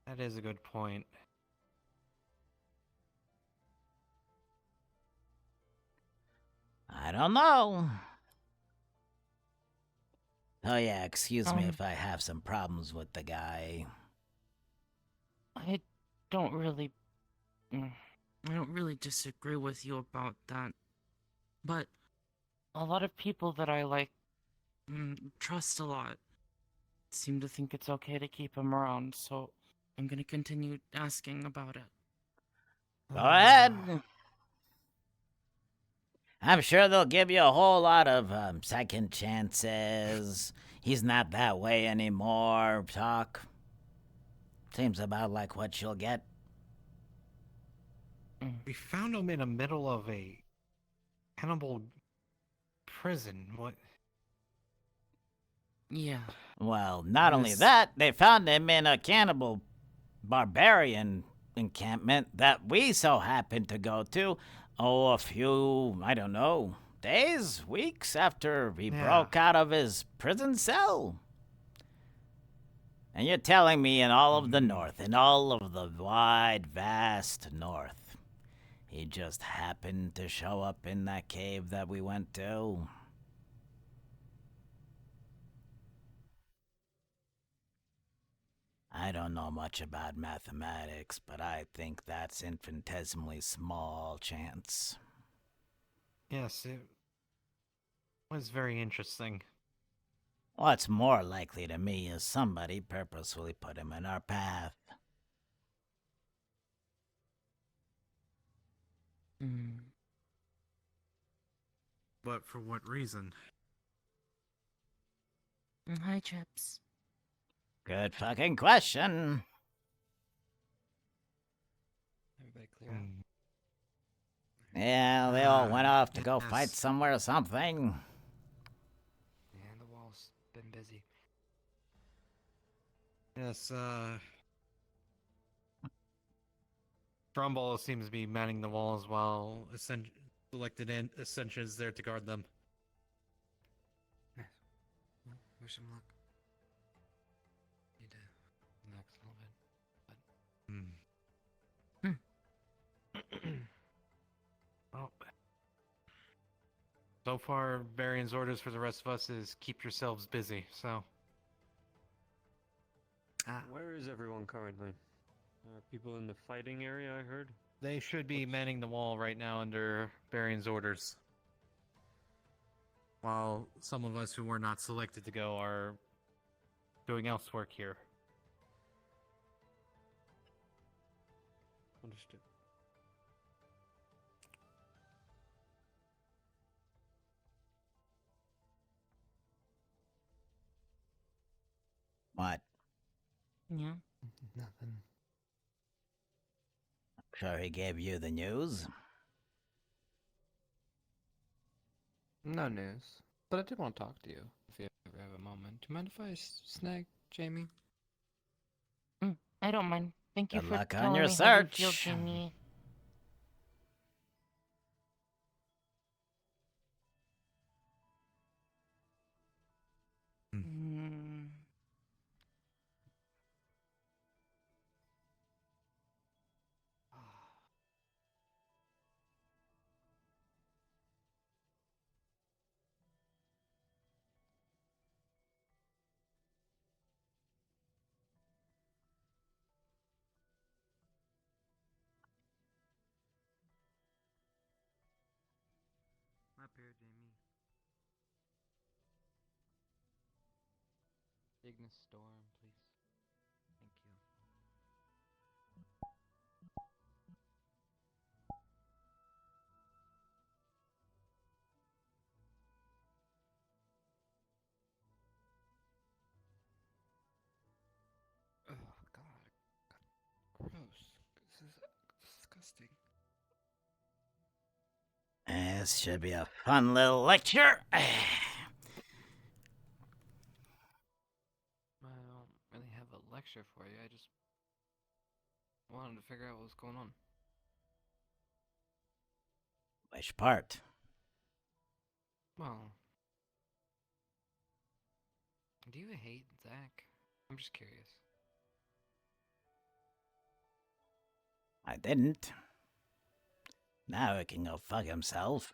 That is a good point.
I don't know. Oh yeah, excuse me if I have some problems with the guy.
I don't really disagree with you about that. But a lot of people that I trust a lot seem to think it's okay to keep him around, so I'm gonna continue asking about it.
Go ahead. I'm sure they'll give you a whole lot of second chances. He's not that way anymore. Talk. Seems about like what you'll get.
We found him in the middle of a cannibal prison. What? Yeah.
Well, not only that, they found him in a cannibal barbarian encampment that we so happened to go to. Oh, a few, I don't know, days, weeks after he broke out of his prison cell. And you're telling me in all of the north, in all of the wide, vast north, he just happened to show up in that cave that we went to? I don't know much about mathematics, but I think that's infinitesimally small chance.
Yes, it was very interesting.
What's more likely to me is somebody purposefully put him in our path.
But for what reason?
Hi, Chipz.
Good fucking question.
Everybody clear out?
Yeah, they all went off to go fight somewhere or something.
Yeah, the wall's been busy.
Yes, Drumball seems to be manning the wall as well. Selected Ascension is there to guard them.
Nice. Well, wish him luck. Need to relax a little bit.
Well, so far, Varian's orders for the rest of us is keep yourselves busy, so.
Where is everyone currently? People in the fighting area, I heard?
They should be manning the wall right now under Varian's orders. While some of us who were not selected to go are doing elsework here.
Understood.
Yeah.
Nothing.
Sure he gave you the news.
No news. But I did want to talk to you, if you ever have a moment. Do you mind if I snag Jamie?
I don't mind. Thank you
Good
for
luck on
telling
your
me how you feel,
search.
Jamie. Mm.
Up here, Jamie.
Ignis Storm, please.
Thank you.
Oh, God. Gross. This is disgusting.
This should be a fun little lecture.
I don't really have a lecture for you. I just wanted to figure out what was going on.
Which part?
Well, do you hate Zach? I'm just curious.
I didn't. Now he can go fuck himself.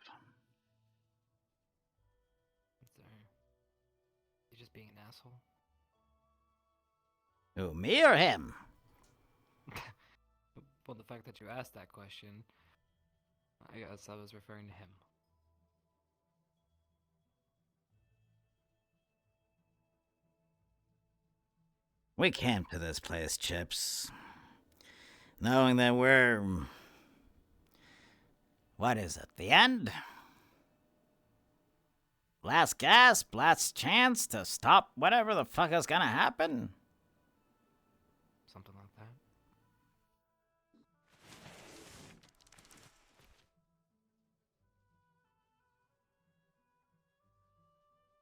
Sorry. You're just being an asshole?
Who, me or him?
Well, the fact that you asked that question, I guess I was referring to him.
We came to this place, Chipz, knowing that we're... What is it, the end? Last gasp, last chance to stop whatever the fuck is gonna happen?
Something like that.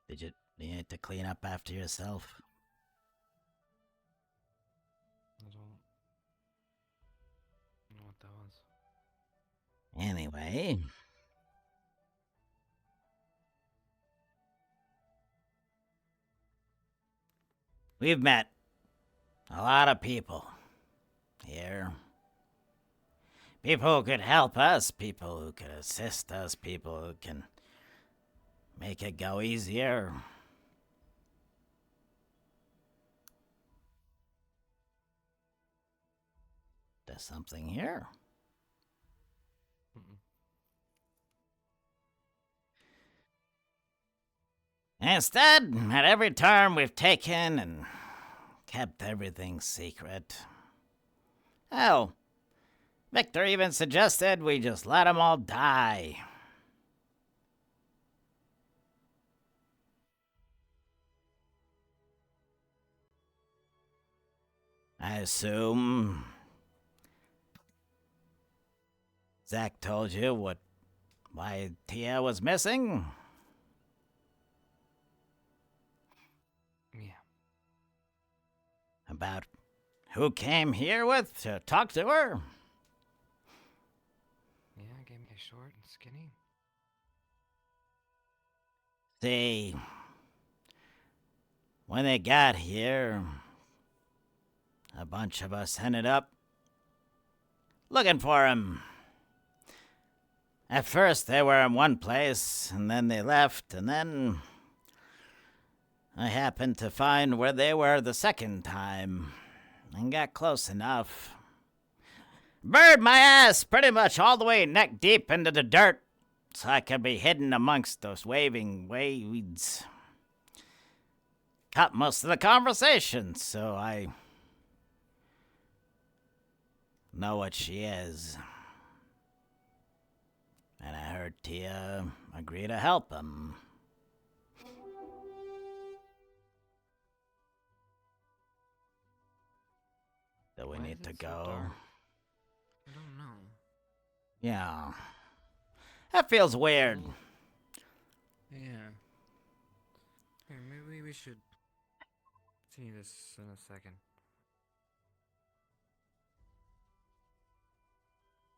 Did you need to clean up after yourself?
I don't know what that was.
Anyway... We've met a lot of people here. People who could help us, people who could assist us, people who can make it go easier. There's something here. Instead, at every turn we've taken and kept everything secret. Hell, Victor even suggested we just let them all die. I assume Zach told you why Tia was missing?
Yeah.
About who came here with to talk to her?
Yeah, gave me short and skinny.
See, when they got here, a bunch of us ended up looking for him. At first they were in one place, and then they left, and then I happened to find where they were the second time, and got close enough. Buried my ass pretty much all the way neck deep into the dirt, so I could be hidden amongst those waving weeds. Cut most of the conversation, so I know what she is. And I heard Tia agree to help him. Do we
Why
need
is
to
it so
go?
dark? I don't know.
Yeah. That feels weird.
Yeah. Here, maybe we should see this in a second.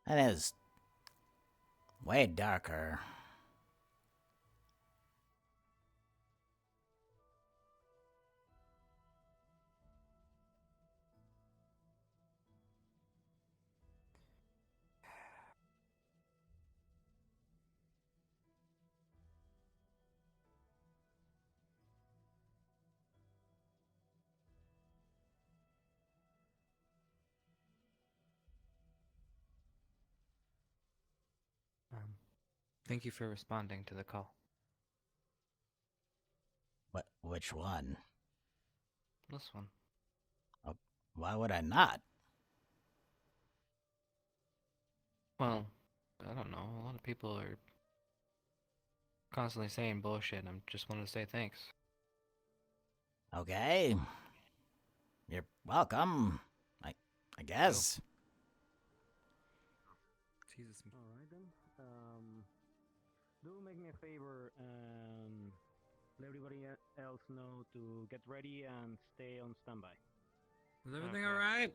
That is way darker.
Thank you for responding to the call.
Which one?
This one.
Why would I not?
Well, I don't know. A lot of people are constantly saying bullshit. I just wanted to say thanks.
Okay. You're welcome. I guess.
Jesus.
Alright then. Do make me a favor and let everybody else know to get ready and stay on standby.
Is everything alright?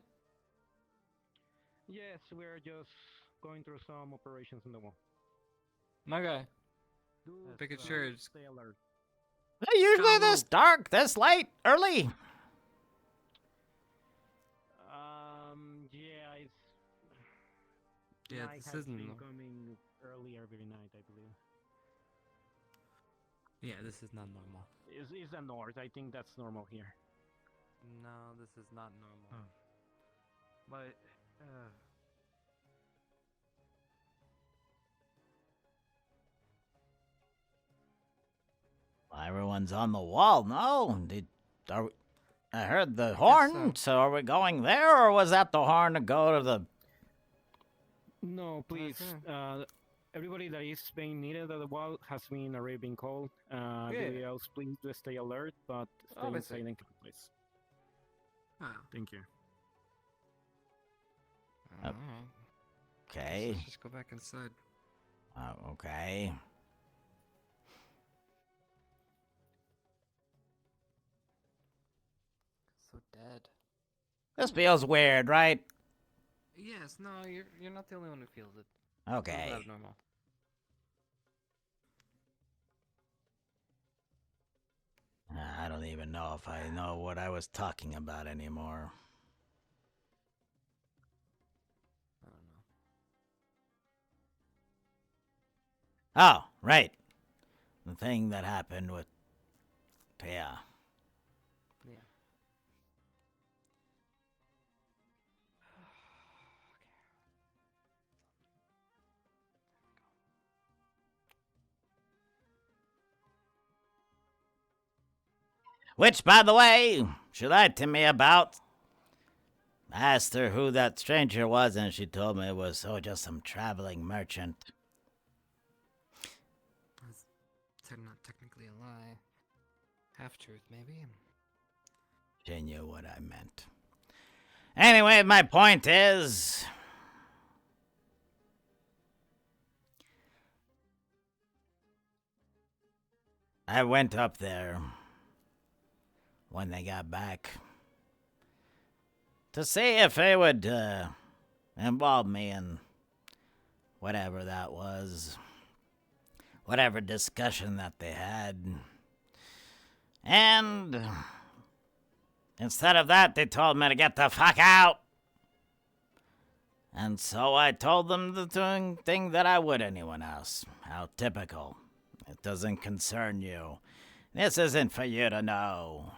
Yes, we're just going through some operations in the wall.
Okay.
Do
Making sure.
stay alert.
They're usually this dark, this late, early.
Yeah, it's.
Yeah,
night
this
has
isn't.
been coming early every night, I believe.
Yeah, this is not normal.
It's the north. I think that's normal here.
No, this is not normal.
But
Everyone's on the wall. No, I heard the horn. So are we going there, or was that the horn to go to the?
no, please. Everybody that is being needed at the wall has already been called. Everybody else, please do stay alert, but stay in silent, please. Thank you.
Okay.
Let's just go back inside.
Okay.
So dead.
This feels weird, right?
Yes, no, you're not the only one who feels it.
Okay.
It's abnormal.
I don't even know if I know what I was talking about anymore.
I don't know.
Oh, right. The thing that happened with Pia.
Yeah.
Which, by the way, she lied to me about. I asked her who that stranger was, and she told me it was just some traveling merchant.
That's not technically a lie. Half truth, maybe.
She knew what I meant. Anyway, my point is, I went up there when they got back to see if they would involve me in whatever that was, whatever discussion that they had. And instead of that, they told me to get the fuck out. And so I told them the thing that I would anyone else. How typical. It doesn't concern you. This isn't for you to know.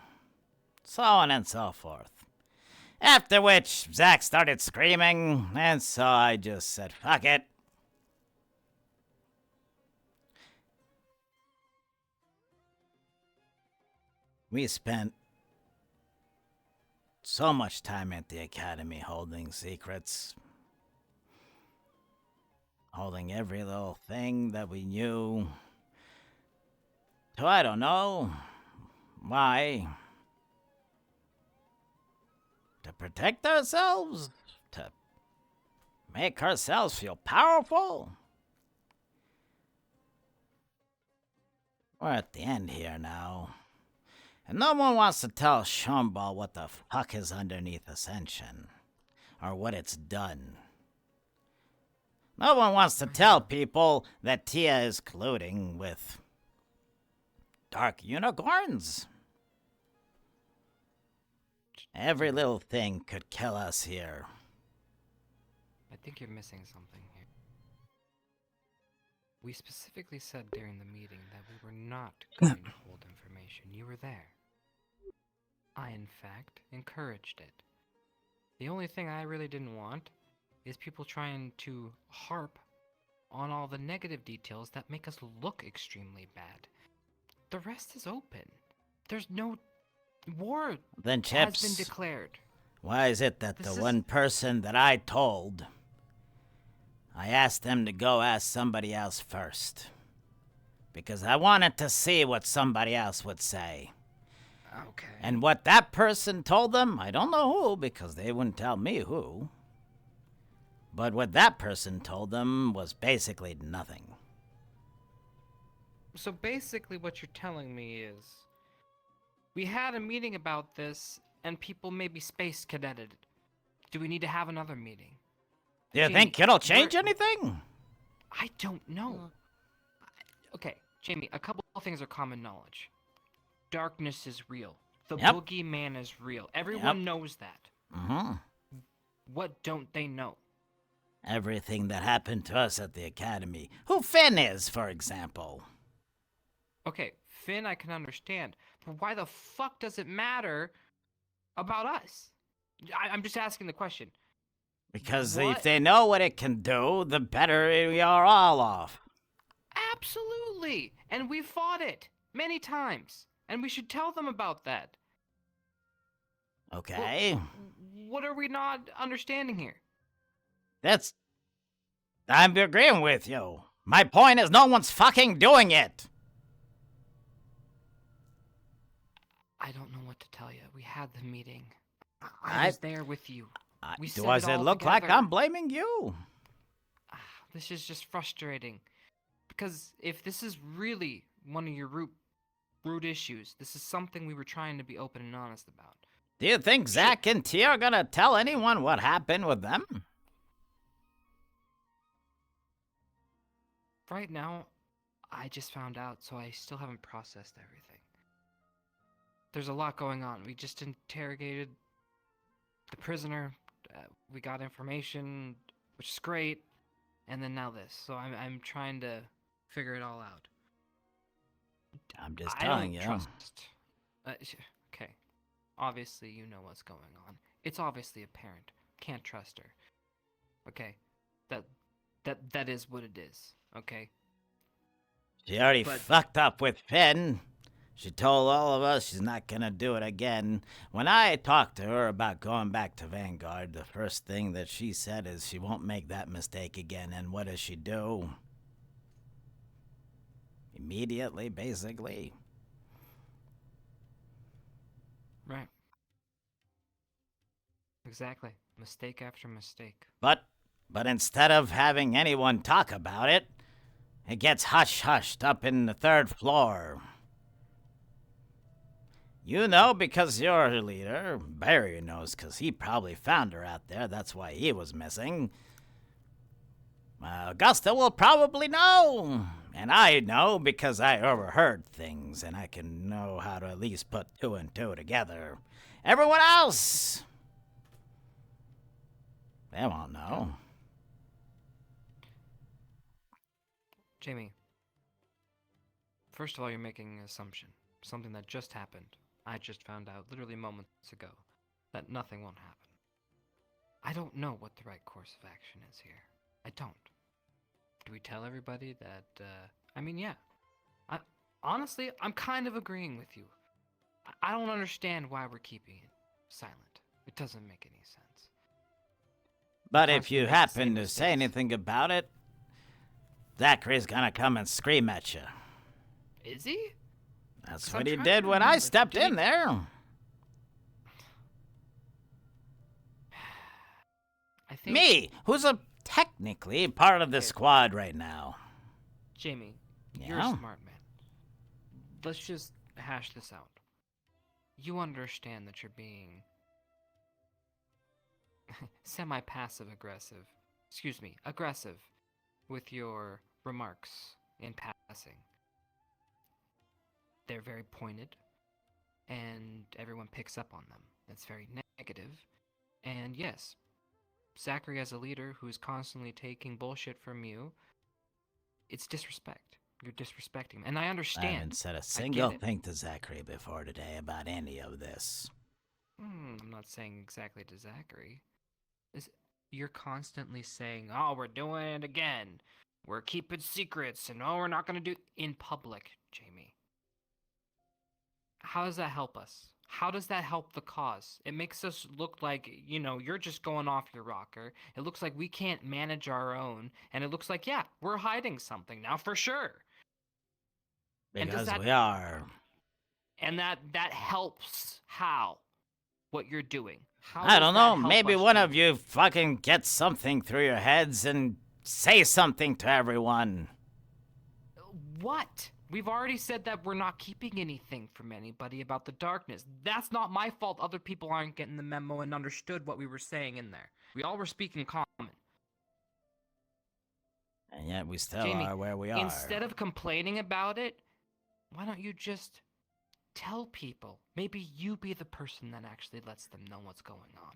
So on and so forth. After which, Zach started screaming, and so I just said, fuck it. We spent so much time at the academy holding secrets. Holding every little thing that we knew. So I don't know why. To protect ourselves? To make ourselves feel powerful? We're at the end here now. And no one wants to tell Schonball what the fuck is underneath Ascension. Or what it's done. No one wants to tell people that Tia is colluding with dark unicorns. Every little thing could kill us here.
I think you're missing something here. We specifically said during the meeting that we were not going to hold information. You were there. I, in fact, encouraged it. The only thing I really didn't want is people trying to harp on all the negative details that make us look extremely bad. The rest is open. There's no war
Then
has
Chipz,
been declared.
why is it that
This
the
is-
one person that I told, I asked them to go ask somebody else first? Because I wanted to see what somebody else would say.
Okay.
And what that person told them, I don't know who, because they wouldn't tell me who. But what that person told them was basically nothing.
So basically what you're telling me is we had a meeting about this and people maybe space cadeted. Do we need to have another meeting?
Do you
Jamie,
think it'll change
we're-
anything?
I don't know. Okay, Jamie, a couple of things are common knowledge. Darkness is real. The
Yep.
boogeyman is real. Everyone
Yep.
knows that.
Mm-hmm.
What don't they know?
Everything that happened to us at the academy. Who Finn is, for example.
Okay, Finn, I can understand. But why the fuck does it matter about us? I'm just asking the question.
Because
What?
if they know what it can do, the better we are all off.
Absolutely! And we fought it many times. And we should tell them about that.
Okay?
What are we not understanding here?
I'm agreeing with you. My point is no one's fucking doing it.
I don't know what to tell you. We had the meeting. I was there with you. We said
Does it
all
look like
together.
I'm blaming you?
This is just frustrating. Because if this is really one of your root issues, this is something we were trying to be open and honest about.
Do you think Zach and Tia are gonna tell anyone what happened with them?
Right now, I just found out, so I still haven't processed everything. There's a lot going on. We just interrogated the prisoner. We got information, which is great. And then now this. So I'm trying to figure it all out.
I'm just
I
telling
don't
you.
trust. Okay. Obviously, you know what's going on. It's obviously apparent. Can't trust her. Okay. That is what it is. Okay.
She already
But-
fucked up with Finn. She told all of us she's not gonna do it again. When I talked to her about going back to Vanguard, the first thing that she said is she won't make that mistake again. And what does she do? Immediately, basically.
Right. Exactly. Mistake after mistake.
But instead of having anyone talk about it, it gets hush-hushed up in the 3rd floor. You know because you're a leader. Barry knows because he probably found her out there. That's why he was missing. Augusta will probably know. And I know because I overheard things and I can know how to at least put 2 and 2 together. Everyone else, they won't know.
Jamie. First of all, you're making an assumption. Something that just happened. I just found out literally moments ago that nothing won't happen. I don't know what the right course of action is here. I don't. Do we tell everybody that, I mean, yeah. Honestly, I'm kind of agreeing with you. I don't understand why we're keeping it silent. It doesn't make any sense.
But if
Constantly
you
makes the
happen
same
to say
mistakes.
anything about it, Zachary's gonna come and scream at you.
Is he?
That's
'Cause
what
I'm
he
trying to
did when I
remember.
stepped
Did
in
he-
there.
I think
Me, who's technically part of the squad right now.
Jamie, you're a
Yeah?
smart man. Let's just hash this out. You understand that you're being semi-passive aggressive. Excuse me, aggressive with your remarks in passing. They're very pointed, and everyone picks up on them. That's very negative. And yes, Zachary as a leader who's constantly taking bullshit from you, it's disrespect. You're disrespecting him. And I understand.
I haven't said a single thing to Zachary before today about any of this.
I'm not saying exactly to Zachary. You're constantly saying, oh, we're doing it again. We're keeping secrets, and oh, we're not going to do in public, Jamie. How does that help us? How does that help the cause? It makes us look like, you're just going off your rocker. It looks like we can't manage our own. And it looks like, yeah, we're hiding something now for sure.
Because we are.
And that helps how? What you're doing. How
I don't
does that
know.
help
Maybe
us,
one
Jamie?
of you fucking gets something through your heads and say something to everyone.
What? We've already said that we're not keeping anything from anybody about the darkness. That's not my fault other people aren't getting the memo and understood what we were saying in there. We all were speaking common.
And yet we still
Jamie,
are where we are.
Instead of complaining about it, why don't you just tell people? Maybe you be the person that actually lets them know what's going on.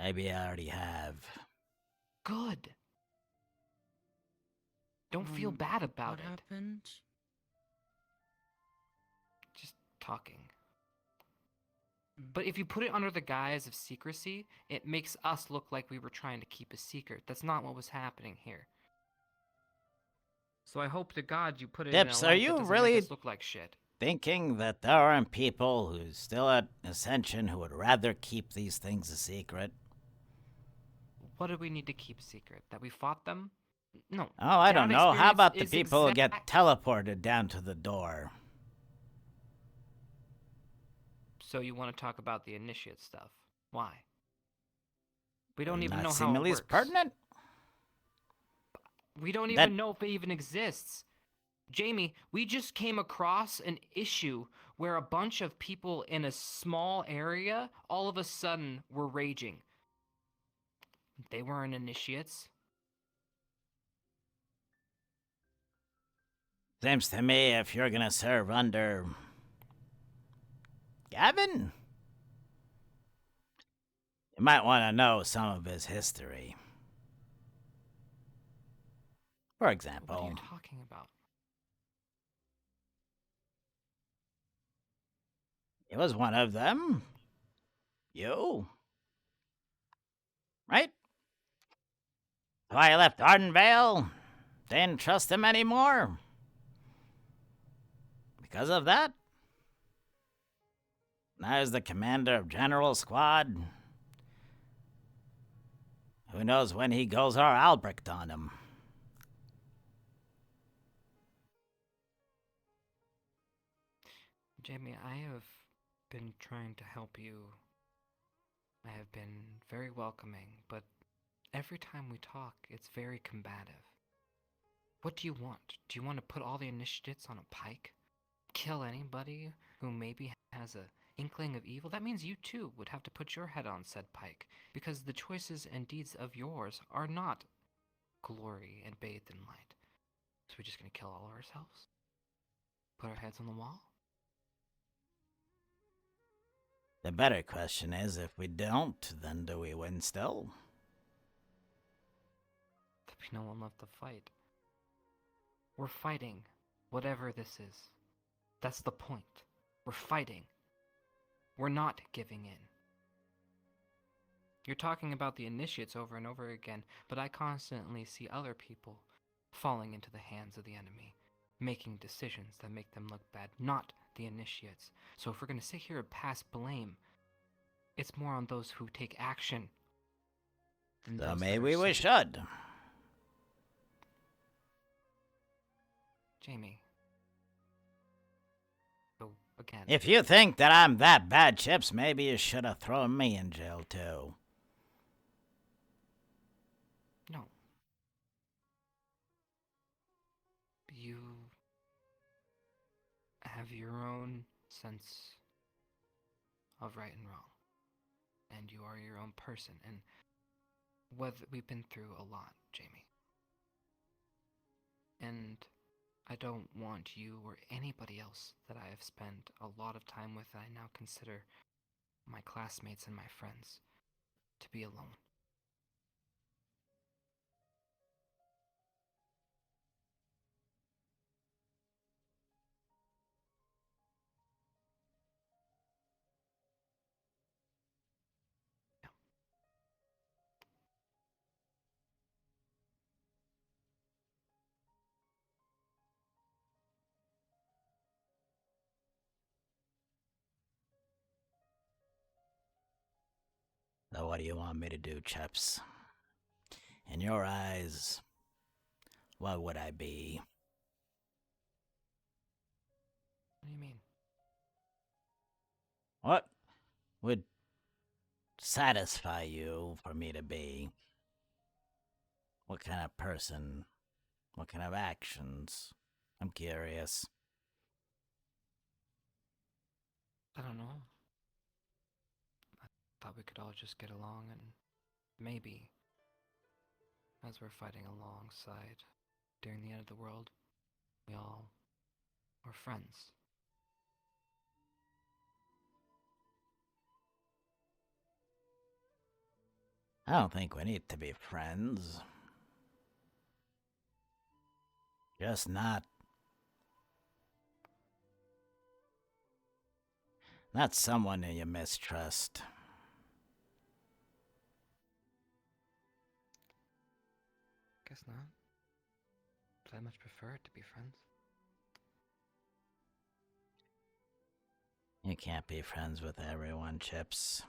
Maybe I already have.
Good. Don't feel bad about it.
What happened?
Just talking. But if you put it under the guise of secrecy, it makes us look like we were trying to keep a secret. That's not what was happening here. So I hope to God you put it in a
Chipz,
light
are
that
you
doesn't
really
make us look like shit.
thinking that there aren't people who's still at Ascension who would rather keep these things a secret?
What do we need to keep secret? That we fought them? No.
Oh, I don't
That
know. How
experience
about the
is
people who get teleported down to the door?
So you want to talk about the initiate stuff? Why? We don't even
Not
know how it
seemingly
works.
pertinent?
We don't
That-
even know if it even exists. Jamie, we just came across an issue where a bunch of people in a small area all of a sudden were raging. They weren't initiates.
Seems to me if you're gonna serve under Gavin, you might want to know some of his history. For example,
What are you talking about?
he was one of them. You. Right? So I left Ardenvale. Didn't trust him anymore. Because of that. Now he's the commander of General Squad. Who knows when he goes our Albrecht on him.
Jamie, I have been trying to help you. I have been very welcoming, but every time we talk, it's very combative. What do you want? Do you want to put all the initiates on a pike? Kill anybody who maybe has a inkling of evil? That means you too would have to put your head on said pike, because the choices and deeds of yours are not glory and bathed in light. So we're just gonna kill all of ourselves? Put our heads on the wall?
The better question is, if we don't, then do we win still?
There'll be no one left to fight. We're fighting, whatever this is. That's the point. We're fighting. We're not giving in. You're talking about the initiates over and over again, but I constantly see other people falling into the hands of the enemy, making decisions that make them look bad, not the initiates. So if we're going to sit here and pass blame, it's more on those who take action. Than
So
those that
maybe
are
we
safe.
should.
Jamie. So, again.
If you think that I'm that bad, Chipz, maybe you should have thrown me in jail too.
No. You have your own sense of right and wrong. And you are your own person. And we've been through a lot, Jamie. And I don't want you or anybody else that I have spent a lot of time with that I now consider my classmates and my friends to be alone.
So what do you want me to do, Chipz? In your eyes, what would I be?
What do you mean?
What would satisfy you for me to be? What kind of person? What kind of actions? I'm curious.
I don't know. I thought we could all just get along and maybe, as we're fighting alongside during the end of the world, we all were friends.
I don't think we need to be friends. Just not someone that you mistrust.
Guess not. But I much prefer it to be friends.
You can't be friends with everyone, Chipz.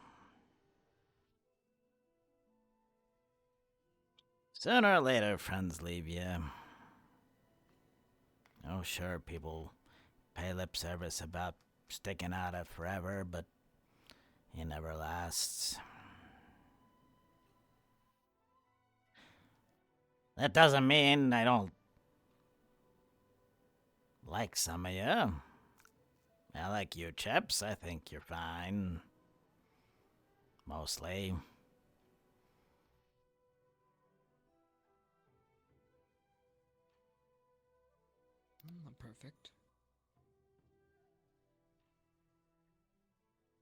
Sooner or later, friends leave you. Oh, sure, people pay lip service about sticking out it forever, but it never lasts. That doesn't mean I don't like some of you. I like you, Chipz. I think you're fine. Mostly.
Not perfect.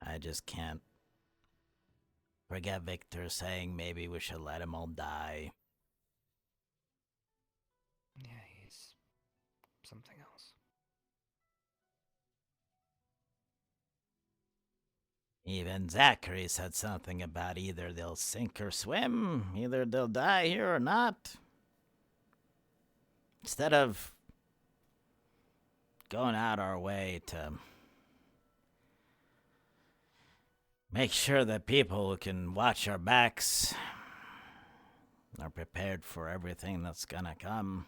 I just can't forget Victor saying maybe we should let them all die.
Yeah, he's something else.
Even Zachary said something about either they'll sink or swim, either they'll die here or not. Instead of going out our way to make sure that people who can watch our backs are prepared for everything that's gonna come.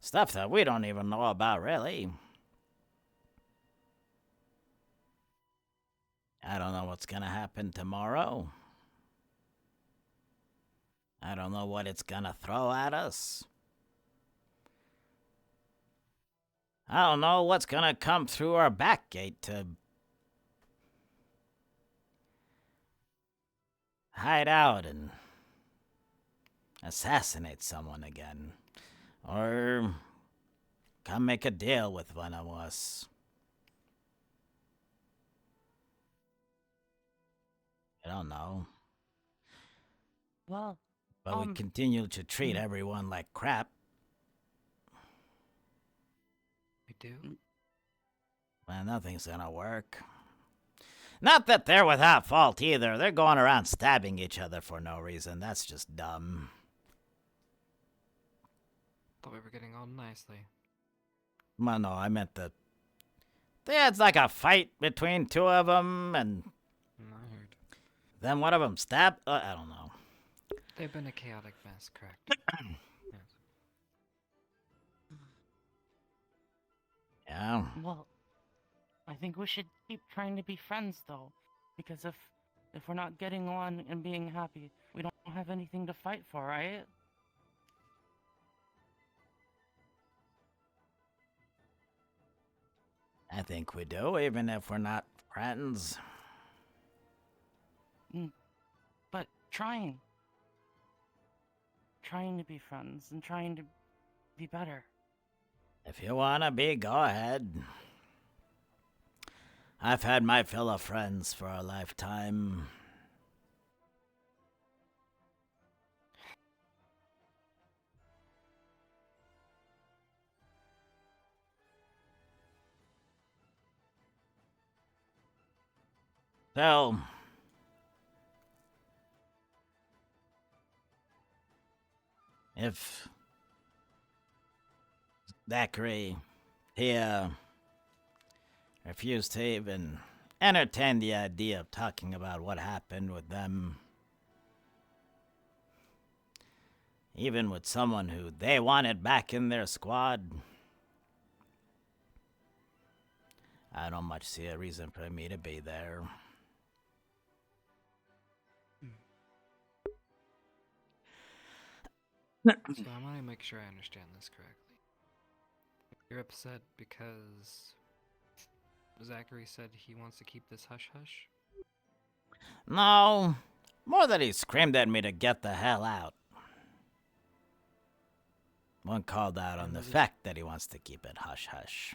Stuff that we don't even know about, really. I don't know what's gonna happen tomorrow. I don't know what it's gonna throw at us. I don't know what's gonna come through our back gate to hide out and assassinate someone again. Or come make a deal with one of us. I don't know.
Well,
but we continue to treat everyone like crap.
We do?
Well, nothing's gonna work. Not that they're without fault either. They're going around stabbing each other for no reason. That's just dumb.
Thought we were getting on nicely.
Well, no, I meant that they had like a fight between two of them, and
I heard.
Then one of them stabbed. I don't know.
They've been a chaotic mess, correct? Yes.
Yeah.
Well, I think we should keep trying to be friends, though, because if we're not getting on and being happy, we don't have anything to fight for, right?
I think we do, even if we're not friends.
But trying to be friends and trying to be better.
If you wanna be, go ahead. I've had my fill of friends for a lifetime. So, if Zachary here refused to even entertain the idea of talking about what happened with them, even with someone who they wanted back in their squad, I don't much see a reason for me to be there.
So I want to make sure I understand this correctly. You're upset because Zachary said he wants to keep this hush-hush?
No, more that he screamed at me to get the hell out. One called out on the fact that he wants to keep it hush-hush.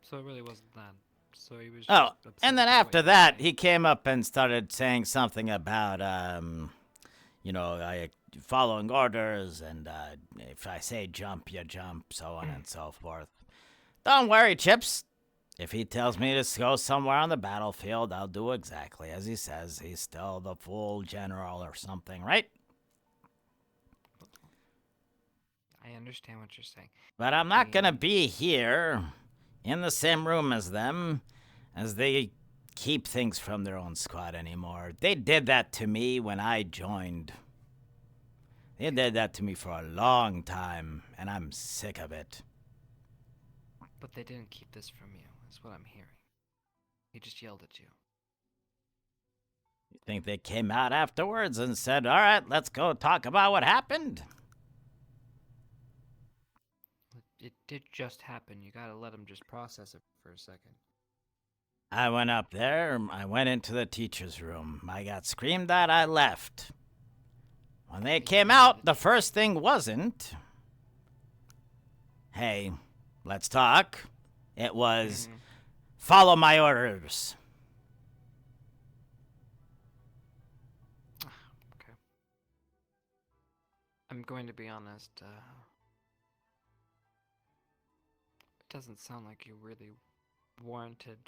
So it really wasn't that. So he was just
Oh,
upset
and then
about what
after
you
that, he came up and started saying something about, following orders, and if I say jump, you jump, so on and so forth. Don't worry, Chipz. If he tells me to go somewhere on the battlefield, I'll do exactly as he says. He's still the full general or something, right?
I understand what you're saying.
But I'm not gonna be here in the same room as them, as they keep things from their own squad anymore. They did that to me when I joined. They did that to me for a long time, and I'm sick of it.
But they didn't keep this from you, is what I'm hearing. He just yelled at you.
You think they came out afterwards and said, all right, let's go talk about what happened?
It did just happen. You gotta let him just process it for a second.
I went up there. I went into the teacher's room. I got screamed at. I left. When they came out, the first thing wasn't, hey, let's talk. It was, follow my orders.
Okay. I'm going to be honest. It doesn't sound like you really warranted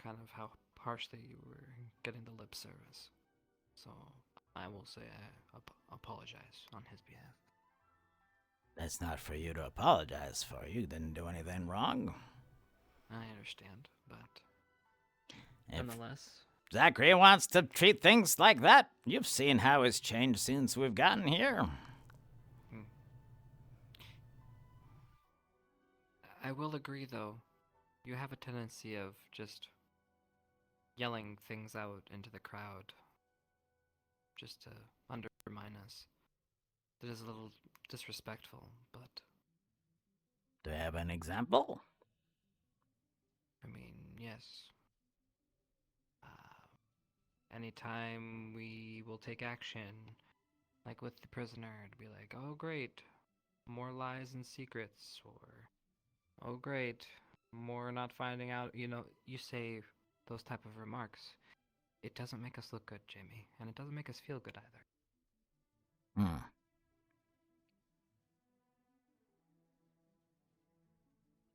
kind of how harshly you were getting the lip service. So I will say I apologize on his behalf.
That's not for you to apologize for. You didn't do anything wrong.
I understand, but
If
nonetheless,
Zachary wants to treat things like that, you've seen how it's changed since we've gotten here.
I will agree, though. You have a tendency of just yelling things out into the crowd just to undermine us. It is a little disrespectful, but...
Do you have an example?
I mean, yes. Anytime we will take action, like with the prisoner, it'd be like, oh great, more lies and secrets, or oh great, more not finding out, you say those type of remarks. It doesn't make us look good, Jamie, and it doesn't make us feel good either.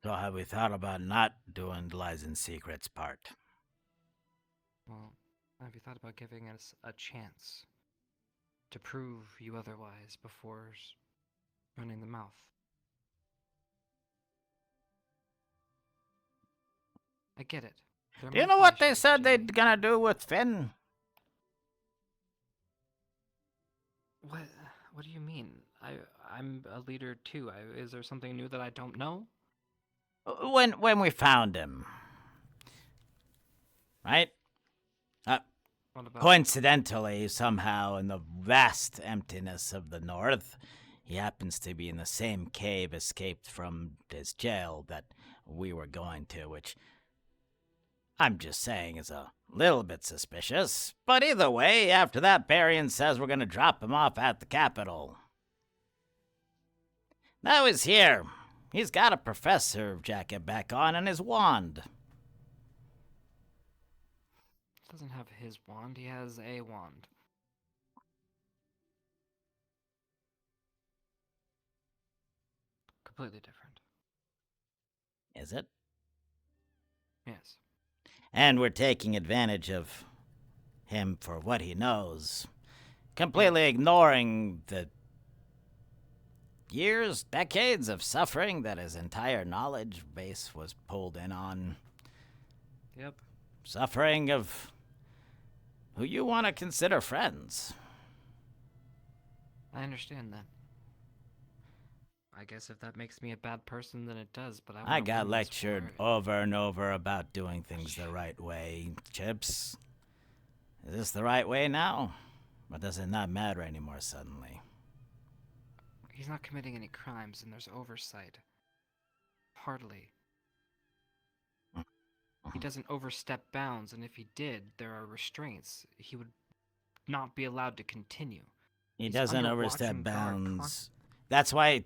So have we thought about not doing the lies and secrets part?
Well, have you thought about giving us a chance to prove you otherwise before running the mouth? I get it.
Do you know what they said they're gonna do with Finn?
What do you mean? I'm a leader too. Is there something new that I don't know?
When we found him, right?
What about?
Coincidentally, somehow, in the vast emptiness of the north, he happens to be in the same cave escaped from his jail that we were going to, which I'm just saying is a little bit suspicious. But either way, after that, Barian says we're going to drop him off at the capital. Now he's here. He's got a professor jacket back on and his wand.
Doesn't have his wand, he has a wand. Completely different.
Is it?
Yes.
And we're taking advantage of him for what he knows, completely ignoring the years, decades of suffering that his entire knowledge base was pulled in on.
Yep.
Suffering of who you want to consider friends.
I understand that. I guess if that makes me a bad person, then it does, but
I got lectured over and over about doing things the right way, Chipz. Is this the right way now? Or does it not matter anymore suddenly?
He's not committing any crimes, and there's oversight. Hardly. He doesn't overstep bounds, and if he did, there are restraints. He would not be allowed to continue.
He doesn't overstep bounds. That's why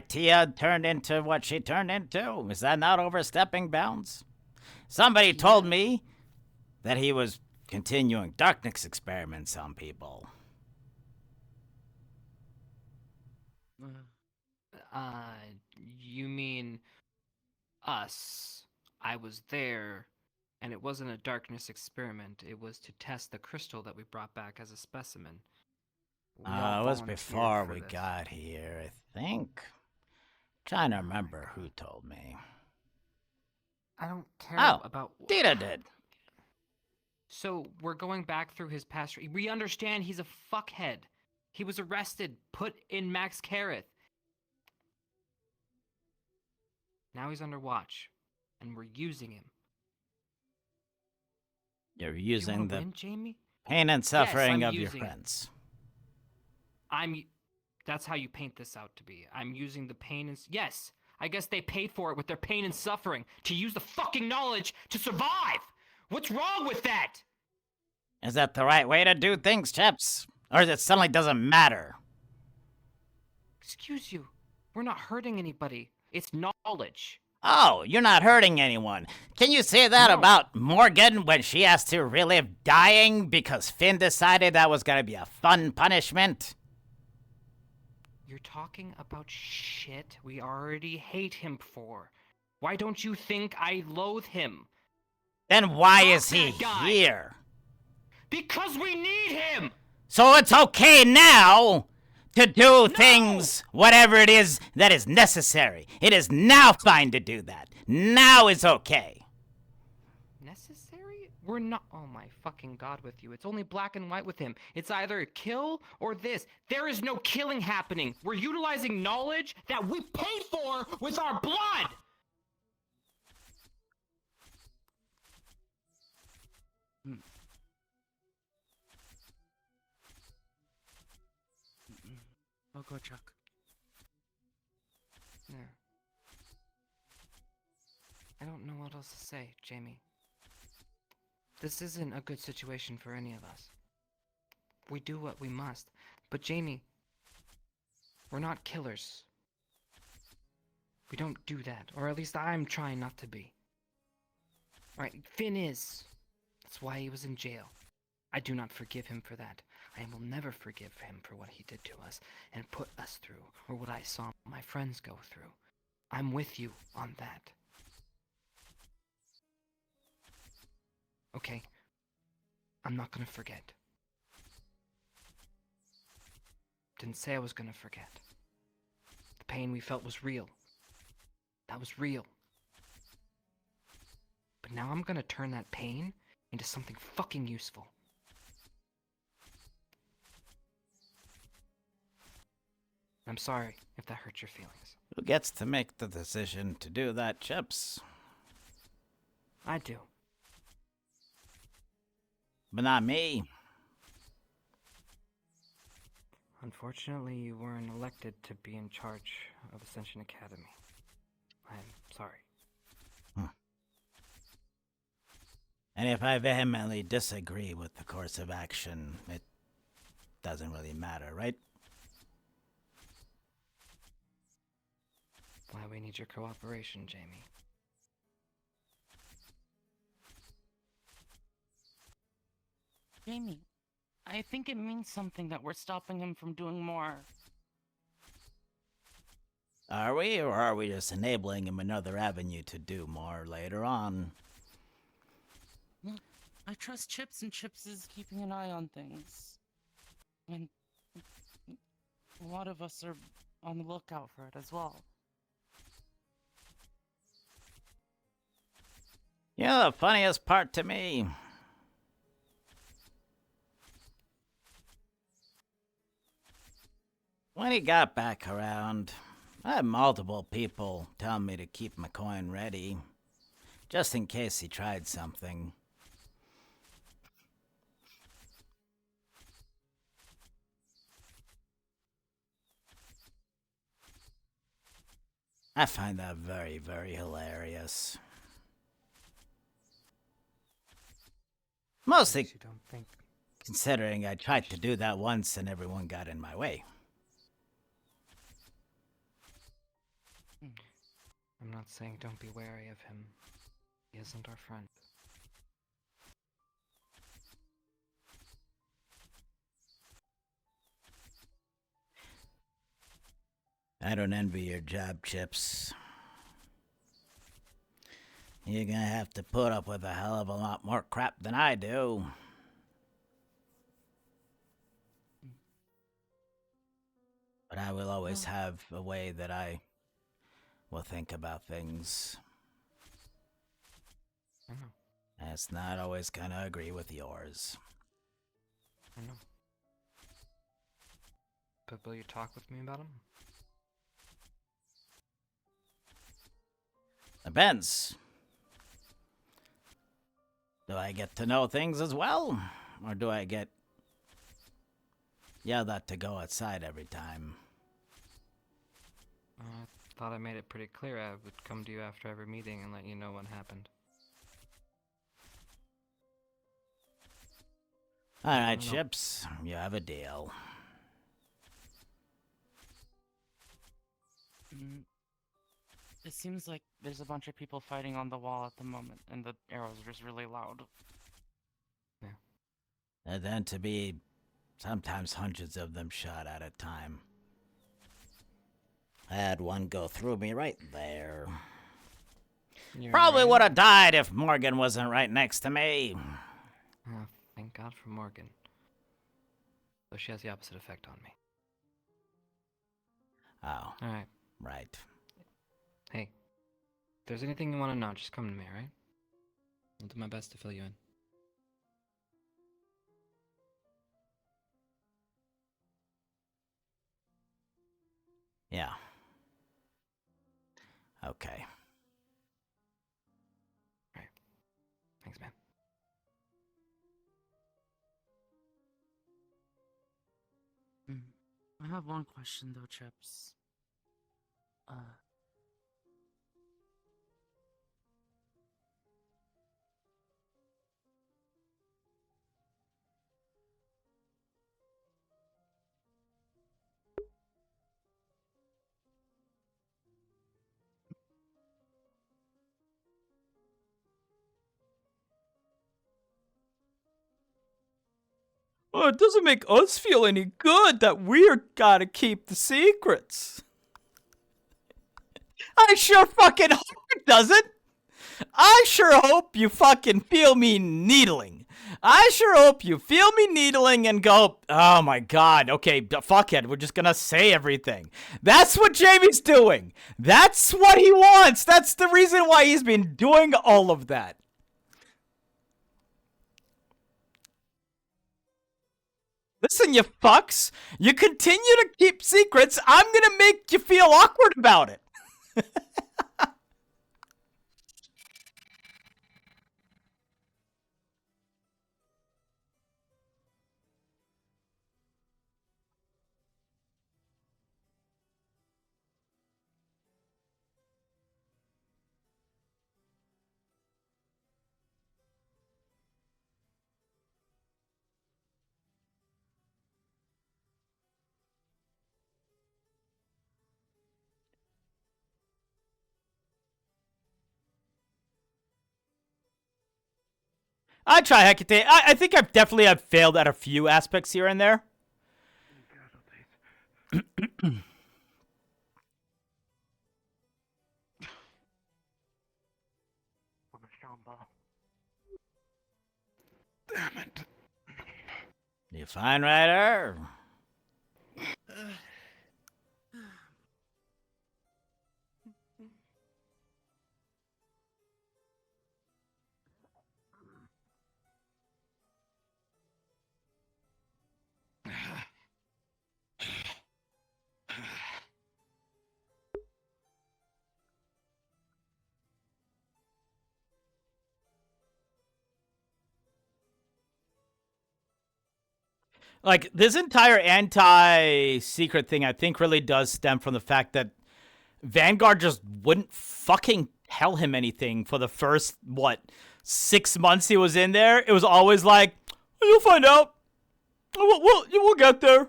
Tia turned into what she turned into. Is that not overstepping bounds? Somebody told me that he was continuing darkness experiments on people.
You mean us. I was there, and it wasn't a darkness experiment. It was to test the crystal that we brought back as a specimen.
It was before we got here, I think. Trying to remember who told me.
I don't care about...
Dita did.
So, we're going back through his past... We understand he's a fuckhead. He was arrested, put in Max Kareth. Now he's under watch, and we're using him.
You're using the
Jamie?
pain and suffering of your friends.
That's how you paint this out to be. I'm using the pain and... Yes, I guess they paid for it with their pain and suffering, to use the fucking knowledge to survive! What's wrong with that?
Is that the right way to do things, Chipz? Or is it suddenly doesn't matter?
Excuse you. We're not hurting anybody. It's knowledge.
Oh, you're not hurting anyone. Can you say that about Morgan when she has to relive dying because Finn decided that was going to be a fun punishment?
You're talking about shit we already hate him for. Why don't you think I loathe him?
Then why is he here?
Because we need him!
So it's okay now to do things, whatever it is that is necessary. It is now fine to do that. Now is okay.
Necessary? We're not... Oh my fucking god with you. It's only black and white with him. It's either a kill or this. There is no killing happening. We're utilizing knowledge that we paid for with our blood!
I'll go, Chuck.
Yeah. I don't know what else to say, Jamie. This isn't a good situation for any of us. We do what we must. But Jamie, we're not killers. We don't do that. Or at least I'm trying not to be. Alright, Finn is. That's why he was in jail. I do not forgive him for that. I will never forgive him for what he did to us and put us through, or what I saw my friends go through. I'm with you on that. Okay, I'm not gonna forget. Didn't say I was gonna forget. The pain we felt was real. That was real. But now I'm gonna turn that pain into something fucking useful. I'm sorry if that hurt your feelings.
Who gets to make the decision to do that, Chipz?
I do.
But not me.
Unfortunately, you weren't elected to be in charge of Ascension Academy. I'm sorry.
And if I vehemently disagree with the course of action, it doesn't really matter, right?
Why we need your cooperation, Jamie.
Jamie, I think it means something that we're stopping him from doing more.
Are we, or are we just enabling him another avenue to do more later on?
Look, I trust Chipz, and Chipz is keeping an eye on things. And a lot of us are on the lookout for it as well.
You know the funniest part to me? When he got back around, I had multiple people tell me to keep my coin ready, just in case he tried something. I find that very, very hilarious. Mostly
You don't think
considering I tried to do that once and everyone got in my way.
I'm not saying don't be wary of him. He isn't our friend.
I don't envy your job, Chipz. You're gonna have to put up with a hell of a lot more crap than I do. But I will always have a way that I will think about things.
I know.
And it's not always gonna agree with yours.
I know. But will you talk with me about him?
Depends. Do I get to know things as well? Or do I get yelled at to go outside every time?
I thought I made it pretty clear I would come to you after every meeting and let you know what happened.
Alright, Chipz, you have a deal.
It seems like there's a bunch of people fighting on the wall at the moment, and the arrows are just really loud.
Yeah.
There tend to be sometimes hundreds of them shot at a time. I had one go through me right there. Probably would have died if Morgan wasn't right next to me.
Oh, thank God for Morgan. Though she has the opposite effect on me.
Oh.
Alright.
Right.
Hey, if there's anything you want to know, just come to me, alright? I'll do my best to fill you in.
Yeah. Okay.
Alright. Thanks, man.
I have one question though, Chipz.
Well, it doesn't make us feel any good that we're gotta keep the secrets. I sure fucking hope it doesn't. I sure hope you fucking feel me needling. I sure hope you feel me needling and go, oh my god, okay, fuck it, we're just gonna say everything. That's what Jamie's doing. That's what he wants. That's the reason why he's been doing all of that. Listen, you fucks. You continue to keep secrets, I'm gonna make you feel awkward about it. I try Hecate. I think I've definitely have failed at a few aspects here and there.
Damn it.
You fine, Ryder? Like, this entire anti-secret thing, I think, really does stem from the fact that Vanguard just wouldn't fucking tell him anything for the first, 6 months he was in there. It was always like, you'll find out. We'll get there.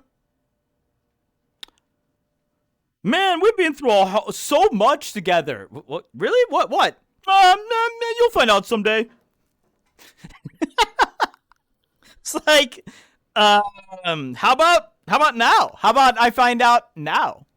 Man, we've been through so much together. What? Really? What? You'll find out someday. It's like, how about now? How about I find out now?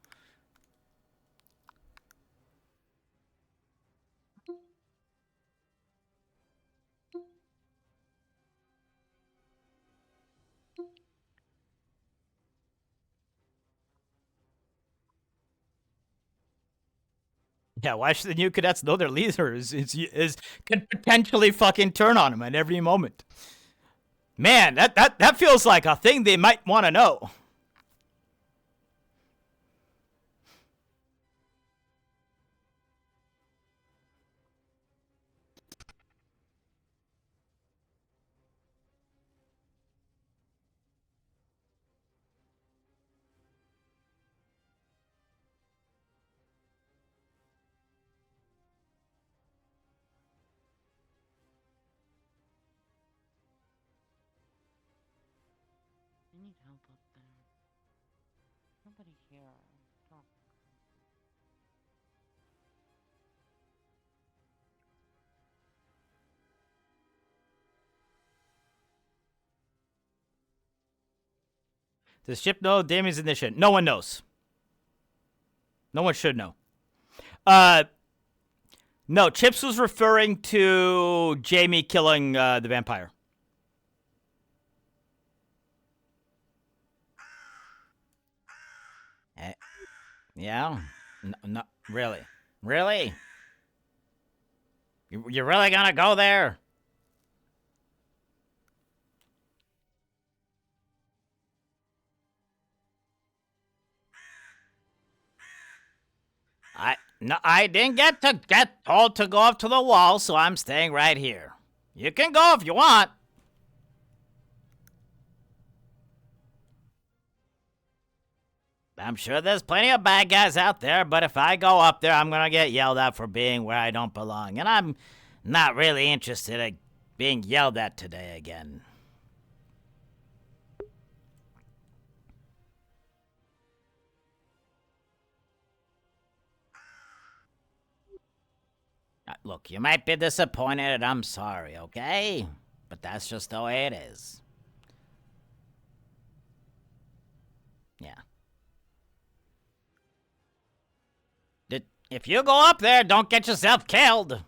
Yeah, why should the new cadets know their leader can potentially fucking turn on them at every moment? Man, that feels like a thing they might want to know.
I need help up there. Nobody here. Talk.
Does Chip know Damien's initiation? No one knows. No one should know. No, Chipz was referring to Jamie killing the vampire. Yeah? No, really? Really? You're really gonna go there? I didn't get told to go up to the wall, so I'm staying right here. You can go if you want. I'm sure there's plenty of bad guys out there, but if I go up there, I'm gonna get yelled at for being where I don't belong, and I'm not really interested in being yelled at today again. Look, you might be disappointed, and I'm sorry, okay? But that's just the way it is. Yeah. If you go up there, don't get yourself killed.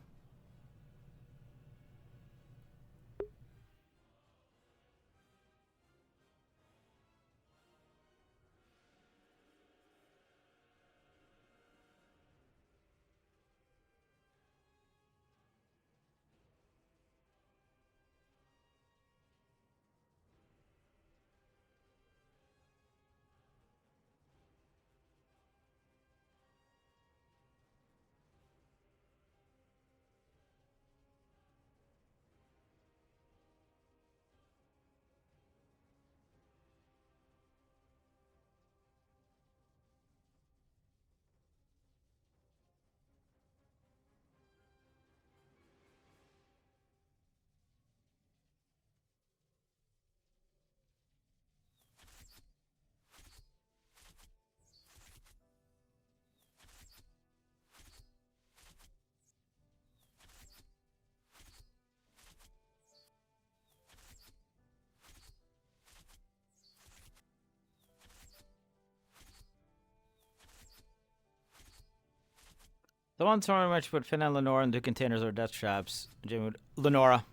Someone told me much put Finn and Lenora into containers or death traps. Jimmy would... Lenora.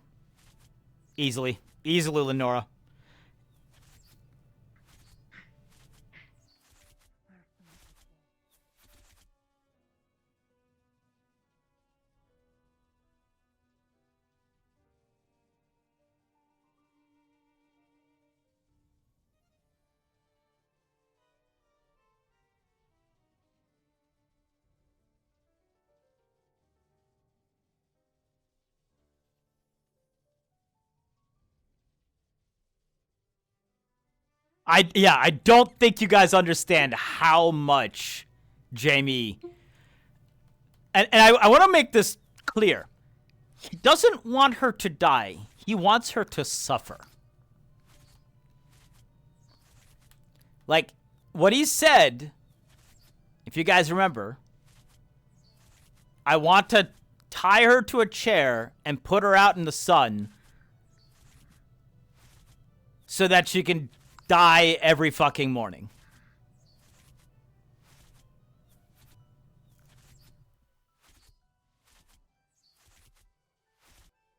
Easily. Easily Lenora. I don't think you guys understand how much Jamie, and I want to make this clear. He doesn't want her to die. He wants her to suffer. Like, what he said, if you guys remember, I want to tie her to a chair and put her out in the sun so that she can die every fucking morning.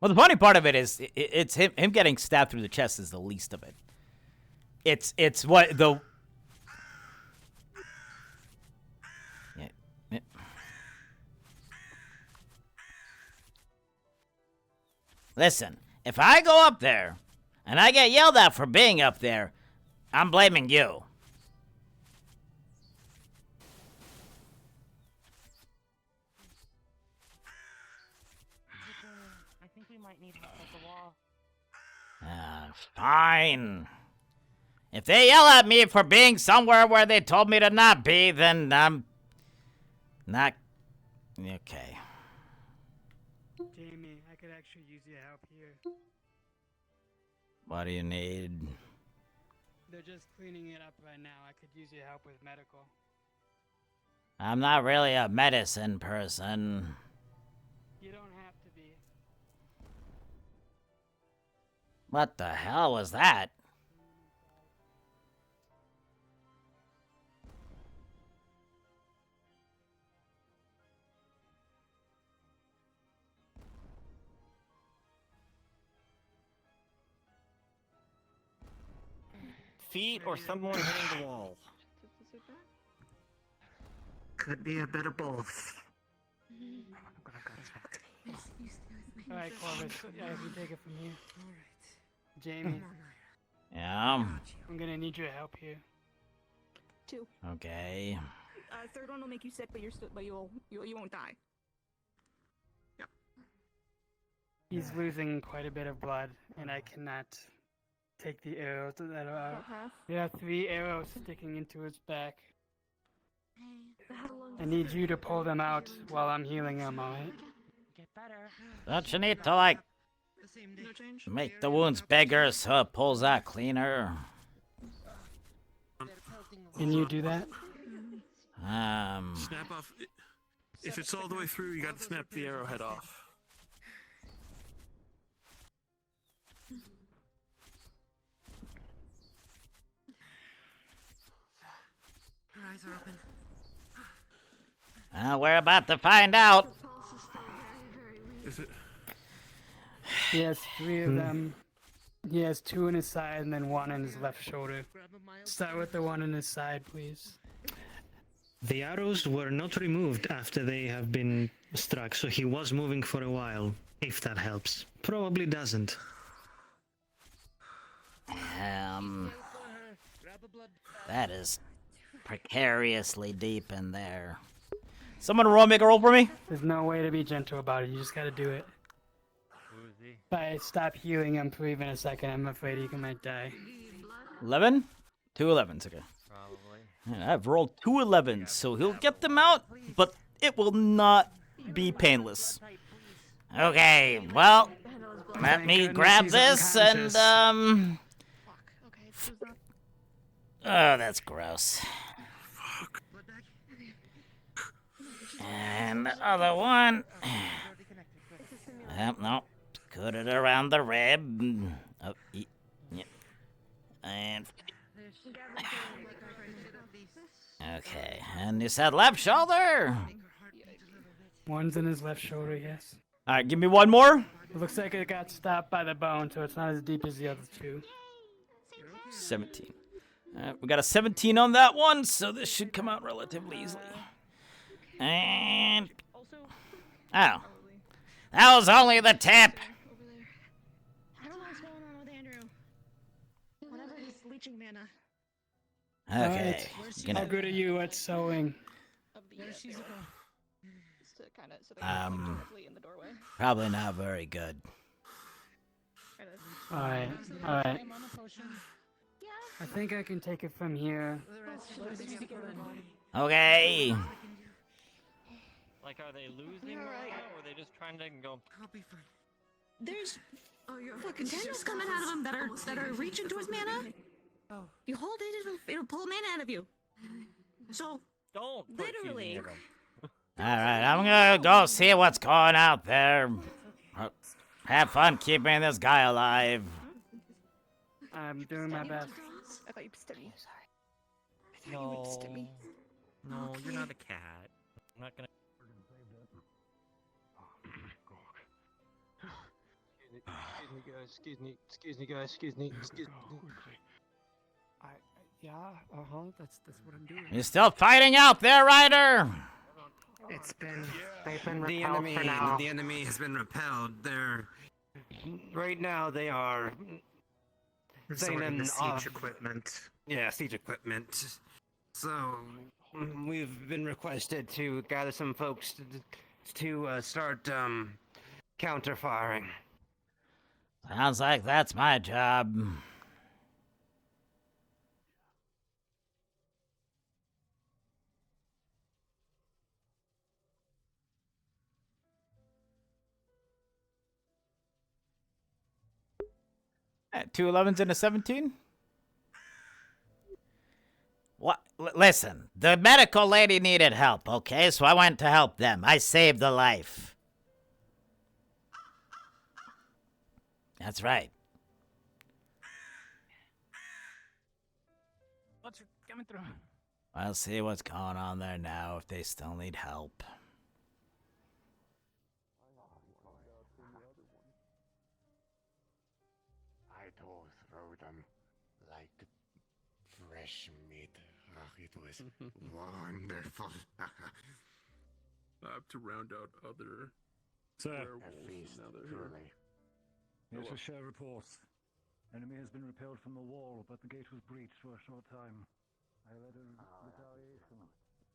Well, the funny part of it is, it's him getting stabbed through the chest is the least of it. It's what the... Yeah. Listen, if I go up there and I get yelled at for being up there, I'm blaming you.
I think we might need help at the wall.
Fine. If they yell at me for being somewhere where they told me to not be, then I'm not... Okay.
Jamie, I could actually use your help here.
What do you need?
They're just cleaning it up right now. I could use your help with medical.
I'm not really a medicine person.
You don't have to be.
What the hell was that?
Feet or someone hitting the wall?
Could be a bit of both.
Alright, Corvus, yeah, if you take it from here. Jamie,
Yeah.
I'm gonna need your help here.
2.
Okay.
Third one will make you sick, but you won't die. Yep.
He's losing quite a bit of blood, and I cannot take the arrows that are out. There are 3 arrows sticking into his back. I need you to pull them out while I'm healing him, alright?
Get better.
Don't you need to, like,
No change.
make the wounds bigger so it pulls out cleaner?
Can you do that?
Snap off. If it's all the way through, you gotta snap the arrowhead off.
Your eyes are open.
We're about to find out.
Is it?
He has 3 of them. He has 2 in his side and then 1 in his left shoulder. Start with the one in his side, please.
The arrows were not removed after they have been struck, so he was moving for a while, if that helps. Probably doesn't.
That is precariously deep in there. Someone roll, make a roll for me.
There's no way to be gentle about it. You just gotta do it.
Who is he?
If I stop healing him for even a second, I'm afraid he might die.
11? 2 11s, okay.
Probably.
Yeah, I've rolled 2 11s, so he'll get them out, but it will not be painless. Okay, well, let me grab this and, oh, that's gross. And the other one. No. Cut it around the rib. Oh, yeah. And. Okay, and you said left shoulder?
One's in his left shoulder, yes.
All right, give me one more.
It looks like it got stopped by the bone, so it's not as deep as the other two.
17. We got a 17 on that one, so this should come out relatively easily. And oh, that was only the tip.
I don't know what's going on with Andrew. Whatever he's leeching mana.
Okay.
How good are you at sewing?
Probably not very good.
Alright, alright. I think I can take it from here.
Okay.
Like, are they losing right now, or are they just trying to go? I'll be fine.
There's fucking tendrils coming out of him that are reaching towards mana. You hold it, it'll pull mana out of you. So
don't
literally.
All right, I'm gonna go see what's going out there. Have fun keeping this guy alive.
I'm doing my best.
I thought you pissed me. Sorry.
No, you're not a cat. I'm not gonna.
Excuse me, guys. Yeah, that's what I'm doing.
You still fighting out there, Ryder?
They've been repelled for now. The enemy has been repelled. Right now they are
Resorting to siege equipment.
Yeah, siege equipment. So we've been requested to gather some folks to start counter firing.
Sounds like that's my job. Two 11s and a 17? What? Listen, the medical lady needed help, okay? So I went to help them. I saved the life. That's right.
What's coming through?
I'll see what's going on there now, if they still need help.
I tore through them like fresh meat. It was wonderful.
I have to round out other werewolves now they're here.
Here's to share reports. Enemy has been repelled from the wall, but the gate was breached for a short time. I led a retaliation.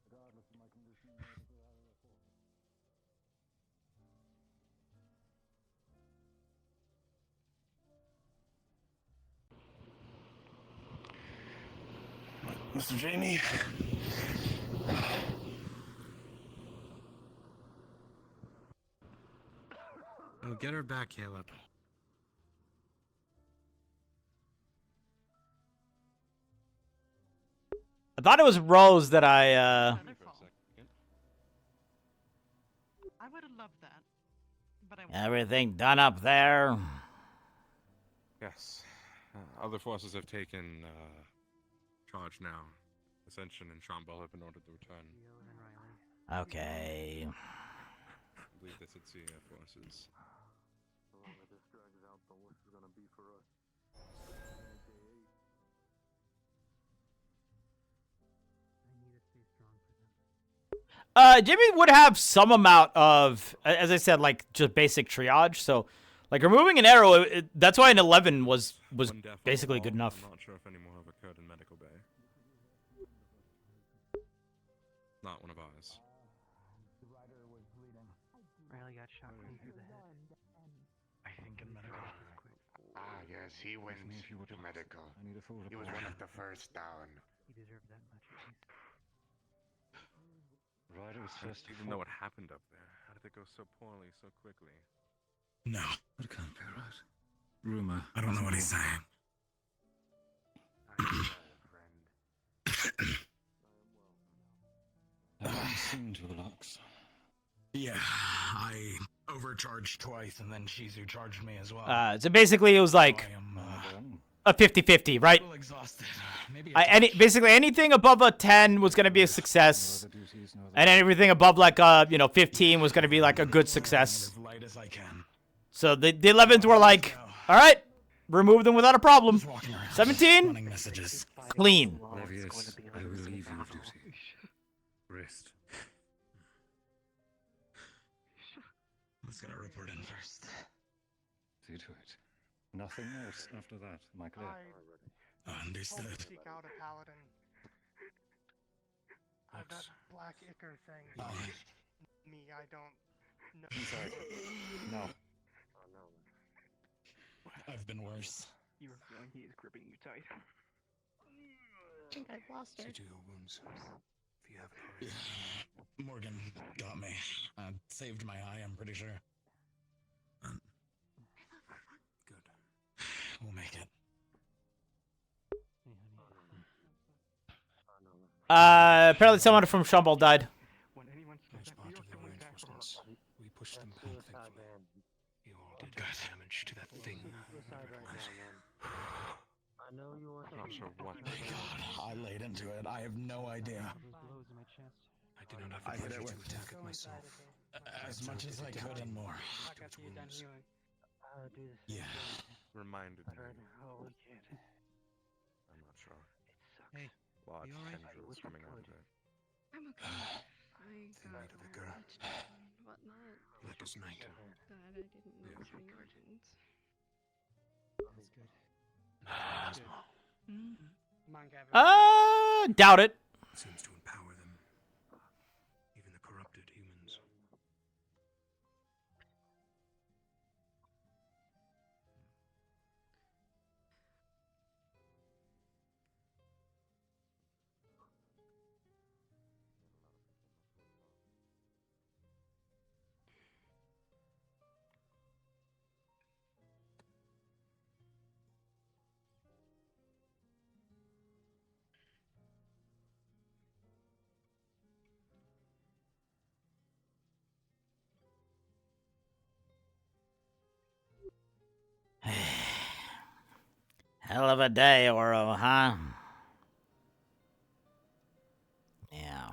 Regardless of my condition,
Mr. Jamie.
Oh, get her back, Caleb.
I thought it was Rose that I
I would have loved that, but I won't.
everything done up there.
Yes. Other forces have taken charge now. Ascension and Shambhala have been ordered to return.
Okay.
I believe this at sea forces.
The longer this drags out, the worse it's gonna be for us.
Jimmy would have some amount of, as I said, like just basic triage. So, like removing an arrow, that's why an 11 was basically good enough.
I'm not sure if any more have occurred in medical bay. Not one of ours.
Riley got shot through the head. I think in medical.
Yes, he went to medical. He was one of the first down.
He deserved that much.
Ryder was first
even know what happened up there. How did it go so poorly so quickly?
No, it can't be right.
Rumor.
I don't know what he's saying.
Seem to relax.
Yeah, I overcharged twice, and then Shizu charged me as well.
So basically, it was like a 50-50, right?
Exhausted. Maybe
Basically anything above a 10 was gonna be a success, and everything above like 15 was gonna be like a good success.
as light as I can.
So the 11s were like, all right, remove them without a problem. 17,
messages.
clean.
Levius, I will leave you of duty. Rest.
Let's get a report in first.
See to it. Nothing else after that, am I clear?
Understood.
Seek out a paladin. That black ichor thing. Me, I don't know.
I'm sorry. No.
I've been worse.
You were feeling he is gripping you tight.
I think I've lost her.
See to your wounds. If you haven't already. Morgan got me. Saved my eye, I'm pretty sure. Good. We'll make it.
Apparently someone from Shumble died.
Respond to the reinforcements. We pushed them back, thankfully. You all did damage to that thing.
I know you want
Not sure what.
I laid into it. I have no idea. I did not have the pleasure to attack it myself. As much as I could and more. To its wounds. Yeah.
Reminded me.
Oh, we can't.
I'm not sure.
Hey,
Large
you all right?
tendrils coming out of it.
I'm okay. I got
Light of the girl.
touched and whatnot.
Blackest night.
That I didn't know was being urgent.
That's good.
Doubt it.
Seems to empower them. Even the corrupted humans.
Hell of a day, Oro, huh? Yeah.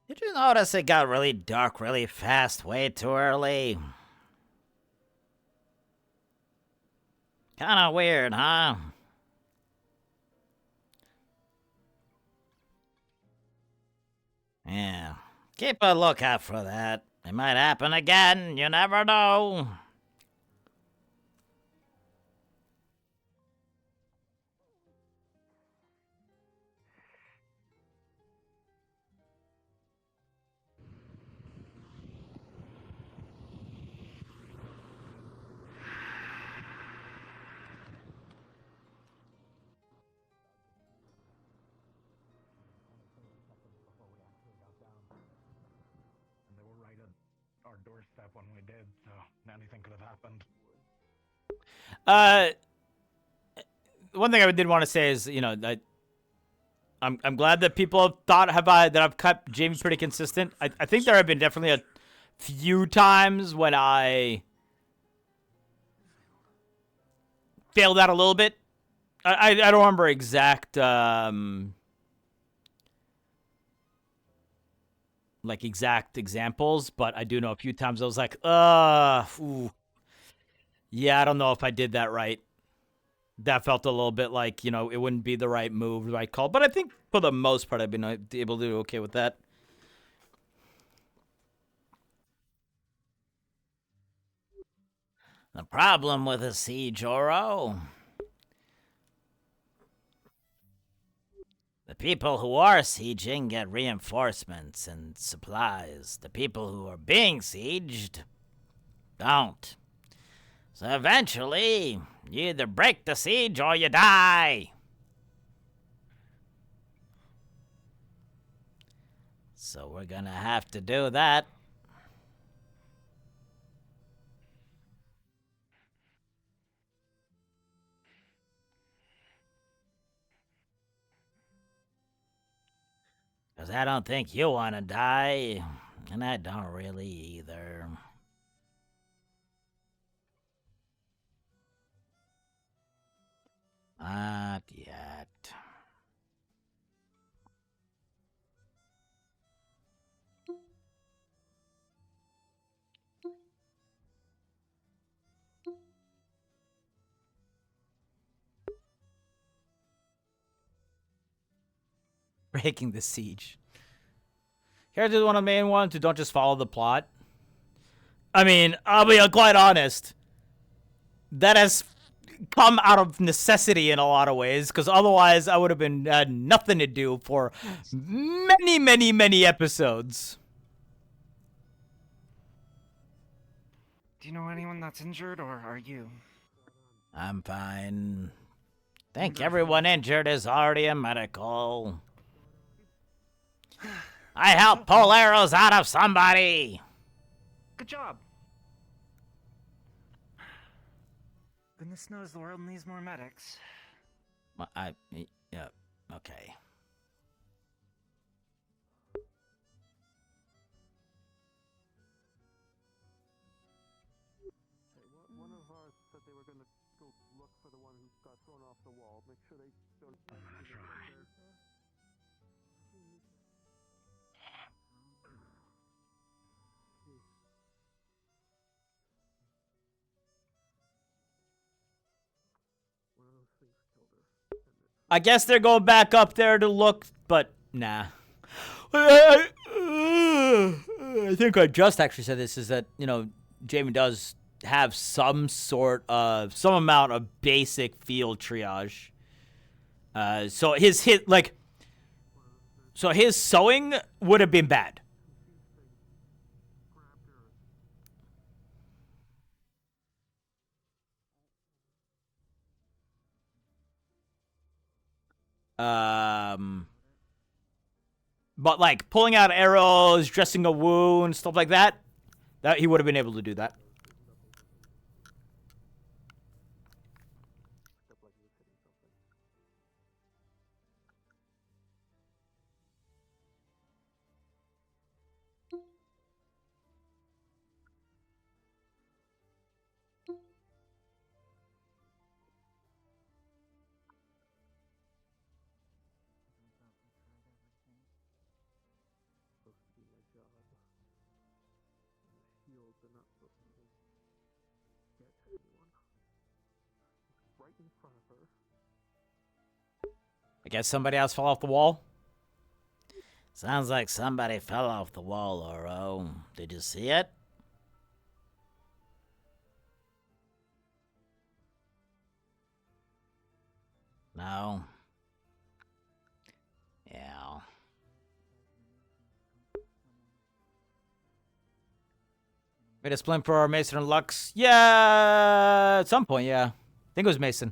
Did you notice it got really dark really fast way too early? Kinda weird, huh? Yeah. Keep a lookout for that. It might happen again. You never know.
And they were right at our doorstep when we did, so anything could have happened.
One thing I did want to say is, that I'm glad that people have thought that I've kept Jamie pretty consistent. I think there have been definitely a few times when I failed out a little bit. I don't remember exact exact examples, but I do know a few times I was like, ooh. Yeah, I don't know if I did that right. That felt a little bit like, it wouldn't be the right move, the right call. But I think for the most part, I've been able to do okay with that. The problem with a siege, Oro. The people who are sieging get reinforcements and supplies. The people who are being sieged don't. So eventually, you either break the siege or you die. So we're gonna have to do that. 'Cause I don't think you want to die, and I don't really either. Not yet. Breaking the siege. Here's one of the main ones who don't just follow the plot. I mean, I'll be quite honest. That has come out of necessity in a lot of ways, because otherwise I would have had nothing to do for many, many, many episodes.
Do you know anyone that's injured, or are you?
I'm fine. Think everyone injured is already in medical. I helped pull arrows out of somebody.
Good job. Goodness knows the world needs more medics.
Yeah, okay.
One of ours said they were going to go look for the one who got thrown off the wall. Make sure they don't. I'm gonna try.
I guess they're going back up there to look, but nah. I think I just actually said this, is that, you know, Jamie does have some amount of basic field triage. So his sewing would have been bad. But like pulling out arrows, dressing a wound, stuff like that, he would have been able to do that. I guess somebody else fell off the wall. Sounds like somebody fell off the wall, Oro. Did you see it? No. Yeah. Made a splint for Mason and Lux. Yeah, at some point, yeah. I think it was Mason.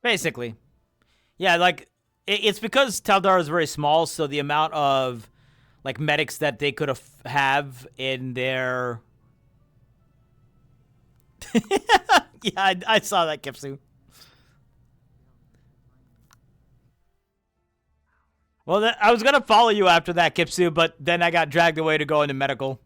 Basically. Yeah, like, it's because Taldar is very small, so the amount of, like, medics that they could have in their... Yeah, I saw that, Kipsu. Well, I was going to follow you after that, Kipsu, but then I got dragged away to go into medical.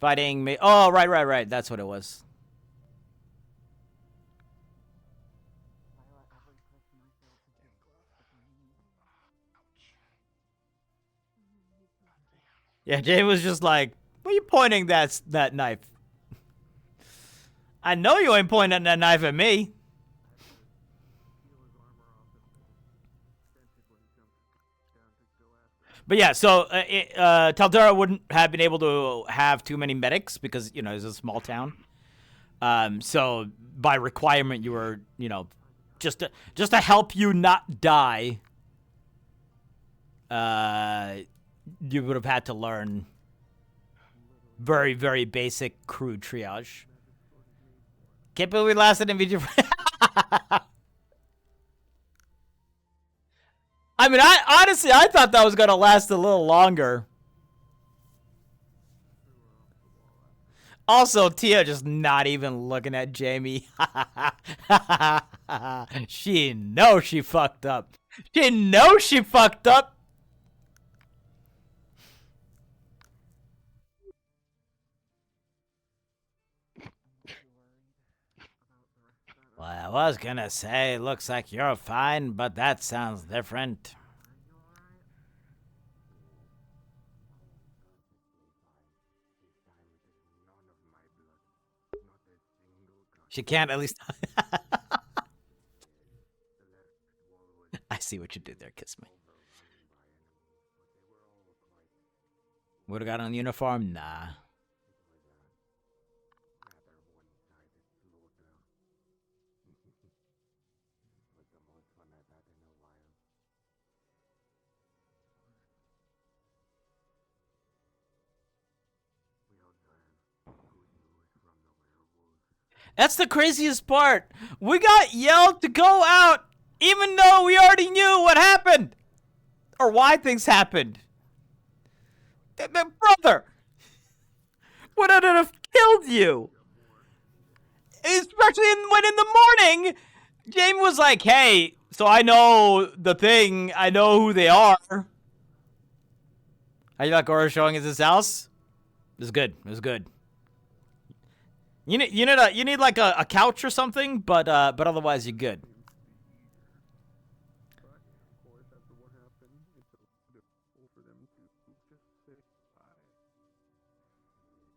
Fighting me. Oh, right. That's what it was. Yeah, Jay was just like, "Why are you pointing that knife? I know you ain't pointing that knife at me." But yeah, so Taldara wouldn't have been able to have too many medics because, you know, it's a small town. So by requirement, you were, you know, just to help you not die, you would have had to learn very, very basic crew triage. Can't believe we lasted in video. I mean, honestly, I thought that was going to last a little longer. Also, Tia just not even looking at Jamie. She knows she fucked up. She knows she fucked up. Well, I was gonna say, looks like you're fine, but that sounds different. She can't at least. I see what you did there, kiss me. Would've got on the uniform? Nah. That's the craziest part. We got yelled to go out, even though we already knew what happened. Or why things happened. Brother! Would it have killed you? Especially when in the morning, Jamie was like, hey, so I know the thing. I know who they are. How you like Oro showing us his house? It was good. It was good. You need like a couch or something, but otherwise you're good.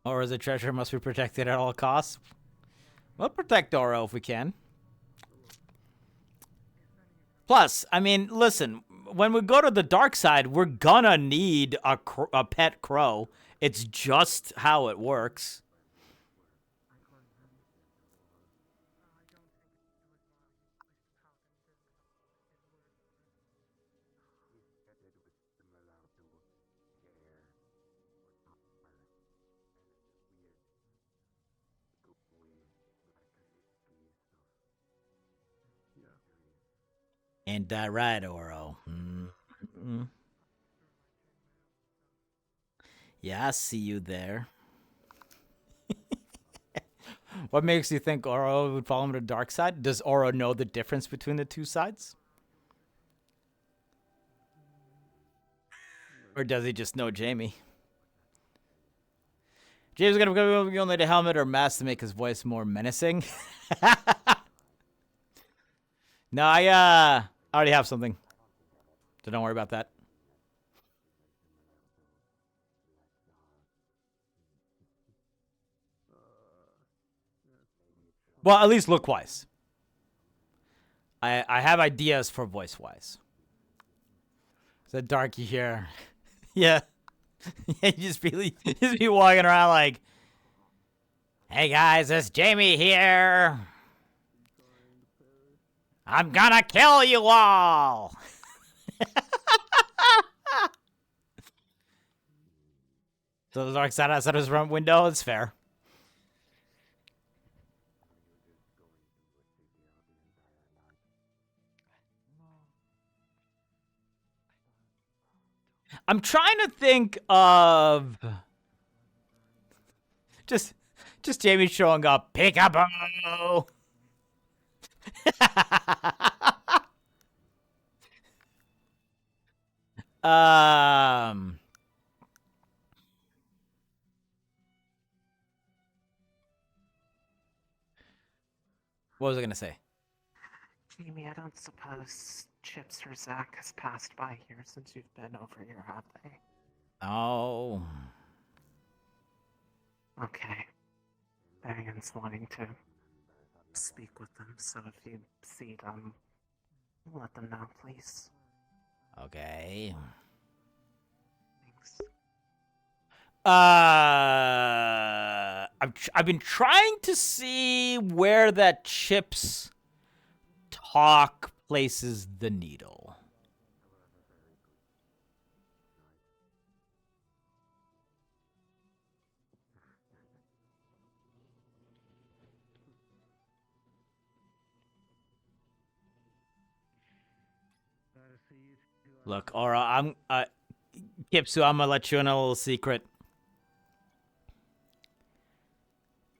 Or the treasure must be protected at all costs. We'll protect Oro if we can. Plus, I mean, listen, when we go to the dark side, we're gonna need a pet crow. It's just how it works. Ain't that right, Oro? Mm-hmm. Yeah, I see you there. What makes you think Oro would follow him to the dark side? Does Oro know the difference between the two sides? Or does he just know Jamie? James is gonna go need a helmet or mask to make his voice more menacing. No, I already have something. So don't worry about that. Well, at least look-wise. I have ideas for voice-wise. Is that darky here? Yeah. You just be walking around like, hey guys, it's Jamie here. I'm gonna kill you all. So the dark side outside his front window, it's fair. I'm trying to think of just Jamie showing up. Peekaboo. What was I gonna say?
Jamie, I don't suppose Chipz or Zach has passed by here since you've been over here, have they?
Oh.
Okay. Baron's wanting to speak with them, so if you see them, let them know, please.
Okay.
Thanks.
I've been trying to see where that Chipz talk places the needle. Look, Aura, Kipsu, I'm gonna let you in a little secret.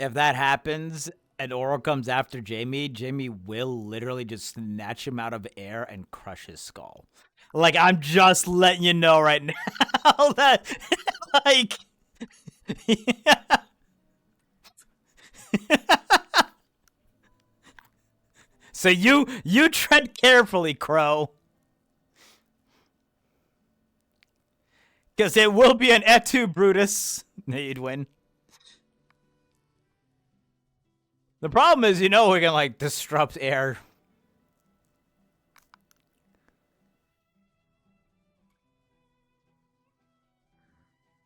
if that happens and Oro comes after Jamie, Jamie will literally just snatch him out of air and crush his skull. Like, I'm just letting you know right now that, like, so you tread carefully, Crow. Because it will be an et tu, Brutus. You'd win. The problem is, we're gonna, like, disrupt air.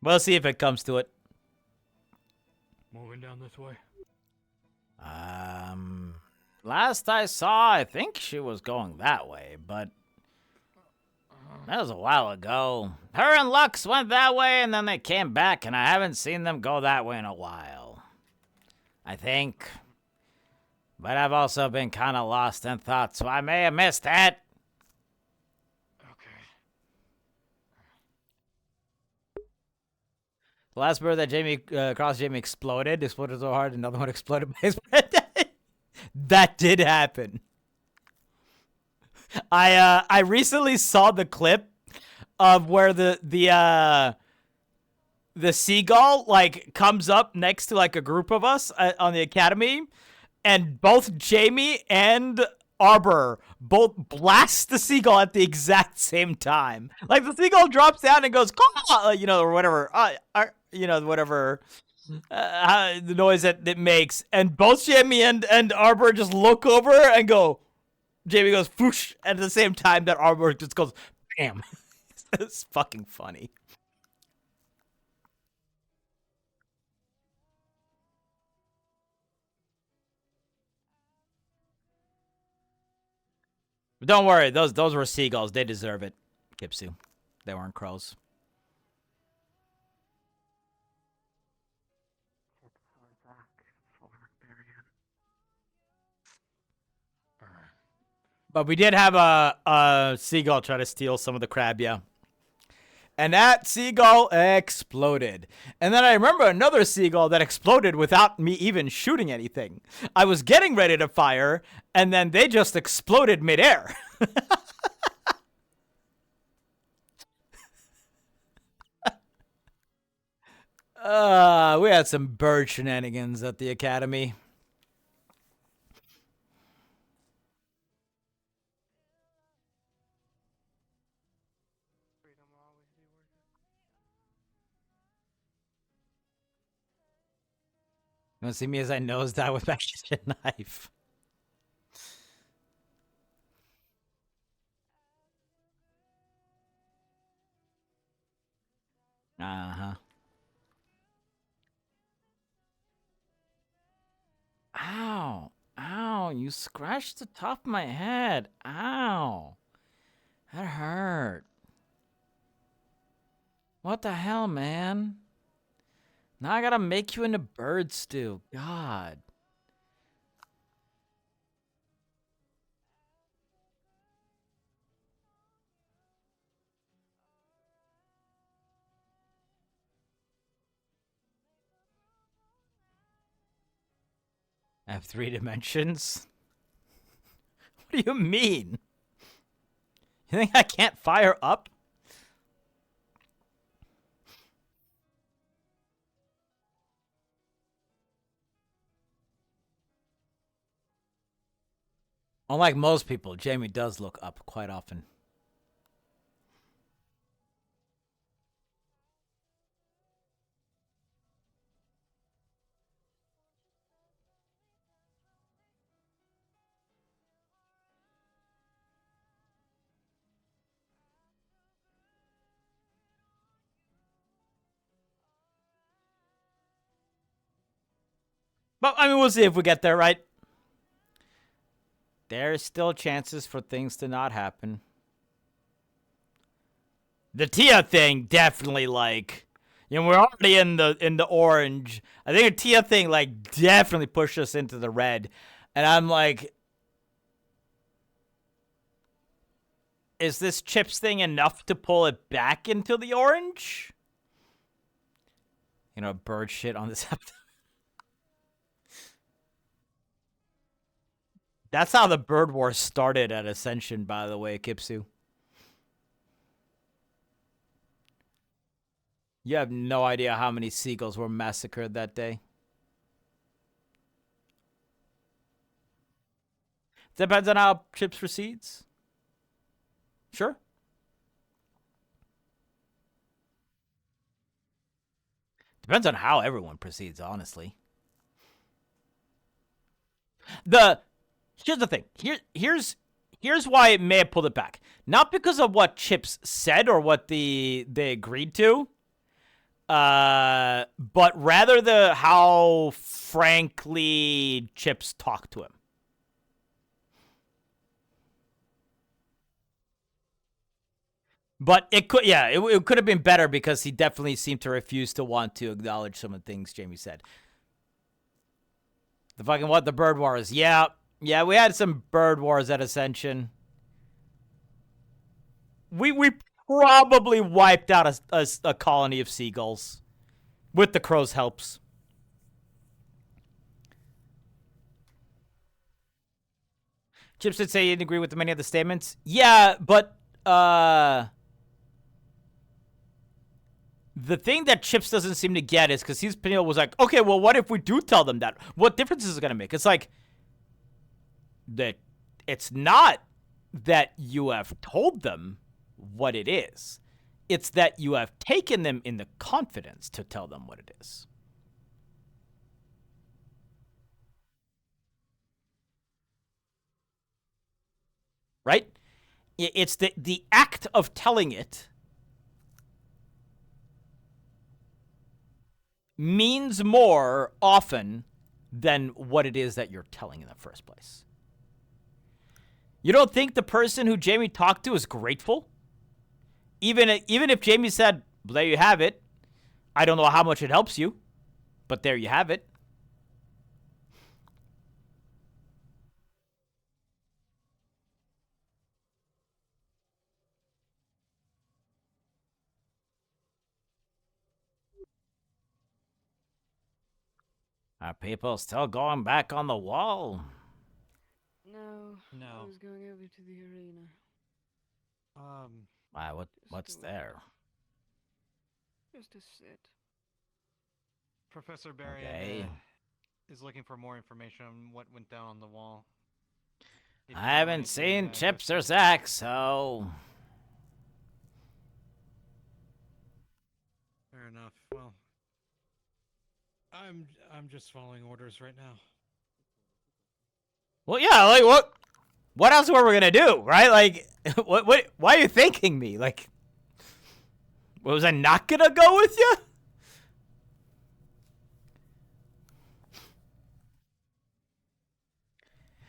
We'll see if it comes to it.
Moving down this way.
Last I saw, I think she was going that way, but that was a while ago. Her and Lux went that way, and then they came back, and I haven't seen them go that way in a while. I think. But I've also been kind of lost in thought, so I may have missed that. The last bird that Jamie crossed Jamie exploded so hard, another one exploded by his breath. That did happen. I recently saw the clip of where the seagull like comes up next to like a group of us on the academy, and both Jamie and Arbor both blast the seagull at the exact same time. Like the seagull drops down and goes, or whatever, whatever the noise that it makes, and both Jamie and Arbor just look over and go. Jamie goes whoosh at the same time that Arbor just goes bam. It's fucking funny. But don't worry, those were seagulls. They deserve it, Kipsu. They weren't crows. But we did have a seagull try to steal some of the crab, yeah. And that seagull exploded. And then I remember another seagull that exploded without me even shooting anything. I was getting ready to fire, and then they just exploded midair. We had some bird shenanigans at the academy. You want to see me as I nosedive with my kitchen knife? Uh-huh. Ow. Ow. You scratched the top of my head. Ow. That hurt. What the hell, man? Now I gotta make you into bird stew. God. I have 3 dimensions? What do you mean? You think I can't fire up? Unlike most people, Jamie does look up quite often. But, I mean, we'll see if we get there, right? There's still chances for things to not happen. The Tia thing definitely, like, we're already in the orange. I think a Tia thing, like, definitely pushed us into the red. And I'm like, is this Chipz thing enough to pull it back into the orange? Bird shit on this episode. That's how the bird war started at Ascension, by the way, Kipsu. You have no idea how many seagulls were massacred that day. Depends on how Chipz proceeds. Sure. Depends on how everyone proceeds, honestly. Here's the thing. Here's why it may have pulled it back. Not because of what Chipz said or what they agreed to, but rather how frankly Chipz talked to him. But it could, yeah, it could have been better because he definitely seemed to refuse to want to acknowledge some of the things Jamie said. The fucking what? The bird wars. Yeah, we had some bird wars at Ascension. We probably wiped out a colony of seagulls with the crow's helps. Chipz did say he didn't agree with many of the statements. Yeah, but the thing that Chipz doesn't seem to get is because Peniel was like, okay, well, what if we do tell them that? What difference is it going to make? It's like, that it's not that you have told them what it is. It's that you have taken them in the confidence to tell them what it is. Right? It's the act of telling it means more often than what it is that you're telling in the first place. You don't think the person who Jamie talked to is grateful? Even if Jamie said, well, there you have it. I don't know how much it helps you, but there you have it. Are people still going back on the wall?
No.
No.
I was going over to the arena.
Why, what's there?
Just to sit.
Professor Barry
Okay.
is looking for more information on what went down on the wall. If
I
you
haven't
wanted to,
seen
just-
Chipz or Zach, so...
Fair enough. Well, I'm just following orders right now.
Well, yeah, like, what else were we gonna do, right? Like, why are you thanking me? Like, was I not gonna go with you?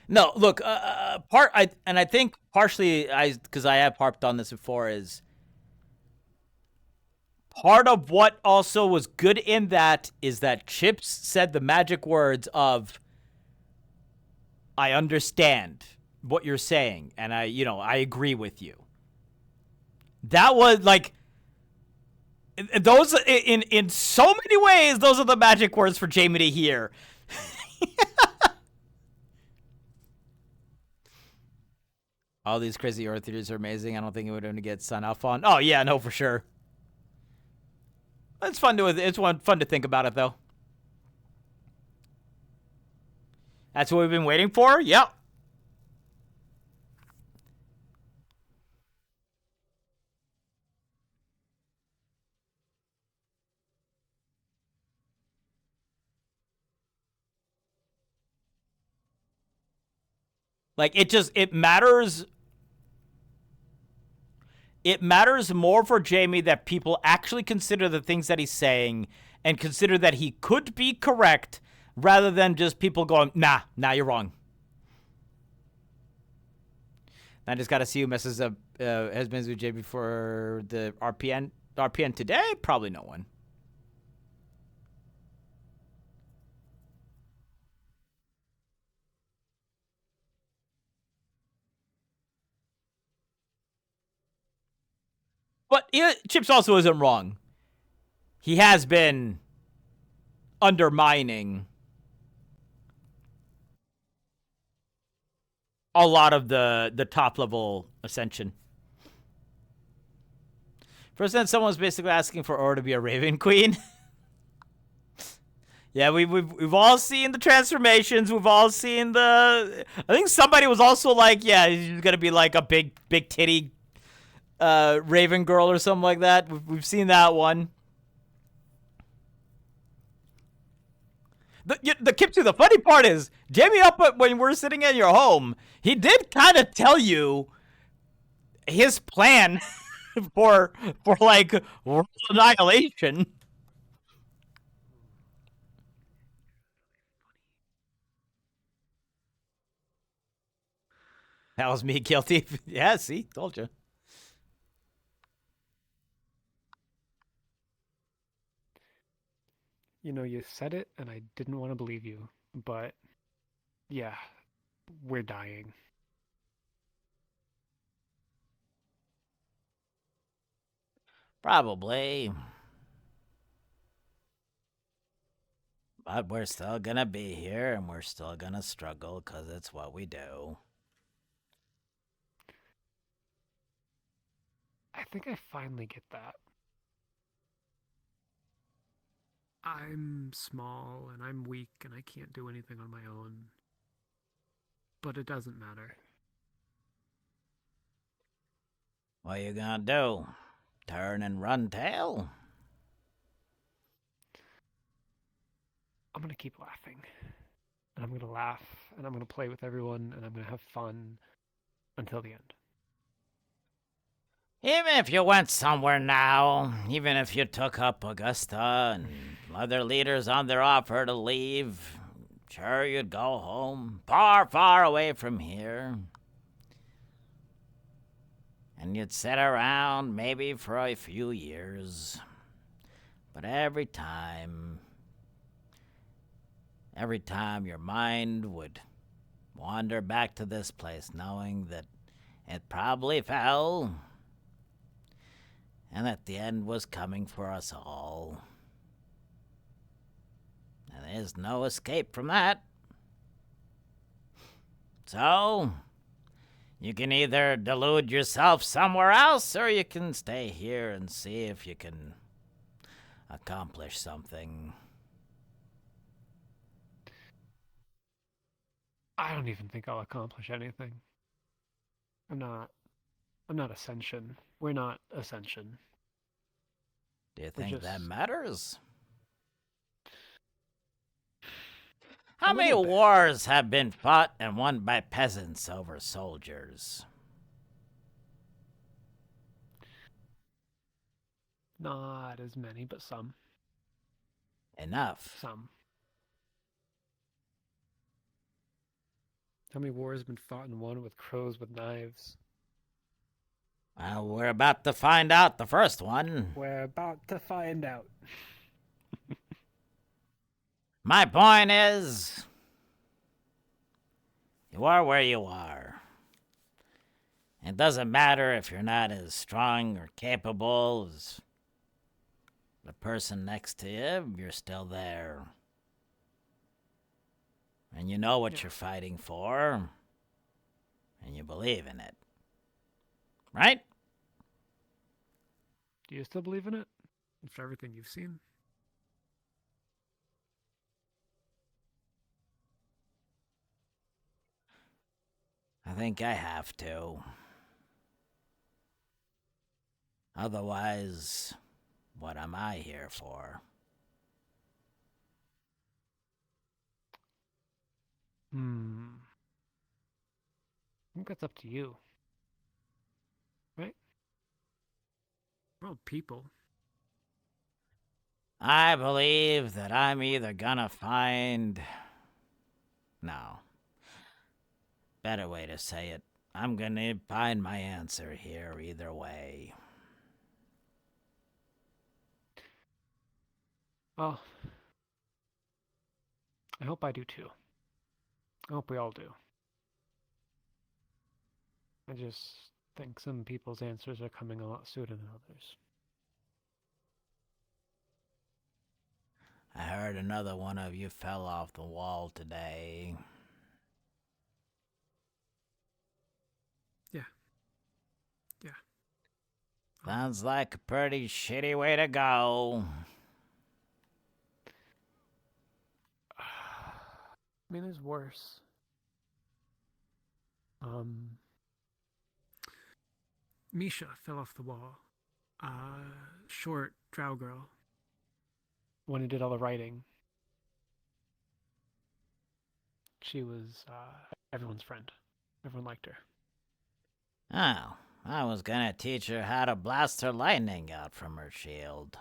No, look, I think partially, because I have harped on this before, is part of what also was good in that is that Chipz said the magic words of, I understand what you're saying, and I agree with you. That was like, those in so many ways, those are the magic words for Jamie to hear. All these crazy Earth theories are amazing. I don't think it would only get sign off on. Oh yeah, no, for sure. It's fun to think about it though. That's what we've been waiting for? Yep. Like, it matters. It matters more for Jamie that people actually consider the things that he's saying and consider that he could be correct rather than just people going, nah, you're wrong. I just got to see who messes up, has been with Jamie for the RPN today? Probably no one. But Chipz also isn't wrong. He has been undermining. a lot of the top level Ascension. First, then someone's basically asking for Aura to be a Raven Queen. Yeah, we've all seen the transformations. We've all seen the. I think somebody was also like, yeah, he's gonna be like a big titty Raven girl or something like that. We've seen that one. The Chipz, the funny part is, Jamie up when we're sitting at your home, he did kind of tell you his plan for like world annihilation. That was me guilty. Yeah, see, told you.
You know, you said it, and I didn't want to believe you, but yeah, we're dying.
Probably. But we're still gonna be here, and we're still gonna struggle, because it's what we do.
I think I finally get that. I'm small, and I'm weak, and I can't do anything on my own. But it doesn't matter.
What you gonna do? Turn and run tail?
I'm gonna keep laughing. And I'm gonna laugh, and I'm gonna play with everyone, and I'm gonna have fun until the end.
Even if you went somewhere now, even if you took up Augusta and other leaders on their offer to leave, sure you'd go home, far, far away from here. And you'd sit around maybe for a few years. But every time your mind would wander back to this place knowing that it probably fell, and that the end was coming for us all. And there's no escape from that. So, you can either delude yourself somewhere else, or you can stay here and see if you can accomplish something.
I don't even think I'll accomplish anything. I'm not Ascension. We're not Ascension.
Do you think that matters?
A
How many
little bit.
wars have been fought and won by peasants over soldiers?
Not as many, but some.
Enough.
Some. How many wars have been fought and won with crows with knives?
Well, we're about to find out the first one.
We're about to find out.
My point is, you are where you are. It doesn't matter if you're not as strong or capable as the person next to you, you're still there. And you know what you're fighting for, and you believe in it. Right?
Do you still believe in it? After everything you've seen?
I think I have to. Otherwise, what am I here for?
I think that's up to you. Right? We're all people.
I believe that I'm either gonna find... No. Better way to say it. I'm gonna find my answer here either way.
Well, I hope I do too. I hope we all do. I just think some people's answers are coming a lot sooner than others.
I heard another one of you fell off the wall today. Sounds like a pretty shitty way to go.
I mean, there's worse.
Misha fell off the wall. Short drow girl.
One who did all the writing. She was everyone's friend. Everyone liked her.
Oh, I was gonna teach her how to blast her lightning out from her shield.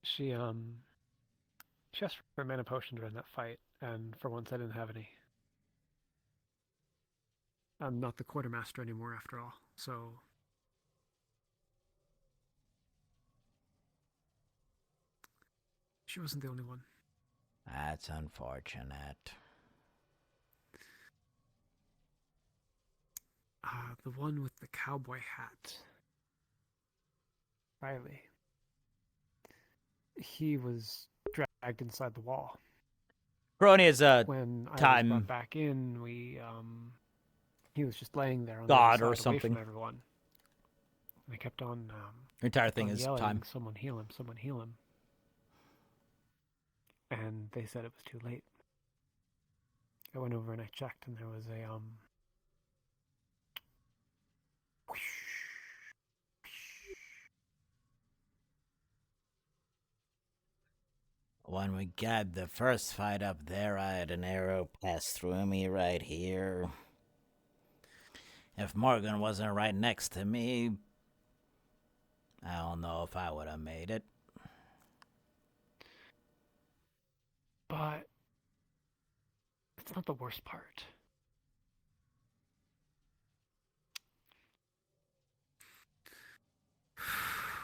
She asked for a mana potion during that fight, and for once I didn't have any.
I'm not the quartermaster anymore after all, so... She wasn't the only one.
That's unfortunate.
The one with the cowboy hat.
Riley. He was dragged inside the wall.
Brony is a
when I was
time
brought back in, he was just laying there on
god
the
or
other side away
something.
from everyone. And I kept on
Your entire
kept
thing
on
is
yelling,
time.
Someone heal him, someone heal him. And they said it was too late. I went over and I checked, and there was a
When we got the first fight up there, I had an arrow pass through me right here. If Morgan wasn't right next to me, I don't know if I would have made it.
But it's not the worst part.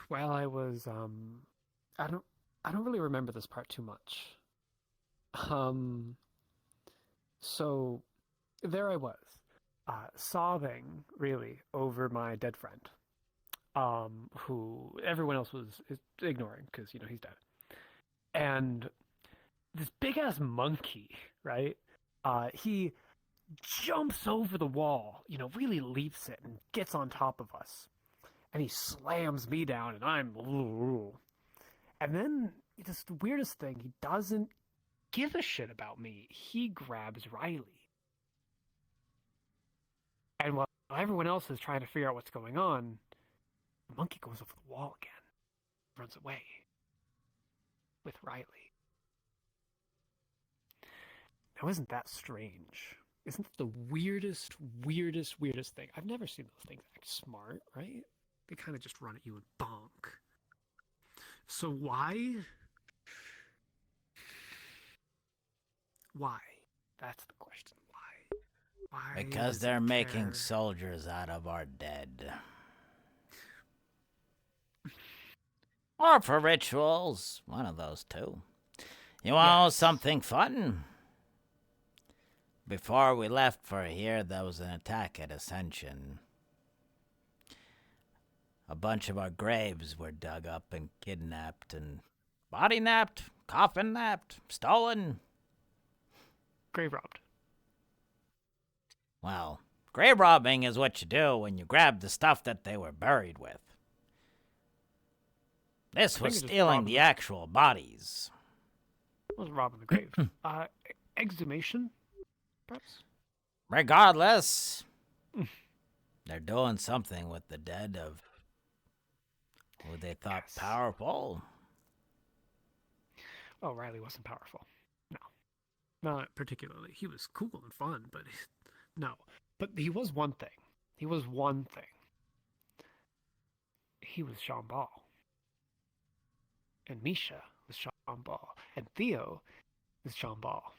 While I was I don't really remember this part too much. So there I was, sobbing really over my dead friend, who everyone else was ignoring because he's dead, and this big ass monkey, right? He jumps over the wall, really leaps it and gets on top of us, and he slams me down, and I'm. And then, just the weirdest thing, he doesn't give a shit about me. He grabs Riley. And while everyone else is trying to figure out what's going on, the monkey goes over the wall again, runs away with Riley. Now, isn't that strange? Isn't that the weirdest thing? I've never seen those things act smart, right?
They kind of just run at you and bonk. So why? Why?
That's the question.
Why?
Because they're making soldiers out of our dead. Or for rituals. One of those two. You want to know something fun? Before we left for here, there was an attack at Ascension. A bunch of our graves were dug up and kidnapped and body napped, coffin napped, stolen.
Grave robbed.
Well, grave robbing is what you do when you grab the stuff that they were buried with. This was stealing the actual bodies.
It wasn't robbing the grave. Exhumation, perhaps?
Regardless, they're doing something with the dead of who they thought powerful.
Oh, Riley wasn't powerful. No.
Not particularly. He was cool and fun, but no.
But he was one thing. He was Sean Ball. And Misha was Sean Ball. And Theo is Sean Ball.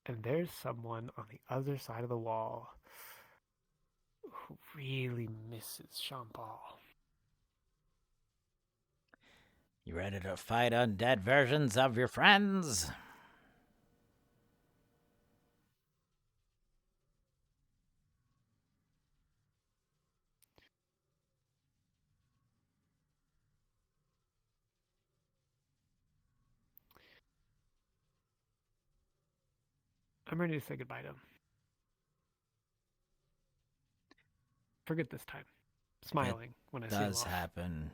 And there's someone on the other side of the wall who really misses Sean Ball.
You ready to fight undead versions of your friends?
I'm ready to say goodbye to him. Forget this time. Smiling when I see him
does
off.
happen.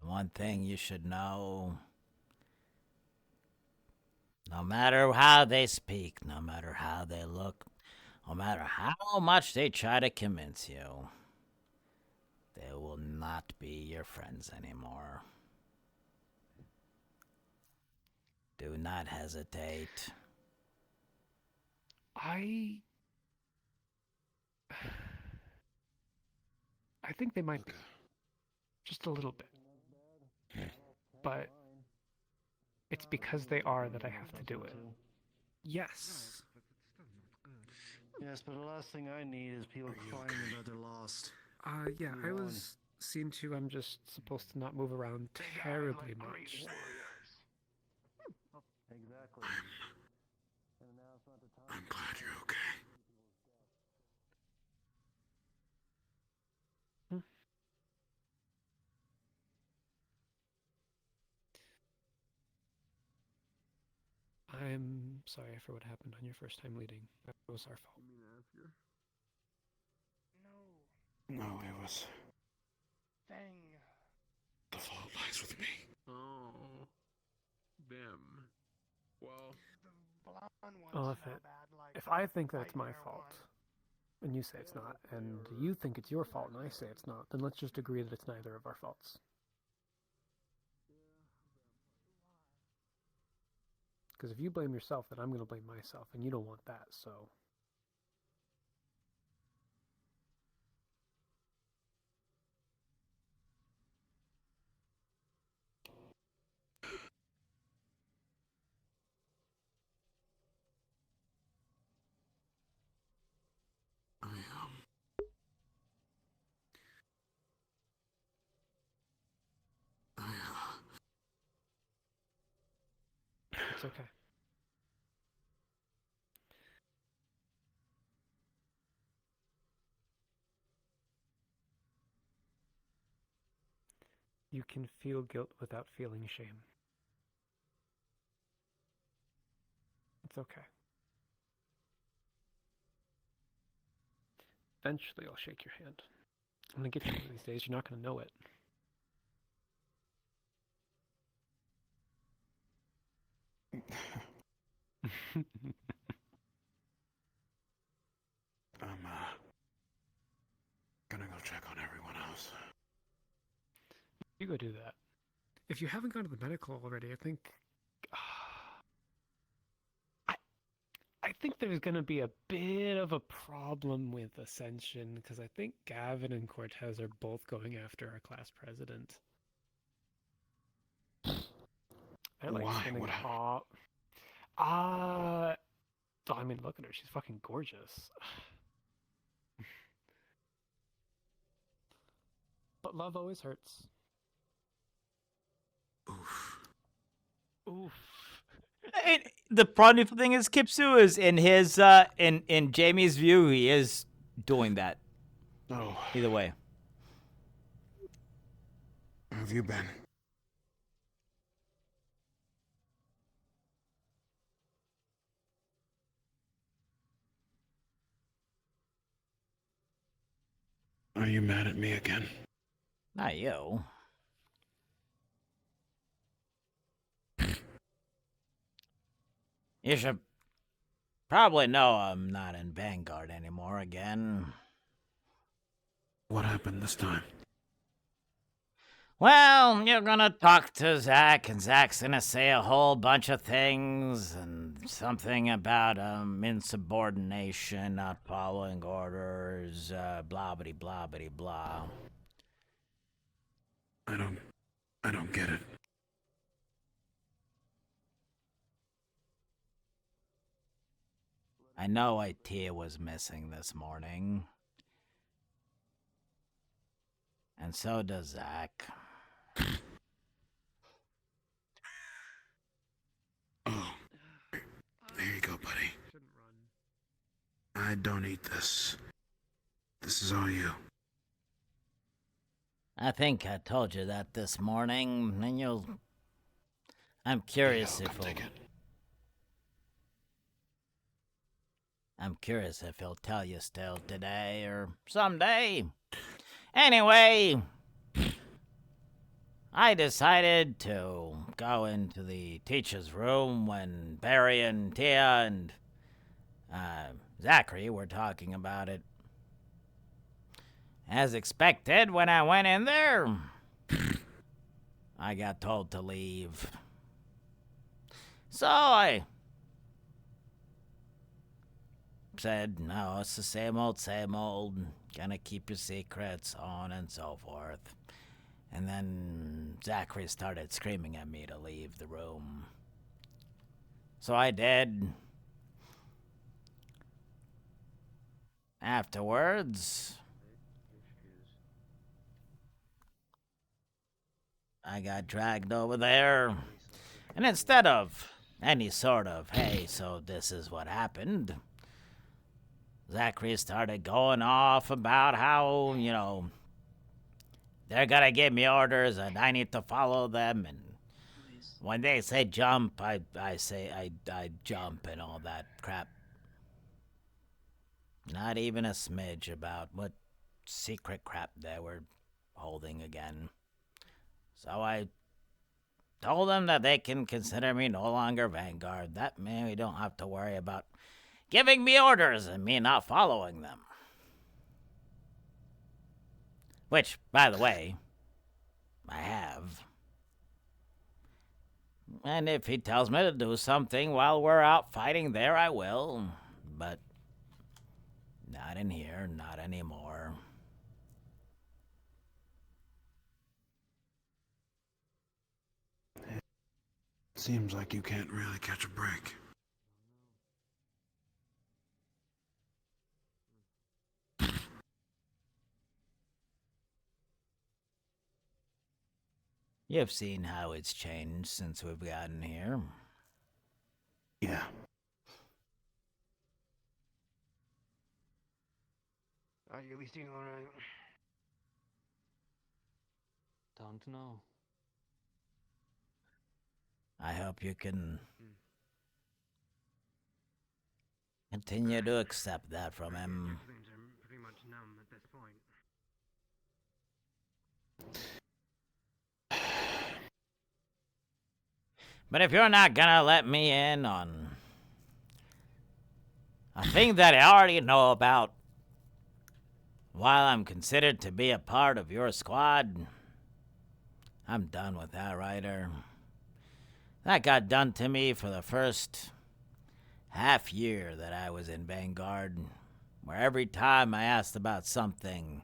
The one thing you should know, no matter how they speak, no matter how they look, no matter how much they try to convince you, they will not be your friends anymore. Do not hesitate.
I think they might be. Just a little bit. But it's because they are that I have to do it.
Yes.
Yes, but the last thing I need is people crying about they're lost.
Yeah, I
Come on.
was.
Scene 2, I'm just supposed to not move around terribly much.
Exactly.
I'm glad you're okay.
I'm sorry for what happened on your first time leading. That was our fault.
No, it was.
Thing.
The fault lies with me.
Oh. Them. Well.
Well, if I think that it's my fault, and you say it's not, and you think it's your fault and I say it's not, then let's just agree that it's neither of our faults. Because if you blame yourself, then I'm going to blame myself, and you don't want that, so... It's okay. You can feel guilt without feeling shame. It's okay. Eventually I'll shake your hand. I'm gonna get you one of these days, you're not gonna know it.
I'm gonna go check on everyone else.
You go do that.
If you haven't gone to the medical already, I think.
I think there's gonna be a bit of a problem with Ascension, because I think Gavin and Cortez are both going after our class president. They're like
Why?
spinning
What happened?
top. I mean, look at her. She's fucking gorgeous. But love always hurts. Oof.
And the funny thing is, Kipsu is in his in Jamie's view, he is doing that.
Oh.
Either way.
Where have you been? Are you mad at me again?
Not you. You should probably know I'm not in Vanguard anymore again.
What happened this time?
Well, you're gonna talk to Zach, and Zach's gonna say a whole bunch of things, and something about insubordination, not following orders, blah blah blah blah blah.
I don't get it.
I know IT was missing this morning. And so does Zach.
Oh, there you go, buddy. I don't eat this. This is all you.
I think I told you that this morning, and you'll... I'm curious if I'm curious if he'll tell you still today or someday. Anyway, I decided to go into the teacher's room when Barry and Tia and Zachary were talking about it. As expected, when I went in there, I got told to leave. So I said, no, it's the same old, gonna keep your secrets, on and so forth. And then Zachary started screaming at me to leave the room. So I did. Afterwards, I got dragged over there. And instead of any sort of, hey, so this is what happened, Zachary started going off about how, you know, they're gonna give me orders and I need to follow them, and when they say jump, I say I jump and all that crap. Not even a smidge about what secret crap they were holding again. So I told them that they can consider me no longer Vanguard. That means we don't have to worry about giving me orders and me not following them. Which, by the way, I have. And if he tells me to do something while we're out fighting there, I will. But not in here, not anymore.
Seems like you can't really catch a break.
You've seen how it's changed since we've gotten here.
Yeah.
Are you at least doing alright?
Don't know.
I hope you can continue to accept that from him.
Feelings are pretty much numb at this point.
But if you're not gonna let me in on a thing that I already know about while I'm considered to be a part of your squad, I'm done with that, Ryder. That got done to me for the first half year that I was in Vanguard, where every time I asked about something,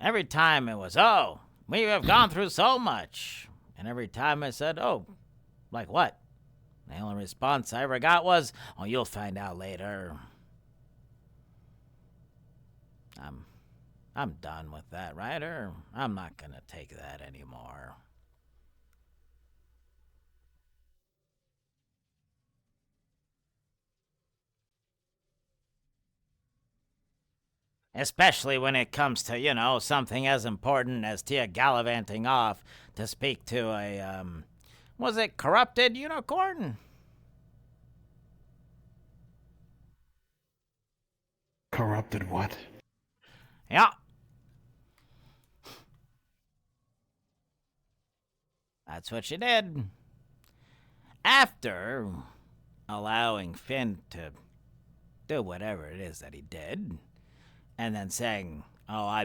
every time it was, oh, we have gone through so much. And every time I said, oh, like what? The only response I ever got was, oh, you'll find out later. I'm done with that, Ryder. I'm not gonna take that anymore. Especially when it comes to, you know, something as important as Tia gallivanting off to speak to a, was it corrupted unicorn?
Corrupted what?
Yeah. That's what she did. After allowing Finn to do whatever it is that he did, and then saying, oh,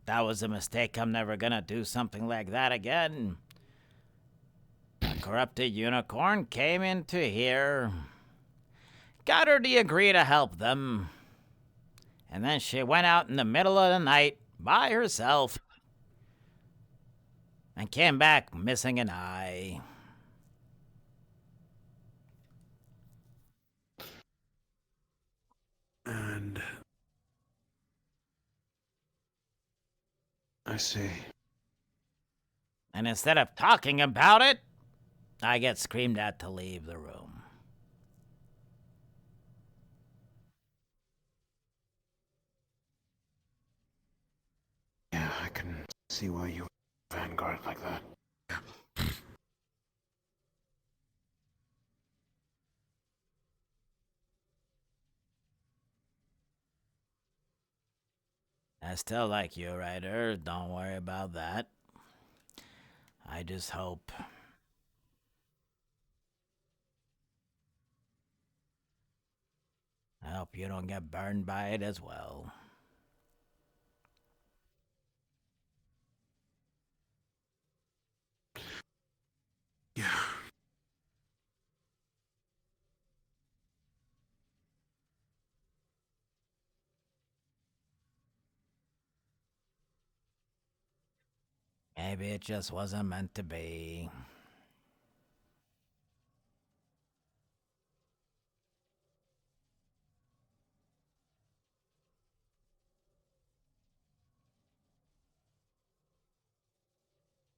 that was a mistake, I'm never gonna do something like that again. A corrupted unicorn came into here, got her to agree to help them, and then she went out in the middle of the night by herself and came back missing an eye.
And I see.
And instead of talking about it, I get screamed at to leave the room.
Yeah, I can see why you Vanguard like that.
I still like you, Ryder. Don't worry about that. I just hope... I hope you don't get burned by it as well.
Yeah.
Maybe it just wasn't meant to be.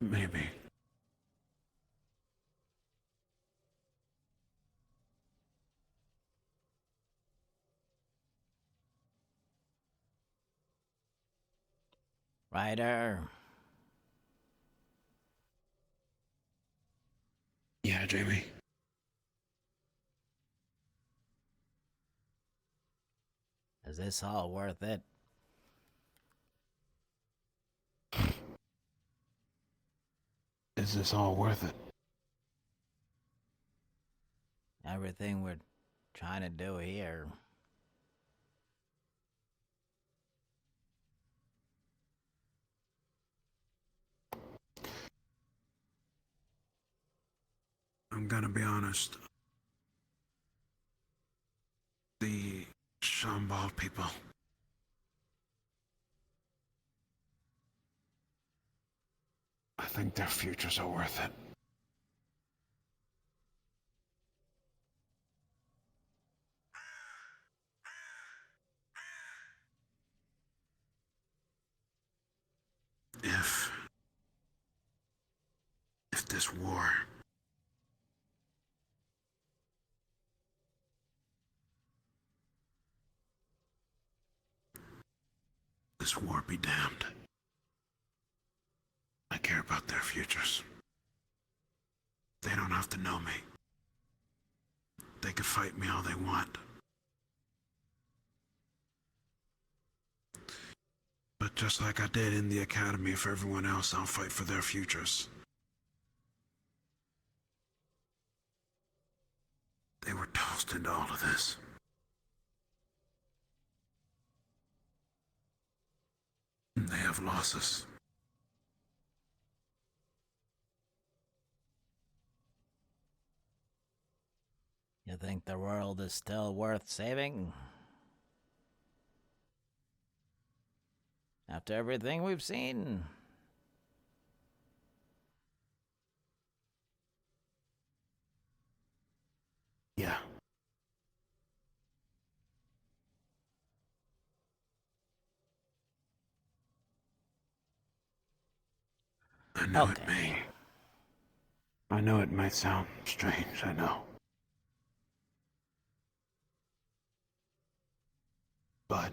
Maybe.
Ryder.
Yeah, Jamie.
Is this all worth it?
Is this all worth it?
Everything we're trying to do here.
I'm gonna be honest. The Shambhala people. I think their futures are worth it. If this war be damned. I care about their futures. They don't have to know me. They can fight me all they want. But just like I did in the academy for everyone else, I'll fight for their futures. They were tossed into all of this. And they have losses.
You think the world is still worth saving? After everything we've seen?
Yeah. I know it may. I know it might sound strange, I know. But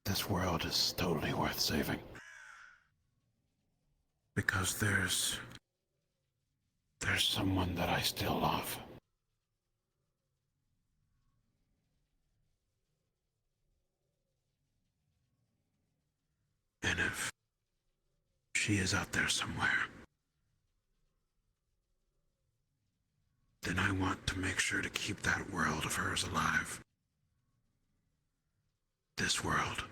this world is totally worth saving. Because there's someone that I still love. And if she is out there somewhere, then I want to make sure to keep that world of hers alive. This world.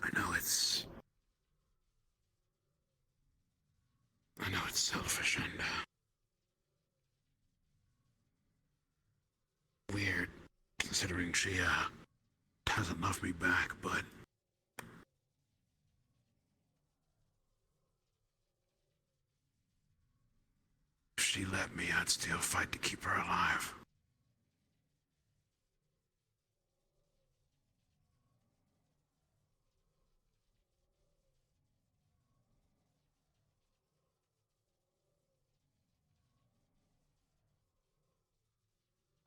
I know it's selfish and weird, considering she hasn't loved me back, but if she let me, I'd still fight to keep her alive.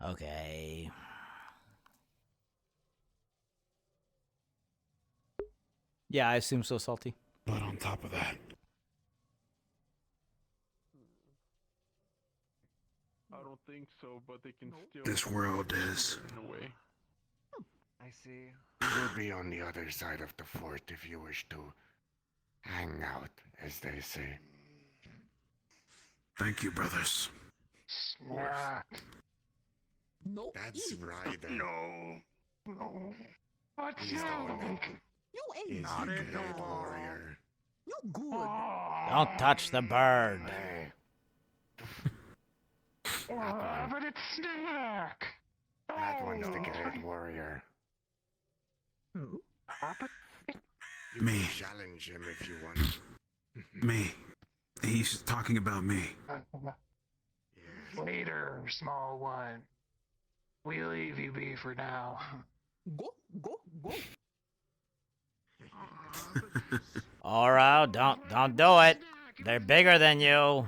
Okay. Yeah, I assume so, Salty.
But on top of that,
think so, but they can still.
This world is.
In a way.
I see.
We will be on the other side of the fort if you wish to hang out, as they say.
Thank you, brothers.
No. That's Ryder.
No. What's
He's the one that
You ain't
is
not
the
it
great
no more.
warrior.
You good.
Don't touch the bird.
Hey.
But it's Snack.
That one's the great warrior.
Who?
You
Me.
can challenge him if you want.
Me. He's talking about me.
Later, small one. We leave you be for now. Go.
All right, don't do it. They're bigger than you.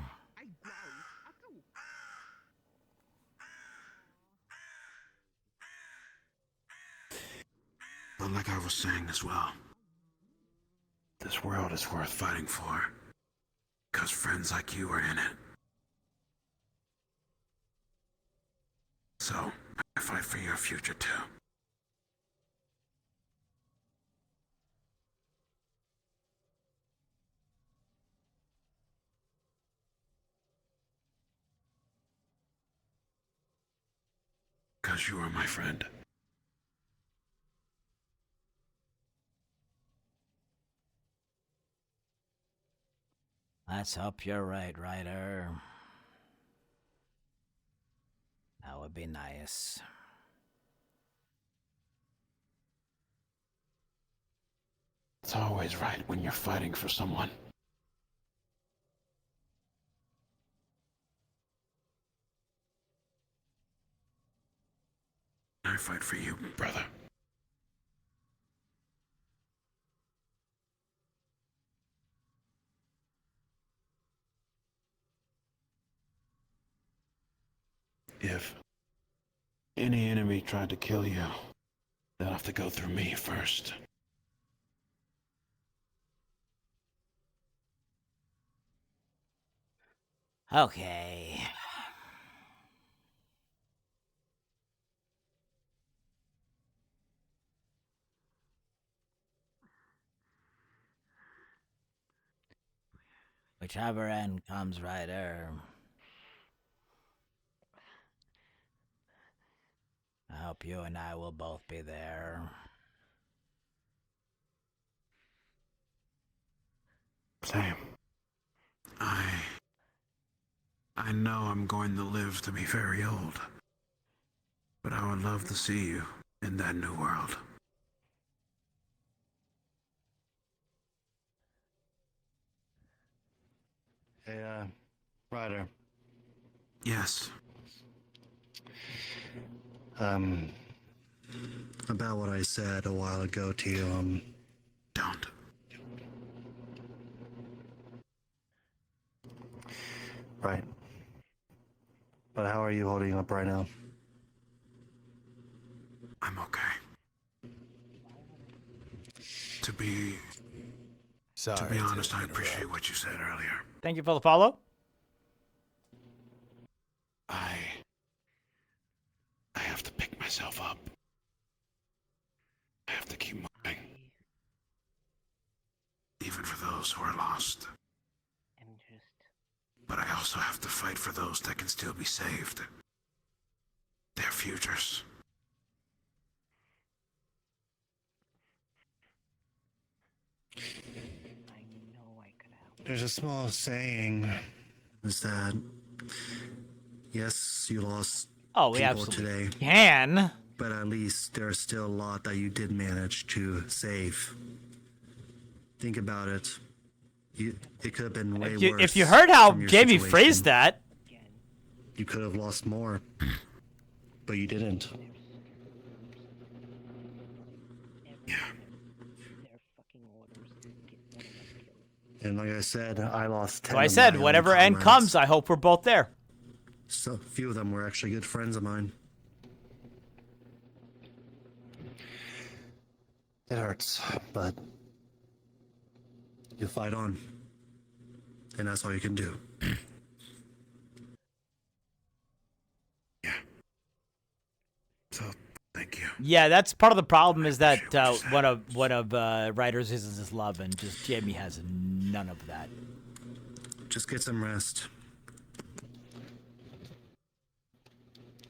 But like I was saying as well, this world is worth fighting for. Because friends like you are in it. So, I fight for your future too. Because you are my friend.
Let's hope you're right, Ryder. That would be nice.
It's always right when you're fighting for someone. I fight for you, brother. If any enemy tried to kill you, they'll have to go through me first.
Okay. Whichever end comes, Ryder. I hope you and I will both be there.
Same. I know I'm going to live to be very old. But I would love to see you in that new world.
Hey, Ryder.
Yes.
About what I said a while ago to you,
Don't.
Right. But how are you holding up right now?
I'm okay. To be honest, I appreciate what you said earlier.
Thank you for the follow.
I have to pick myself up. I have to keep moving. Even for those who are lost. But I also have to fight for those that can still be saved. Their futures.
There's a small saying, is that, yes, you lost
We
people
absolutely
today.
can.
But at least there's still a lot that you did manage to save. Think about it. It could have been way worse.
If you heard how
from your
Jamie
situation.
phrased that.
You could have lost more. But you didn't. And like I said, I lost 10
So I
of
said,
my own
whatever end
comrades.
comes, I hope we're both there.
So a few of them were actually good friends of mine. It hurts, but you fight on. And that's all you can do.
So, thank you.
Yeah, that's part of the problem is that one of Ryder's is his love, and just Jamie has none of that.
Just get some rest.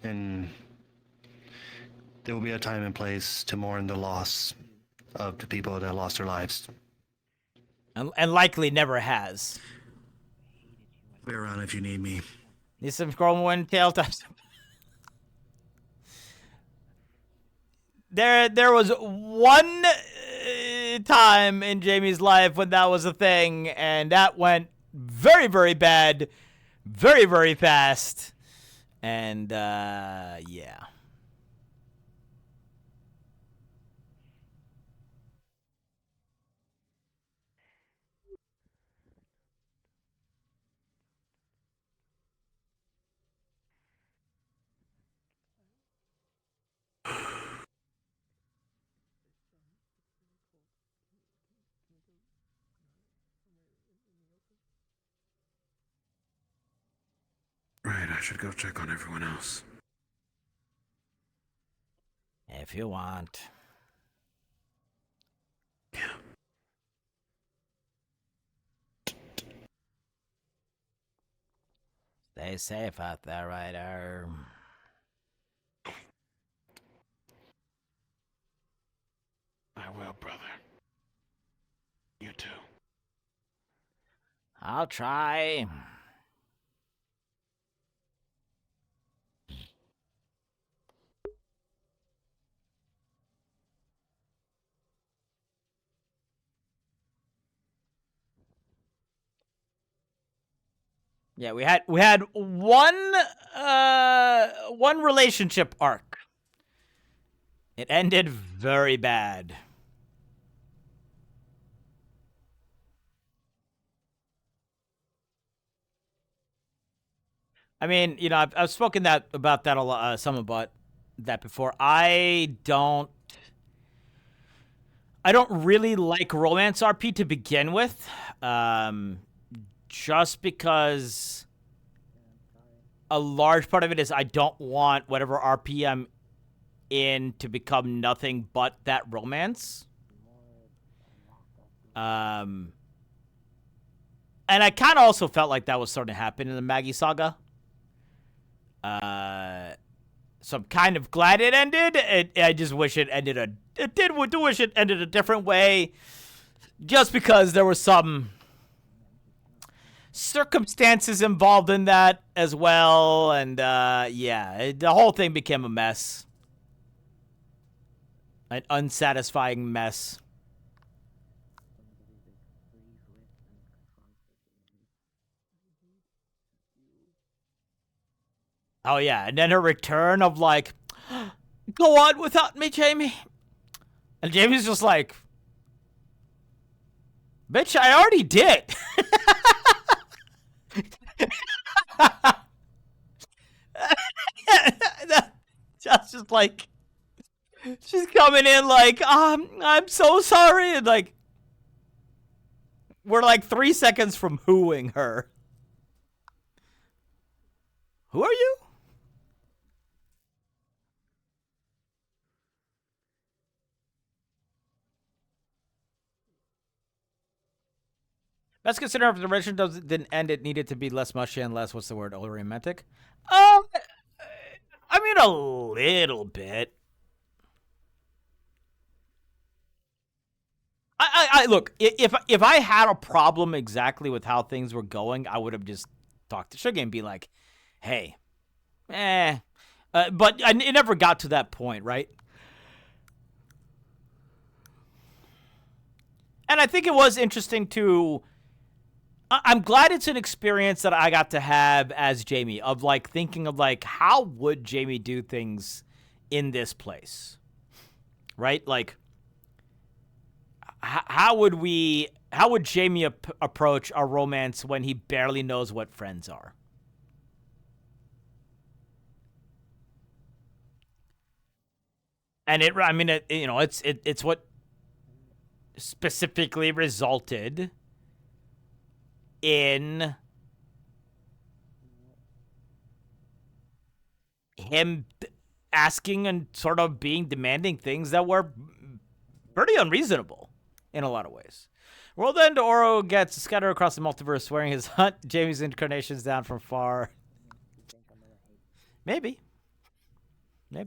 And there will be a time and place to mourn the loss of the people that lost their lives.
And likely never has.
Be around if you need me.
Need some scroll tail times. There was one time in Jamie's life when that was a thing, and that went very, very bad, very, very fast, and yeah.
Right, I should go check on everyone else.
If you want.
Yeah.
Stay safe out there, Ryder.
I will, brother. You too.
I'll try. Yeah, we had one relationship arc. It ended very bad. I mean, you know, I've spoken about that a lot, some about that before. I don't really like romance RP to begin with, just because a large part of it is I don't want whatever RP I'm in to become nothing but that romance. And I kind of also felt like that was starting to happen in the Maggie saga. So I'm kind of glad it ended. I just wish it ended wish it ended a different way, just because there were some circumstances involved in that as well, and yeah, the whole thing became a mess, an unsatisfying mess. Oh yeah, and then her return of like, go on without me, Jamie. And Jamie's just like, bitch, I already did. That's just like, she's coming in like, I'm so sorry. And like, we're like 3 seconds from hooing her. Who are you? Let's consider if the relationship didn't end, it needed to be less mushy and less, what's the word, romantic? I mean, a little bit. I look, if I had a problem exactly with how things were going, I would have just talked to Sugar and be like, hey, but it never got to that point, right? And I think it was interesting to, I'm glad it's an experience that I got to have as Jamie, of like thinking of like, how would Jamie do things in this place? Right? Like, how would Jamie approach a romance when he barely knows what friends are? And it's what specifically resulted in him asking and sort of demanding things that were pretty unreasonable in a lot of ways. World End Oro gets scattered across the multiverse, swearing his hunt Jamie's incarnations down from far. Maybe. To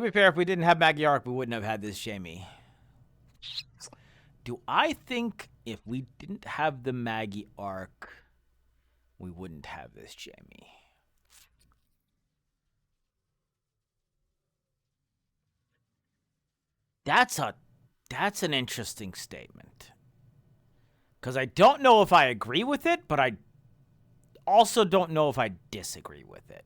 be fair, if we didn't have Maggie Arc, we wouldn't have had this Jamie. Do I think if we didn't have the Maggie Arc, we wouldn't have this Jamie? That's an interesting statement. Because I don't know if I agree with it, but I also don't know if I disagree with it.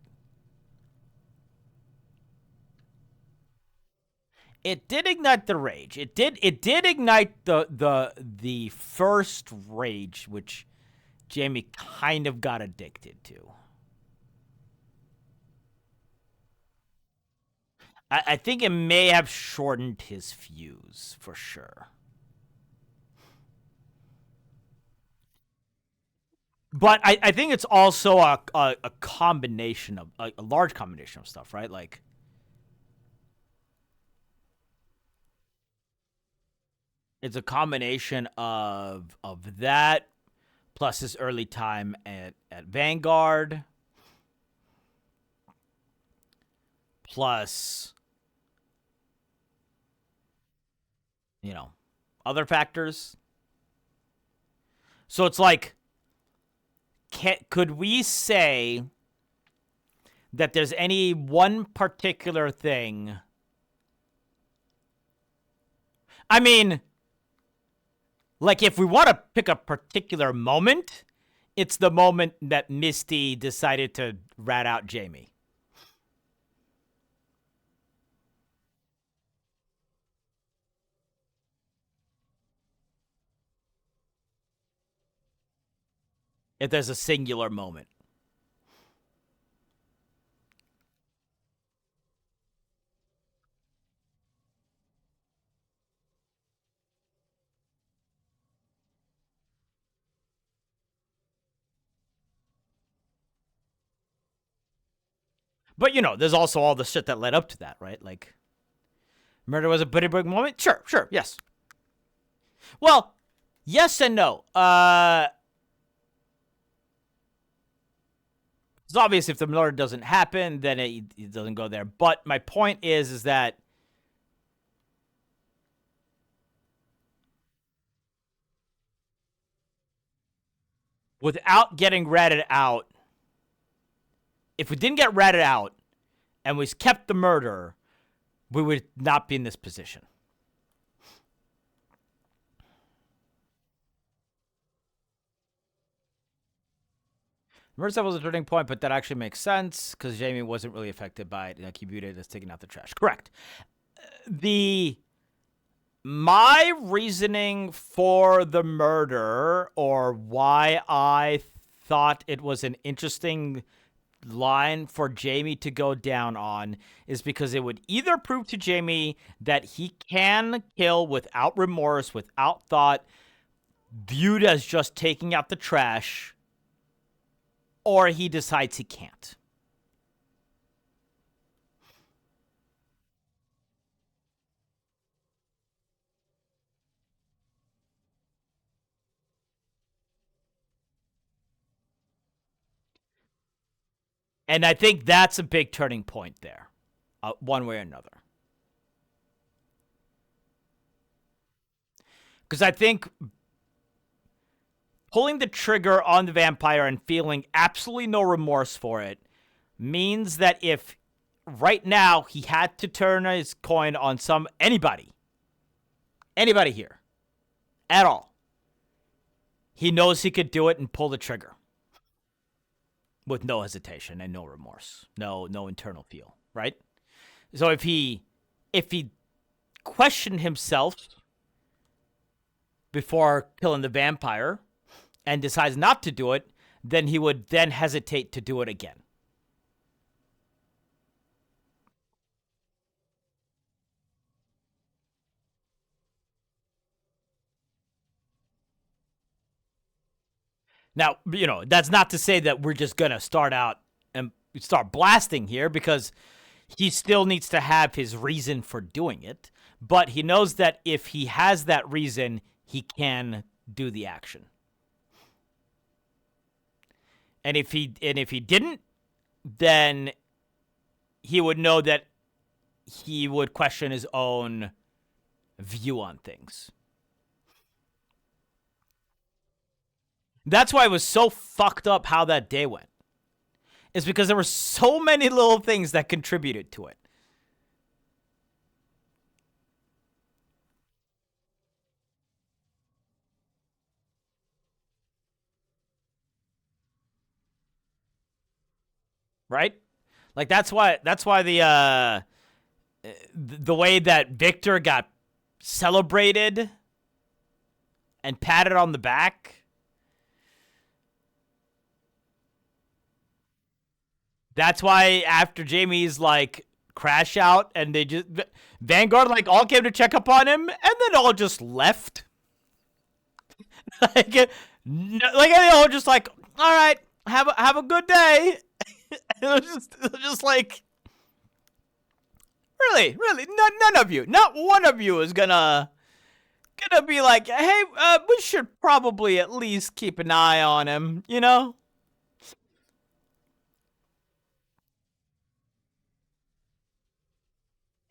It did ignite the rage. It did ignite the first rage, which Jamie kind of got addicted to. I think it may have shortened his fuse for sure. But I think it's also a combination of a large combination of stuff, right? Like, it's a combination of that plus his early time at Vanguard plus, you know, other factors. So it's like, could we say that there's any one particular thing? I mean, like, if we want to pick a particular moment, it's the moment that Misty decided to rat out Jamie. If there's a singular moment. But, you know, there's also all the shit that led up to that, right? Like, murder was a pretty big moment? Sure, yes. Well, yes and no. It's obvious if the murder doesn't happen, then it doesn't go there. But my point is that without getting ratted out, if we didn't get ratted out and we kept the murder, we would not be in this position. Murder stuff was a turning point, but that actually makes sense because Jamie wasn't really affected by it. Like, he viewed it as taking out the trash. Correct. My reasoning for the murder, or why I thought it was an interesting line for Jamie to go down on, is because it would either prove to Jamie that he can kill without remorse, without thought, viewed as just taking out the trash, or he decides he can't. And I think that's a big turning point there, one way or another. Because I think pulling the trigger on the vampire and feeling absolutely no remorse for it means that if right now he had to turn his coin on anybody here at all, he knows he could do it and pull the trigger with no hesitation and no remorse, no internal feel, right? So if he questioned himself before killing the vampire and decides not to do it, then he would then hesitate to do it again. Now, you know, that's not to say that we're just going to start out and start blasting here because he still needs to have his reason for doing it. But he knows that if he has that reason, he can do the action. And if he didn't, then he would know that he would question his own view on things. That's why it was so fucked up how that day went. It's because there were so many little things that contributed to it. Right? Like that's why the way that Victor got celebrated and patted on the back. That's why after Jamie's like crash out and they just Vanguard like all came to check up on him and then all just left. like they all just like, all right, have a good day. It was just like, really, none of you, not one of you is gonna be like, hey, we should probably at least keep an eye on him, you know?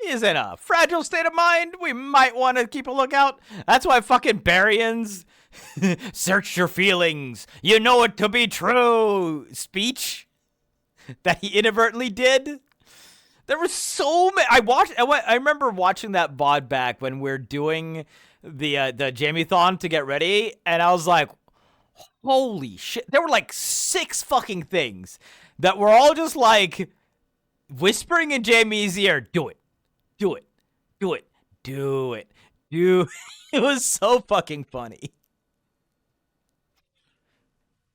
He's in a fragile state of mind. We might want to keep a lookout. That's why fucking Baryon's search your feelings. You know it to be true speech that he inadvertently did. There were so many. I remember watching that VOD back when we're doing the Jamie-thon to get ready, and I was like, holy shit. There were like 6 fucking things that were all just like whispering in Jamie's ear, do it. Do it. Do it. Do it. Do it. It was so fucking funny.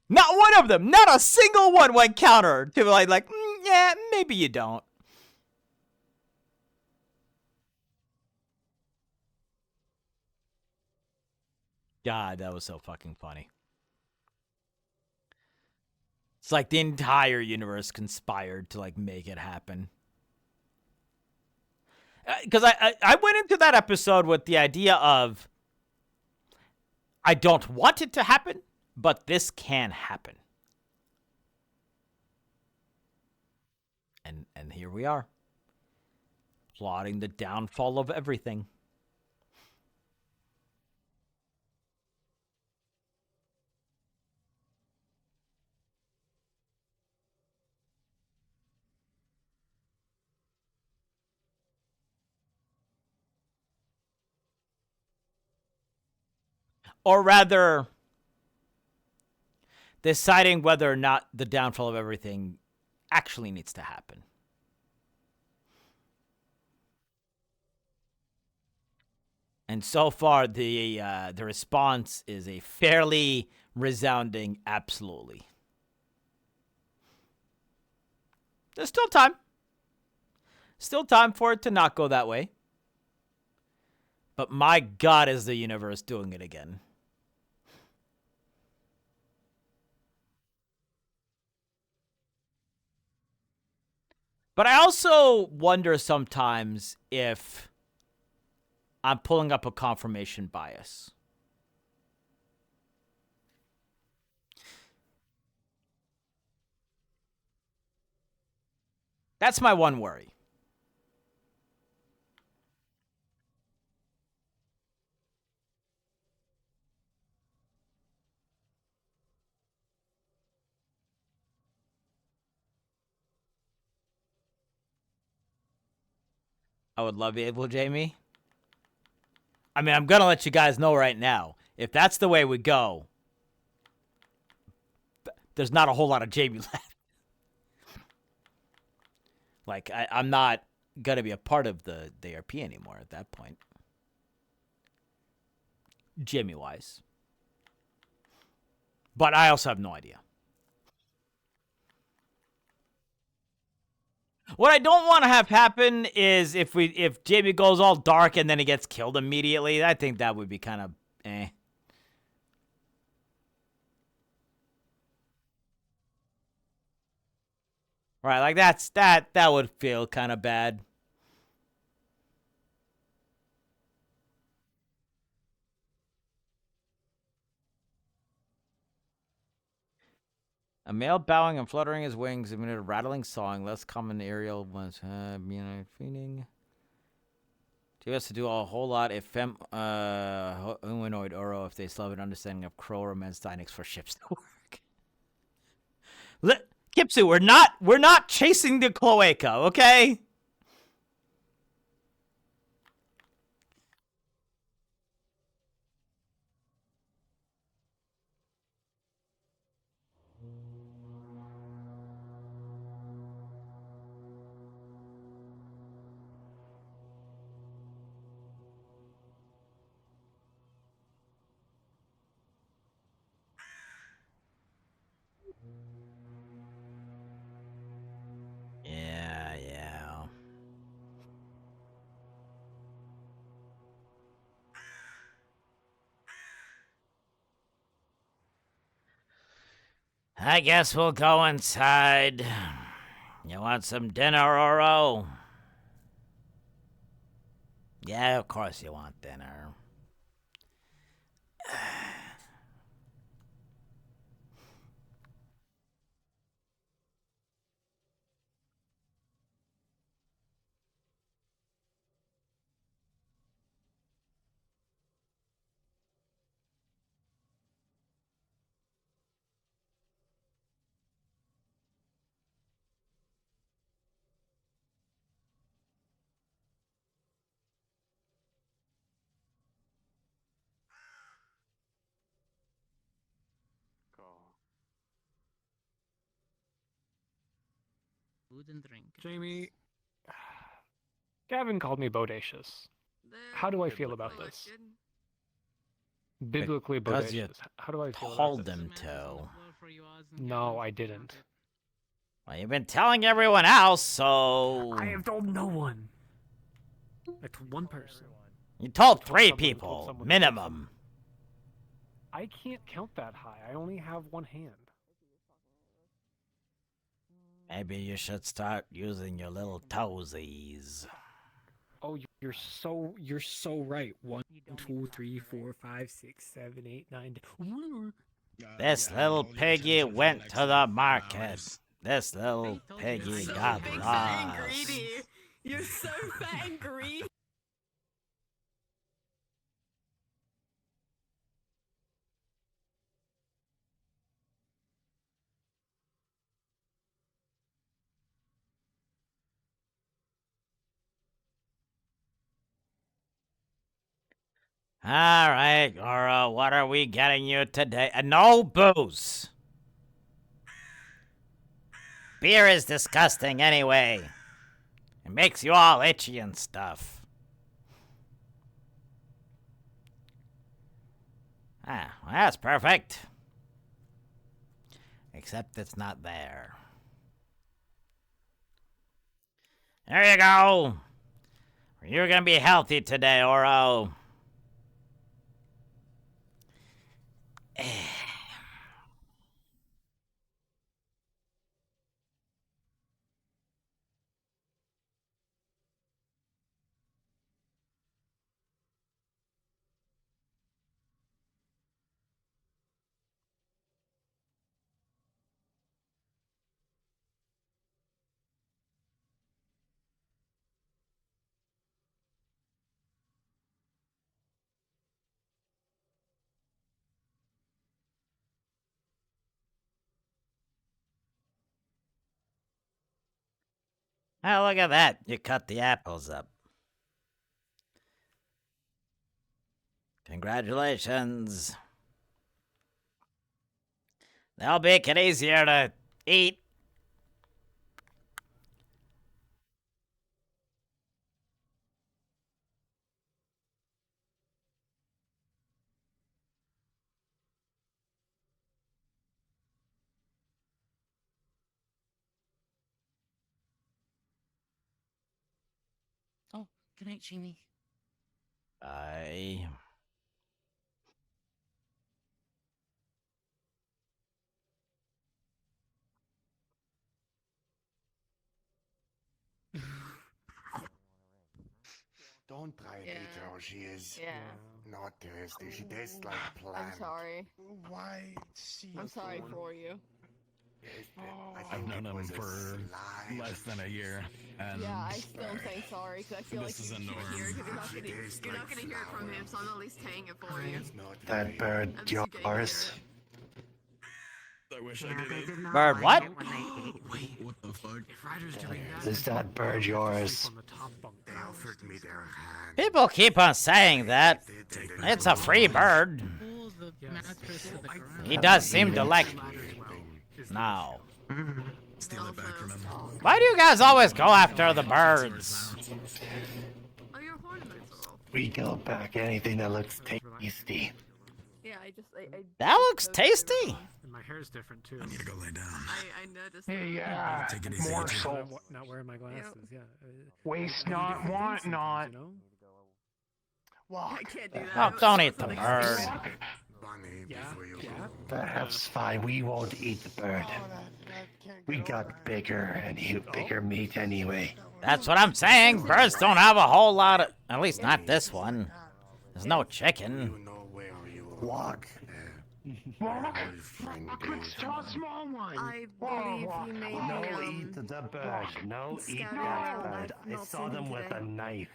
Not one of them, not a single one went counter to like, yeah, maybe you don't. God, that was so fucking funny. It's like the entire universe conspired to like make it happen. Because I went into that episode with the idea of I don't want it to happen, but this can happen. And here we are. Plotting the downfall of everything. Or rather, deciding whether or not the downfall of everything actually needs to happen. And so far, the response is a fairly resounding absolutely. There's still time. Still time for it to not go that way. But my God, is the universe doing it again. But I also wonder sometimes if I'm pulling up a confirmation bias. That's my one worry. I would love to be able, Jamie. I mean, I'm going to let you guys know right now. If that's the way we go, there's not a whole lot of Jamie left. Like, I'm not going to be a part of the ARP anymore at that point. Jamie-wise. But I also have no idea. What I don't want to have happen is if Jamie goes all dark and then he gets killed immediately. I think that would be kind of eh. Right, like that would feel kind of bad. A male bowing and fluttering his wings emitted a rattling song, less common aerial ones. Feeling. He has to do a whole lot if humanoid Oro if they still have an understanding of Crow romance dynamics for ships to work. Kipsu, we're not chasing the cloaca, okay? Yeah. I guess we'll go inside. You want some dinner, Oro? Yeah, of course you want dinner.
Food and drink.
Jamie, Gavin called me bodacious. How do I feel about this? Biblically
Because you
bodacious. How do I feel about
told
this?
them to.
No, I didn't.
Well, you've been telling everyone else, so...
I have told no one. I told one person.
You told 3 people, minimum.
I can't count that high. I only have one hand.
Maybe you should start using your little toesies.
Oh, you're so right. 1, 2, 3, 4, 5, 6, 7, 8, 9.
This little piggy went to the market. This little piggy got lost.
You're so fat and greedy.
All right, Goro, what are we getting you today? No booze. Beer is disgusting anyway. It makes you all itchy and stuff. Well, that's perfect. Except it's not there. There you go. You're gonna be healthy today, Oro. Oh, look at that. You cut the apples up. Congratulations. That'll make it easier to eat.
Oh, good night, Jamie.
Bye.
Don't try and eat her. She is
Yeah.
not tasty. She tastes like plant.
I'm sorry.
Why? She
I'm sorry for you.
I've known him for less than a year, and
Yeah, I still am saying sorry because I feel
this
like
is a
you
norm.
should hear it because you're not gonna hear it from him, so I'm at least saying it for you.
That bird yours.
I wish I did it.
Bird what?
Wait, what the fuck?
If Ryder's doing that,
Is that bird yours?
on the top bunk.
They offered me their hand.
People keep on saying that. It's a free bird. He does seem to like now.
Steal it back from him.
Why do you guys always go after the birds?
Oh, your ornaments are all.
We go back anything that looks tasty.
Yeah, I
That looks tasty.
And my hair's different too.
I need to go lay down.
I noticed.
Yeah,
Take it easy.
morsel.
Not wearing my glasses. Yeah.
Waste not, want not.
You know?
Walk.
I can't do that.
Oh, don't eat the bird.
Bunny, before you go.
That's fine. We won't eat the bird. We got bigger and bigger meat anyway.
That's what I'm saying. Birds don't have a whole lot of. At least not this one. There's no chicken.
Walk.
Walk. Quick, small one.
I believe he may
No,
be,
eat the bird. No, eat that bird. I saw them with a knife.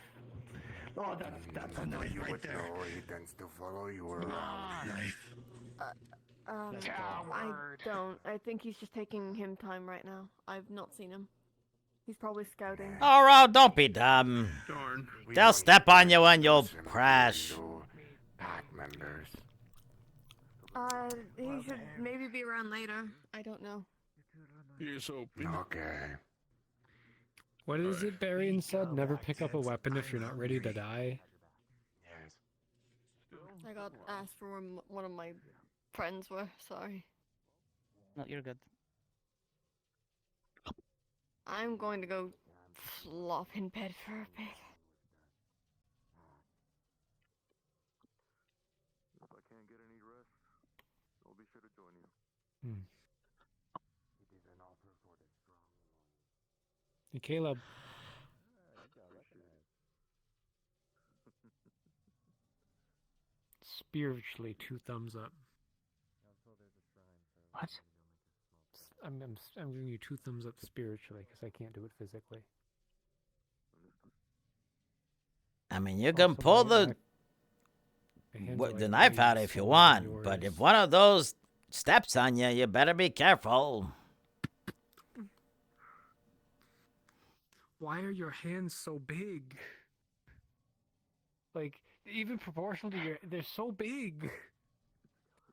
Oh, that's a knife right there.
He tends to follow you around.
Knife.
I don't. I think he's just taking him time right now. I've not seen him. He's probably scouting.
Oh, don't be dumb.
Darn.
They'll step on you and you'll crash.
Pack members.
He should maybe be around later. I don't know.
Here's hoping.
Okay.
What is it Barian said? Never pick up a weapon if you're not ready to die.
I got asked for where one of my friends were. Sorry.
No, you're good.
I'm going to go flop in bed for a bit.
If I can't get any rest, I'll be sure to join you.
Hey, Caleb. Spiritually, 2 thumbs up.
What?
I'm giving you 2 thumbs up spiritually because I can't do it physically.
I mean, you can pull the knife out if you want, but if one of those steps on you, you better be careful.
Why are your hands so big?
Like, even proportional to they're so big.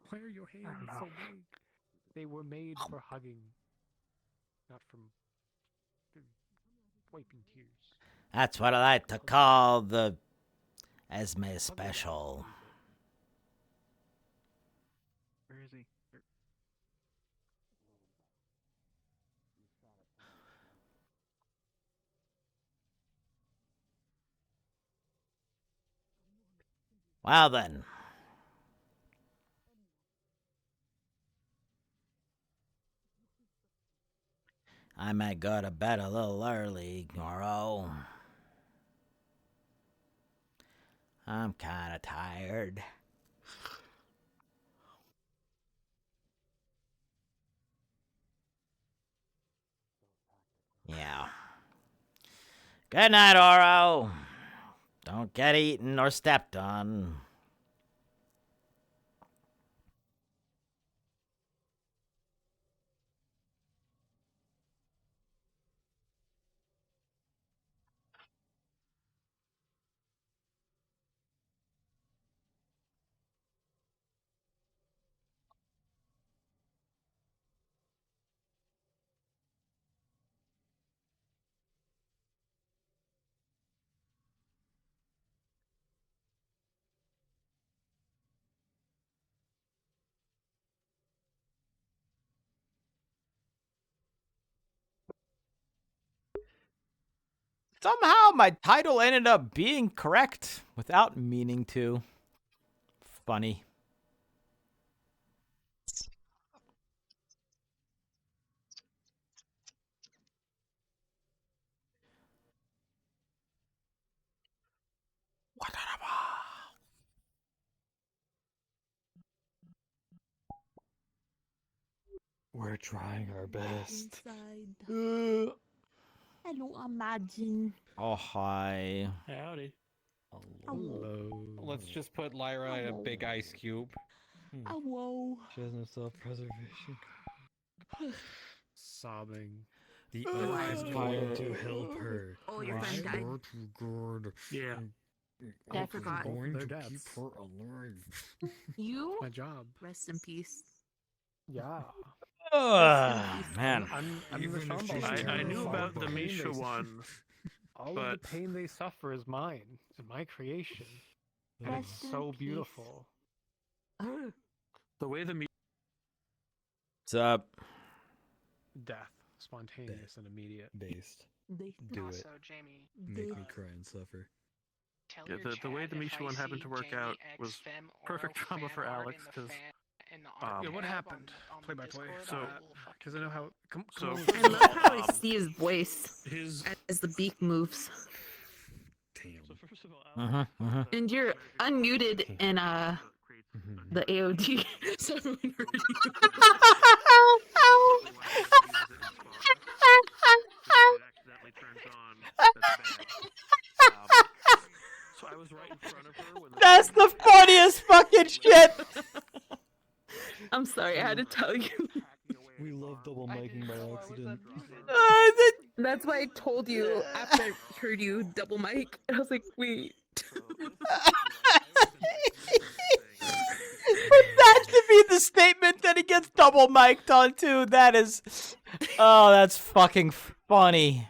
Why are your hands so big?
They were made for hugging, not from wiping tears.
That's what I like to call the Esme special.
Where is he?
Well then. I might go to bed a little early, Goro. I'm kinda tired. Yeah. Good night, Oro. Don't get eaten or stepped on. Somehow my title ended up being correct without meaning to. Funny.
We're trying our best.
Hello, Imagine.
Oh, hi.
Howdy.
Hello.
Let's just put Lyra in a big ice cube.
Hello.
She has no self-preservation.
Sobbing.
The
Oh,
earth is
wow.
trying to help her.
Oh, your friend died.
Swear to God.
Yeah.
Yeah, I forgot.
I'm going
Their
to
deaths.
keep her alive.
You?
My job.
Rest in peace.
Yeah.
Man.
I'm the
Even if
Shamba.
she's
I knew
terrified
about
by
the
it.
Misha one.
All of
but
the pain they suffer is mine. It's my creation. And
Rest
it's
in
so
peace.
beautiful.
The way the
What's up?
Death. Spontaneous and immediate.
Based.
They
Do
Also,
it.
Jamie,
Make me cry and suffer.
tell
Yeah,
your
the way
chat
the
if
Misha
I
one happened
see
to work
Jamie
out
X
was
Fem
perfect
Oro
trauma
fan
for
art
Alex
in the
because
in the art
yeah,
tab
what
happened?
play by play. So because I know how. So
I love how I see his voice as the beak moves.
Damn.
So first of all,
And you're unmuted in the AOD. So everyone heard you.
So I was right in front of her when
That's the funniest fucking shit.
I'm sorry, I had to tell you.
We love double miking by accident.
That's why I told you after I heard you double mic. I was like, wait.
That should be the statement that he gets double mic'd on too. That is, oh, that's fucking funny.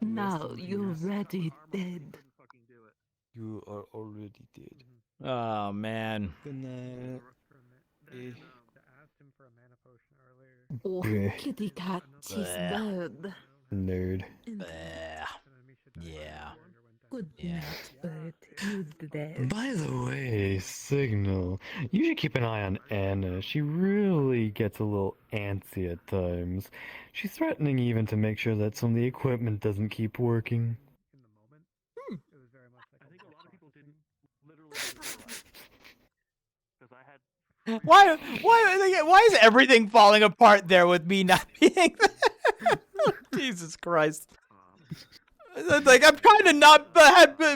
Now you're already dead.
You are already dead.
Oh man.
Good night.
Oh,
Bleh.
kitty cat, she's dead.
Nerd.
Yeah.
Good night, bird. You're dead.
By the way, Signal, you should keep an eye on Anna. She really gets a little antsy at times. She's threatening even to make sure that some of the equipment doesn't keep working.
Why is everything falling apart there with me not being there? Jesus Christ. Like, I'm trying to not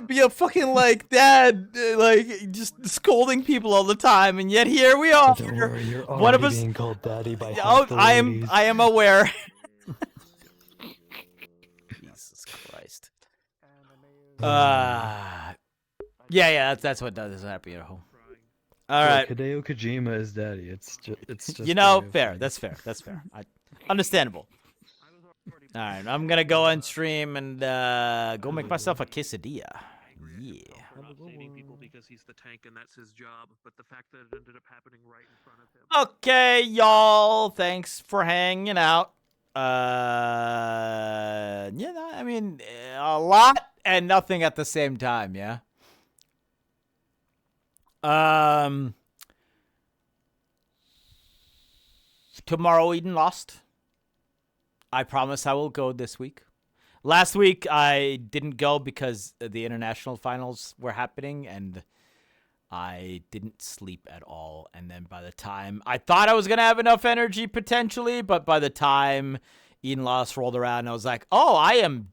be a fucking, like, dad, like, just scolding people all the time, and yet here we are.
Don't worry, you're
One
already
of us.
being called daddy by
Oh,
half the ladies.
I am aware. Jesus Christ. Yeah, that's what does happen, you know. All right.
Hideo Kojima is daddy. It's just.
You know, fair. That's fair. That's fair. Understandable. All right, I'm gonna go on stream and go make myself a quesadilla. Yeah.
I'm not saving people because he's the tank and that's his job, but the fact that it ended up happening right in front of him.
Okay, y'all. Thanks for hanging out. You know, I mean, a lot and nothing at the same time. Yeah. Tomorrow, Eden Lost. I promise I will go this week. Last week, I didn't go because the international finals were happening, and I didn't sleep at all. And then by the time, I thought I was going to have enough energy, potentially, but by the time Eden Lost rolled around, I was like, oh, I'm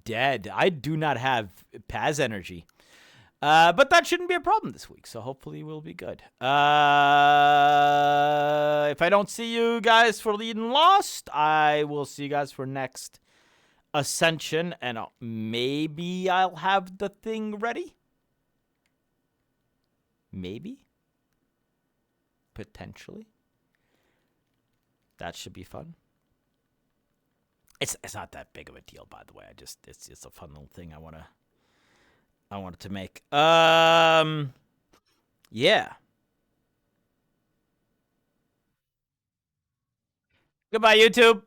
dead. I do not have Paz energy. But that shouldn't be a problem this week, so hopefully we'll be good. If I don't see you guys for Eden Lost, I will see you guys for next Ascension, and maybe I'll have the thing ready. Maybe. Potentially. That should be fun. It's not that big of a deal, by the way. It's a fun little thing I wanted to make. Yeah. Goodbye, YouTube.